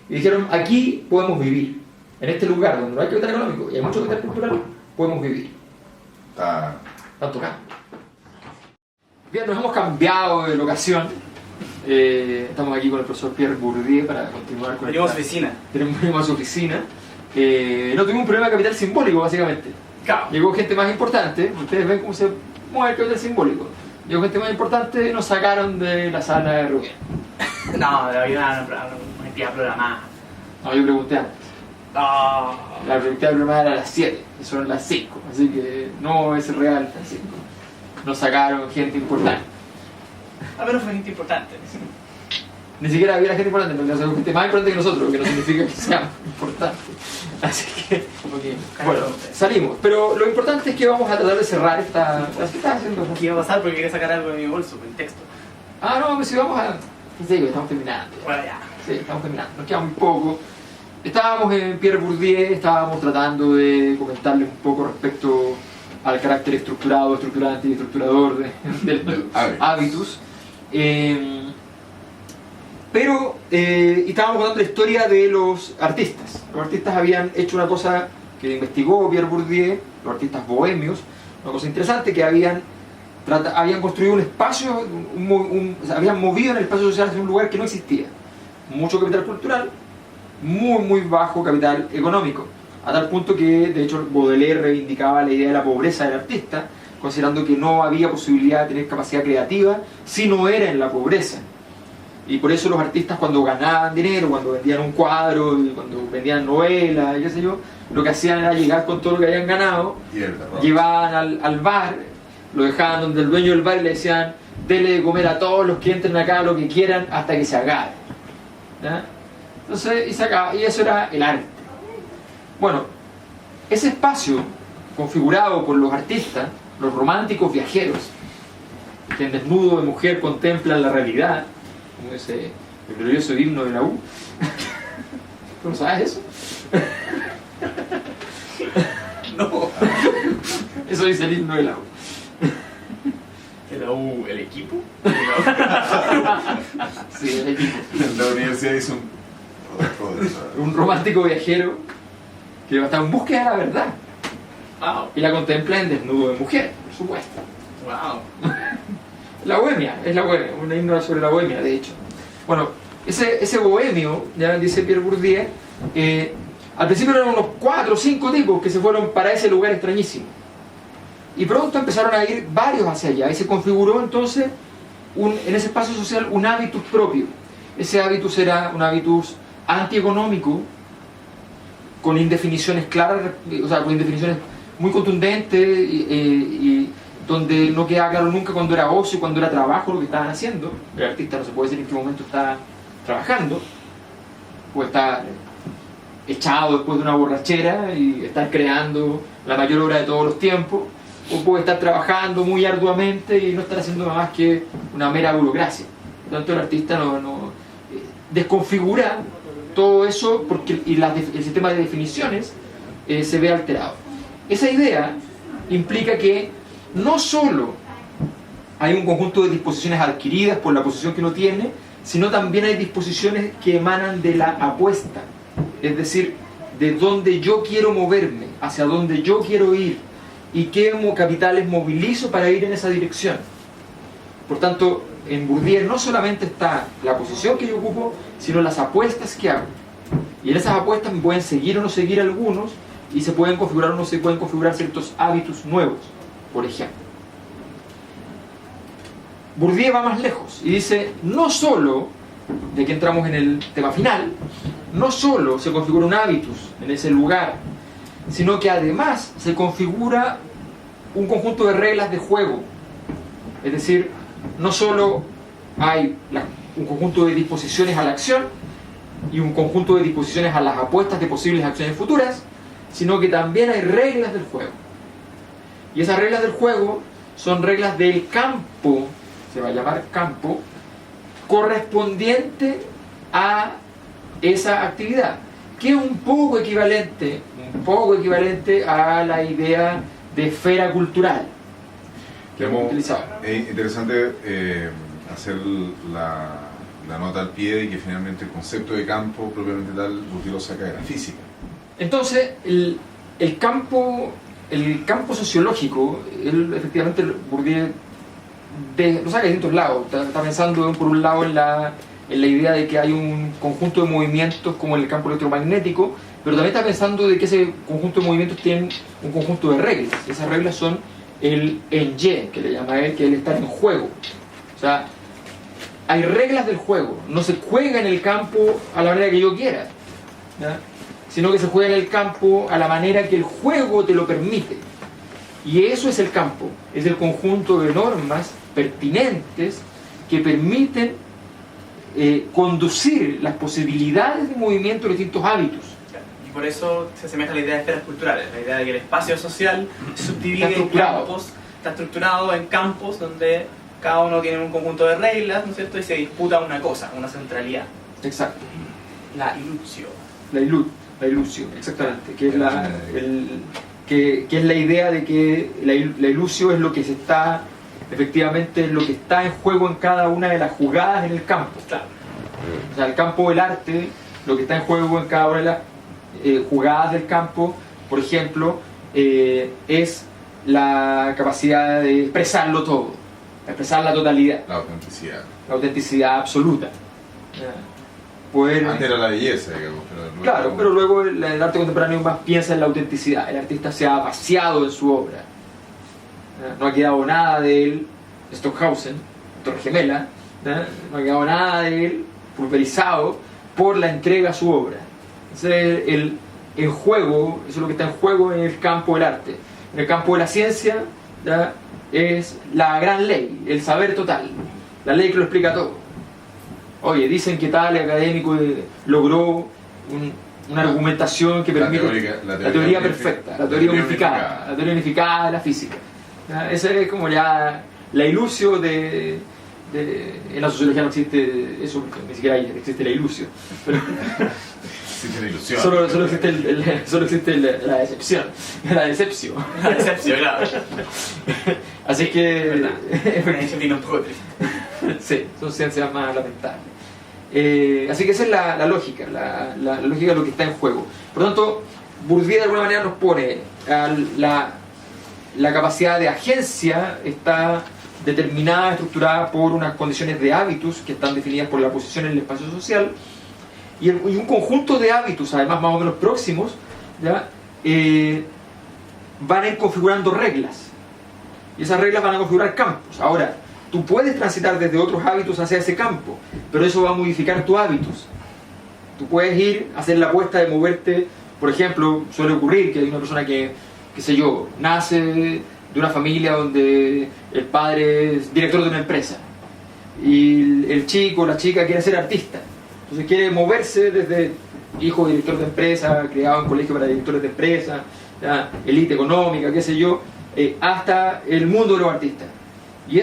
Y dijeron, aquí podemos vivir. En este lugar donde no hay capital económico y hay mucho capital cultural, podemos vivir. Están tocando. Bien, nos hemos cambiado de locación. Estamos aquí con el profesor Pierre Bourdieu para continuar con Venimos a su oficina. Tenemos a su oficina. No tuvimos un problema de capital simbólico, básicamente. Claro. Llegó gente más importante, ustedes ven cómo se mueve el capital simbólico. Llegó gente más importante y nos sacaron de la sala de reunión. No, de había una entidad programada. No, yo pregunté antes. No. La actividad programada era a las 7 y son las 5, así que no es real las 5. Nos sacaron gente importante. A ver, fue gente importante. Ni siquiera había gente importante, pero nos sacó gente más importante que nosotros, lo que no significa que sea importante. Así que, bueno, salimos. Pero lo importante es que vamos a tratar de cerrar esta... ¿Qué estás haciendo? ¿Qué iba a pasar? Porque quería sacar algo de mi bolso, el texto. No, pues si vamos a... Sí, estamos terminando. Bueno, ya. Sí, estamos terminando. Nos queda muy poco. Estábamos en Pierre Bourdieu, estábamos tratando de comentarles un poco respecto al carácter estructurado, estructurante y estructurador del hábitus. Pero estábamos contando la historia de los artistas. Los artistas habían hecho una cosa que investigó Pierre Bourdieu, los artistas bohemios, una cosa interesante, que habían construido un espacio, o sea, habían movido en el espacio social hacia un lugar que no existía. Mucho capital cultural, muy bajo capital económico, a tal punto que de hecho Baudelaire reivindicaba la idea de la pobreza del artista, considerando que no había posibilidad de tener capacidad creativa si no era en la pobreza. Y por eso los artistas, cuando ganaban dinero, cuando vendían un cuadro, cuando vendían novelas, qué sé yo, lo que hacían era llegar con todo lo que habían ganado, llevaban al bar, lo dejaban donde el dueño del bar y le decían: dele de comer a todos los que entren acá lo que quieran hasta que se acabe. ¿Ya? Entonces, y eso era el arte. Bueno, ese espacio configurado por los artistas, los románticos viajeros, que en Desnudo de Mujer contemplan la realidad, como ese el glorioso himno de la U. ¿Tú no sabes eso? No. Eso dice el himno de la U. ¿El equipo? Sí, el equipo. La universidad hizo Un romántico viajero que está en búsqueda de la verdad. Wow. Y la contempla en Desnudo de Mujer, por supuesto. Wow. La bohemia, es la bohemia, una himno sobre la bohemia, de hecho. Bueno, ese bohemio, ya dice Pierre Bourdieu, al principio eran unos 4 o 5 tipos que se fueron para ese lugar extrañísimo. Y pronto empezaron a ir varios hacia allá y se configuró entonces en ese espacio social un hábitus propio. Ese hábitus era un hábitus antieconómico, con indefiniciones claras, o sea, con indefiniciones muy contundentes y donde no quedaba claro nunca cuando era ocio y cuando era trabajo lo que estaban haciendo. El artista no se puede decir en qué momento está trabajando, o está echado después de una borrachera y estar creando la mayor obra de todos los tiempos, o puede estar trabajando muy arduamente y no estar haciendo nada más que una mera burocracia. Por lo tanto, el artista no desconfigura todo eso el sistema de definiciones se ve alterado. Esa idea implica que no solo hay un conjunto de disposiciones adquiridas por la posición que uno tiene, sino también hay disposiciones que emanan de la apuesta, es decir, de dónde yo quiero moverme, hacia dónde yo quiero ir y qué capitales movilizo para ir en esa dirección. Por tanto, en Bourdieu no solamente está la posición que yo ocupo, sino las apuestas que hago. Y en esas apuestas me pueden seguir o no seguir algunos, y se pueden configurar o no se pueden configurar ciertos hábitos nuevos, por ejemplo. Bourdieu va más lejos y dice, no solo, de que entramos en el tema final, no solo se configura un hábitus en ese lugar, sino que además se configura un conjunto de reglas de juego. Es decir, no solo hay un conjunto de disposiciones a la acción y un conjunto de disposiciones a las apuestas de posibles acciones futuras, sino que también hay reglas del juego. Y esas reglas del juego son reglas del campo, se va a llamar campo, correspondiente a esa actividad, que es un poco equivalente a la idea de esfera cultural que hemos utilizado. Es interesante hacer la nota al pie de que finalmente el concepto de campo propiamente tal Bourdieu lo saca de la física. Entonces, el campo sociológico, efectivamente Bourdieu lo saca de distintos lados. Está pensando por un lado en la idea de que hay un conjunto de movimientos como el campo electromagnético, pero también está pensando de que ese conjunto de movimientos tiene un conjunto de reglas. Esas reglas son el enjeu, que le llama él, que es el estar en juego. O sea, hay reglas del juego. No se juega en el campo a la manera que yo quiera, ¿ya? Sino que se juega en el campo a la manera que el juego te lo permite. Y eso es el campo, es el conjunto de normas pertinentes que permiten conducir las posibilidades de movimiento de distintos hábitos. Y por eso se asemeja a la idea de esferas culturales, la idea de que el espacio social se subdivide en campos, está estructurado en campos donde cada uno tiene un conjunto de reglas, ¿no es cierto? Y se disputa una cosa, una centralidad. Exacto. La ilusio. La ilusio, exactamente, que es la idea de que la ilusio es lo que efectivamente lo que está en juego en cada una de las jugadas en el campo. Claro. O sea, el campo del arte, lo que está en juego en cada una de las jugadas del campo, por ejemplo, es la capacidad de expresarlo todo, expresar la totalidad. La autenticidad absoluta. Antes era la belleza, digamos. Pero luego el arte contemporáneo más piensa en la autenticidad. El artista se ha vaciado en su obra. No ha quedado nada de él, Stockhausen, Torre Gemela, no ha quedado nada de él pulverizado por la entrega a su obra. Entonces, el juego, eso es lo que está en juego en el campo del arte. En el campo de la ciencia, ¿ya? Es la gran ley, el saber total, la ley que lo explica todo. Oye, dicen que tal académico logró una argumentación que permite la teoría perfecta, la teoría unificada de la física. ¿Ya? Esa es como ya la ilusio en la sociología no existe eso, ni siquiera existe la ilusio. Pero existe la ilusión. Solo existe la decepción. La decepción. La decepción, claro. Así que... Una disciplina un poco triste. Sí, son ciencias más lamentables. Así que esa es la lógica, la lógica de lo que está en juego. Por lo tanto, Bourdieu de alguna manera nos pone la capacidad de agencia está determinada, estructurada por unas condiciones de hábitus que están definidas por la posición en el espacio social y un conjunto de hábitus, además más o menos próximos, ¿ya? Van a ir configurando reglas y esas reglas van a configurar campos. Ahora, tú puedes transitar desde otros hábitos hacia ese campo, pero eso va a modificar tus hábitos. Tú puedes ir a hacer la apuesta de moverte, por ejemplo, suele ocurrir que hay una persona que, qué sé yo, nace de una familia donde el padre es director de una empresa y el chico o la chica quiere ser artista. Entonces quiere moverse desde hijo de director de empresa, criado en colegio para directores de empresa, élite económica, qué sé yo, hasta el mundo de los artistas. Y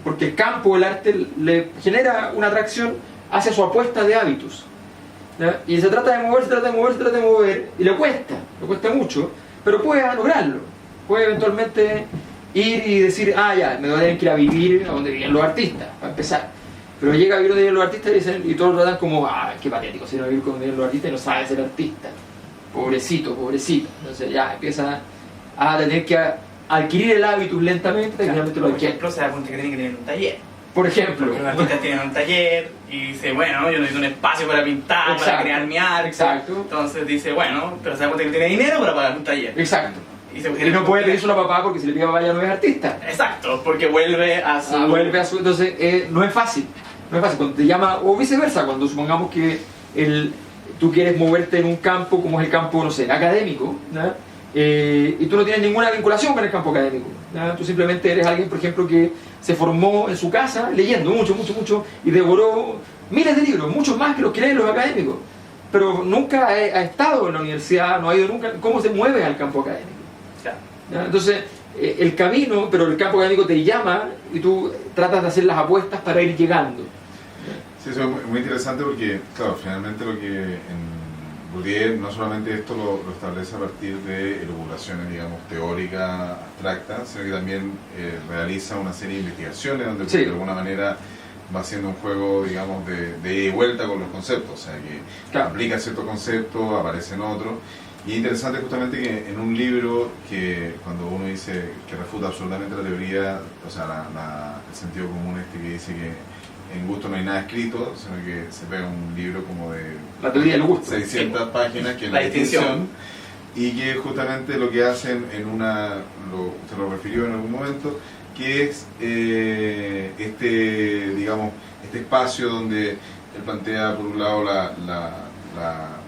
porque el campo del arte le genera una atracción hacia su apuesta de hábitos. ¿ya? Y se trata de mover, se trata de mover, se trata de mover, y le cuesta mucho, pero puede lograrlo. Puede eventualmente ir y decir, ah, ya, me voy a tener que ir a vivir a donde viven los artistas, para empezar. Pero llega a vivir donde viven los artistas y todos lo tratan como, ah, qué patético, si no vivir donde viven los artistas y no sabe ser artista. Pobrecito, pobrecito. Entonces ya empieza a tener que adquirir el hábitus lentamente, Claro, finalmente lo por adquiere. ejemplo, se da cuenta que tiene que tener un taller. Por ejemplo. Porque los artistas tienen un taller y dice, bueno, yo necesito un espacio para pintar, para Exacto, crear mi arte. exacto. Entonces dice, bueno, pero se da cuenta que tiene dinero para pagar un taller. Exacto. Y Y no puede pedírselo a papá porque si le pide a papá ya no es artista. Exacto, porque vuelve a su... Vuelve a su... Entonces no es fácil. No es fácil. Cuando te llama, o viceversa, cuando supongamos que tú quieres moverte en un campo como es el campo, no sé, académico, ¿no? Y tú no tienes ninguna vinculación con el campo académico, ¿no? Tú simplemente eres alguien, por ejemplo, que se formó en su casa leyendo mucho, mucho, mucho y devoró miles de libros, muchos más que los que leen los académicos, pero nunca ha estado en la universidad, no ha ido nunca. ¿Cómo se mueve al campo académico? Claro. ¿Ya? Entonces, el camino, pero el campo académico te llama y tú tratas de hacer las apuestas para ir llegando. Sí, eso es muy interesante porque, claro, finalmente lo que en Bourdieu no solamente esto lo establece a partir de elucubraciones, digamos, teóricas, abstractas, sino que también realiza una serie de investigaciones donde Sí. de alguna manera va haciendo un juego, digamos, de ida y vuelta con los conceptos, o sea, que Claro. aplica ciertos conceptos, aparecen otros. Y es interesante justamente que en un libro que cuando uno dice que refuta absolutamente la teoría, o sea, el sentido común que dice que en gusto no hay nada escrito, sino que se pega un libro como de La teoría del gusto. 600 páginas, que es La la distinción. distinción, y que justamente lo que hacen en una, usted lo refirió en algún momento, que es digamos, este espacio donde él plantea por un lado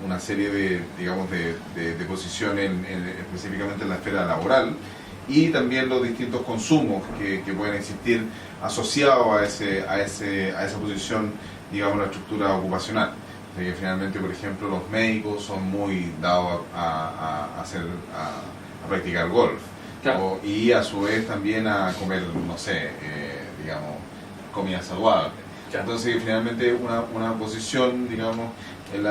una serie de, digamos, de posiciones específicamente en la esfera laboral, y también los distintos consumos que pueden existir asociados a esa posición, digamos, la estructura ocupacional. O sea que finalmente, por ejemplo, los médicos son muy dados a practicar golf. Claro. Y a su vez también a comer, no sé, digamos, comida saludable. Claro. Entonces, finalmente, una posición, digamos, en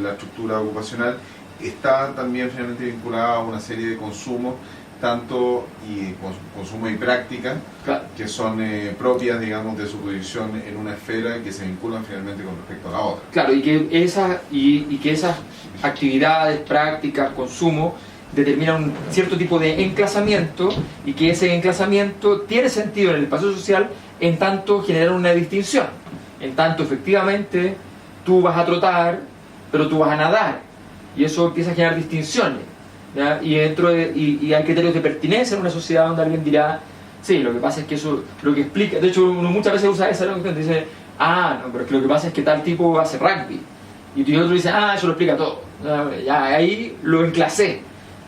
la estructura ocupacional está también finalmente vinculada a una serie de consumos, tanto consumo y práctica, Claro. que son propias, digamos, de su posición en una esfera que se vinculan finalmente con respecto a la otra. Claro, y que esas actividades, prácticas, consumo, determinan un cierto tipo de enclazamiento, y que ese enclazamiento tiene sentido en el espacio social en tanto genera una distinción. En tanto, efectivamente, tú vas a trotar, pero tú vas a nadar, y eso empieza a generar distinciones, ¿ya? Y hay criterios de pertinencia en una sociedad donde alguien dirá, sí, lo que pasa es que eso lo que explica, de hecho uno muchas veces usa esa argumentación, dice, ah, no, pero es que lo que pasa es que tal tipo hace rugby, y otro dice, ah, eso lo explica todo. Ya ahí lo enclasé,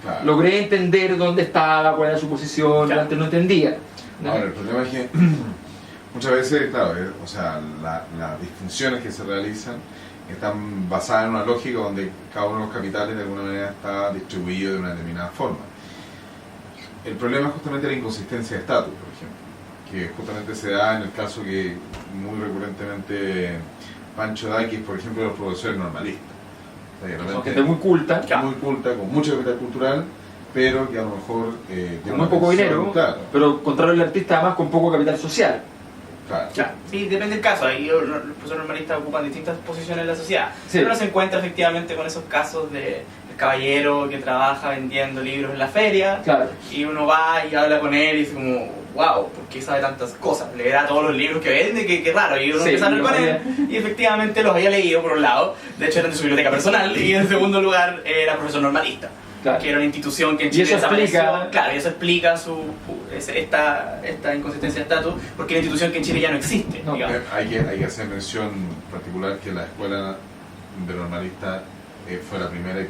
Claro. logré entender dónde estaba, cuál era su posición, Claro. antes no entendía, ¿no? Ahora, el problema es que muchas veces, claro, o sea, las distinciones que se realizan están basadas en una lógica donde cada uno de los capitales de alguna manera está distribuido de una determinada forma. El problema es justamente la inconsistencia de estatus, por ejemplo, que justamente se da en el caso que muy recurrentemente Pancho da, que es, por ejemplo, los profesores normalistas. O sea, que de Son repente gente muy culta, muy culta, con mucho capital cultural, pero que a lo mejor tiene con una muy poco visión, dinero, claro, pero contrario al artista además con poco capital social. claro. Claro. Sí, depende del caso. Ahí los profesores normalistas ocupan distintas posiciones en la sociedad. Sí. Pero uno se encuentra efectivamente con esos casos de el caballero que trabaja vendiendo libros en la feria, Claro. y uno va y habla con él y dice como, wow, ¿por qué sabe tantas cosas? Leerá todos los libros que vende, qué raro. Y uno Sí, empieza a hablar los con él había- y efectivamente los había leído por un lado. De hecho eran de su biblioteca personal. Y en segundo lugar era profesor normalista. Claro. Que era una institución que en Y Chile eso desapareció. explica- Claro, y eso explica esta inconsistencia de estatus, porque es una institución que en Chile ya no existe, No. digamos. Hay que hacer mención particular que la escuela de normalista fue la primera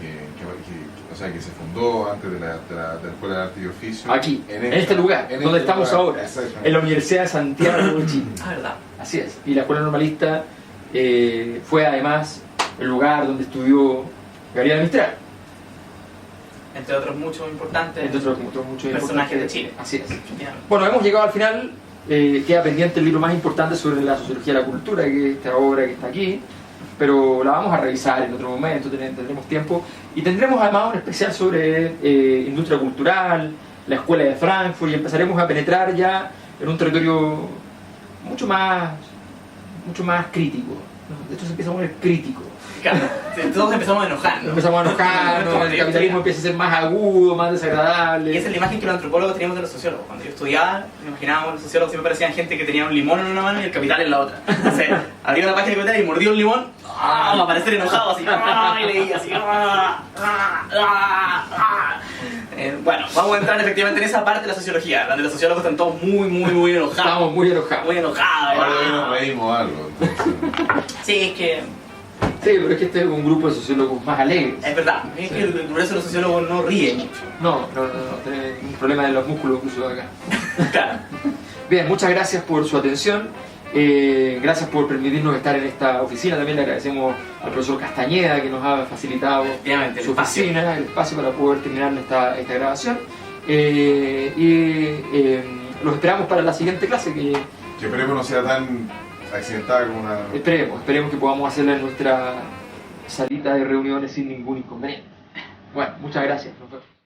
o sea, que se fundó antes de la Escuela de Arte y Oficio. Aquí, en este lugar, donde estamos ahora, en la Universidad de Santiago de Chile. Ah, verdad. Así es. Y la escuela normalista fue además el lugar donde estudió Gabriela Mistral, Entre otros muchos importantes. entre otros muchos Personajes importantes. de Chile. Así es. Efectivamente. Bueno, hemos llegado al final. Queda pendiente el libro más importante sobre la sociología de la cultura, que es esta obra que está aquí. pero la vamos a revisar en otro momento, tendremos tiempo. Y tendremos además un especial sobre industria cultural, la escuela de Frankfurt, y empezaremos a penetrar ya en un territorio mucho más crítico, ¿no? De hecho se empieza a poner crítico. Claro, todos empezamos a enojarnos. Empezamos a enojarnos, el capitalismo empieza a ser más agudo, más desagradable. Y esa es la imagen que los antropólogos teníamos de los sociólogos. Cuando yo estudiaba, me imaginábamos los sociólogos siempre parecían gente que tenía un limón en una mano y el capital en la otra. Entonces, abría una página de capital y mordía un limón, va a aparecer enojado así, y leía así. Bueno, vamos a entrar efectivamente en esa parte de la sociología, donde los sociólogos están todos muy enojados. Estamos muy enojados. Muy enojados. Ahora hoy nos reímos algo. Entonces. Sí, es que... Sí, pero es que este es un grupo de sociólogos más alegres. Es verdad, es que por eso los sociólogos no ríen mucho. No, tenés un problema de los músculos incluso acá. Claro. Bien, muchas gracias por su atención. Gracias por permitirnos estar en esta oficina. También le agradecemos al profesor Castañeda que nos ha facilitado Efectivamente, su oficina, el espacio para poder terminar esta grabación. Los esperamos para la siguiente clase que esperemos no sea tan accidentada como una... esperemos que podamos hacerla en nuestra salita de reuniones sin ningún inconveniente. Bueno, muchas gracias, profesor.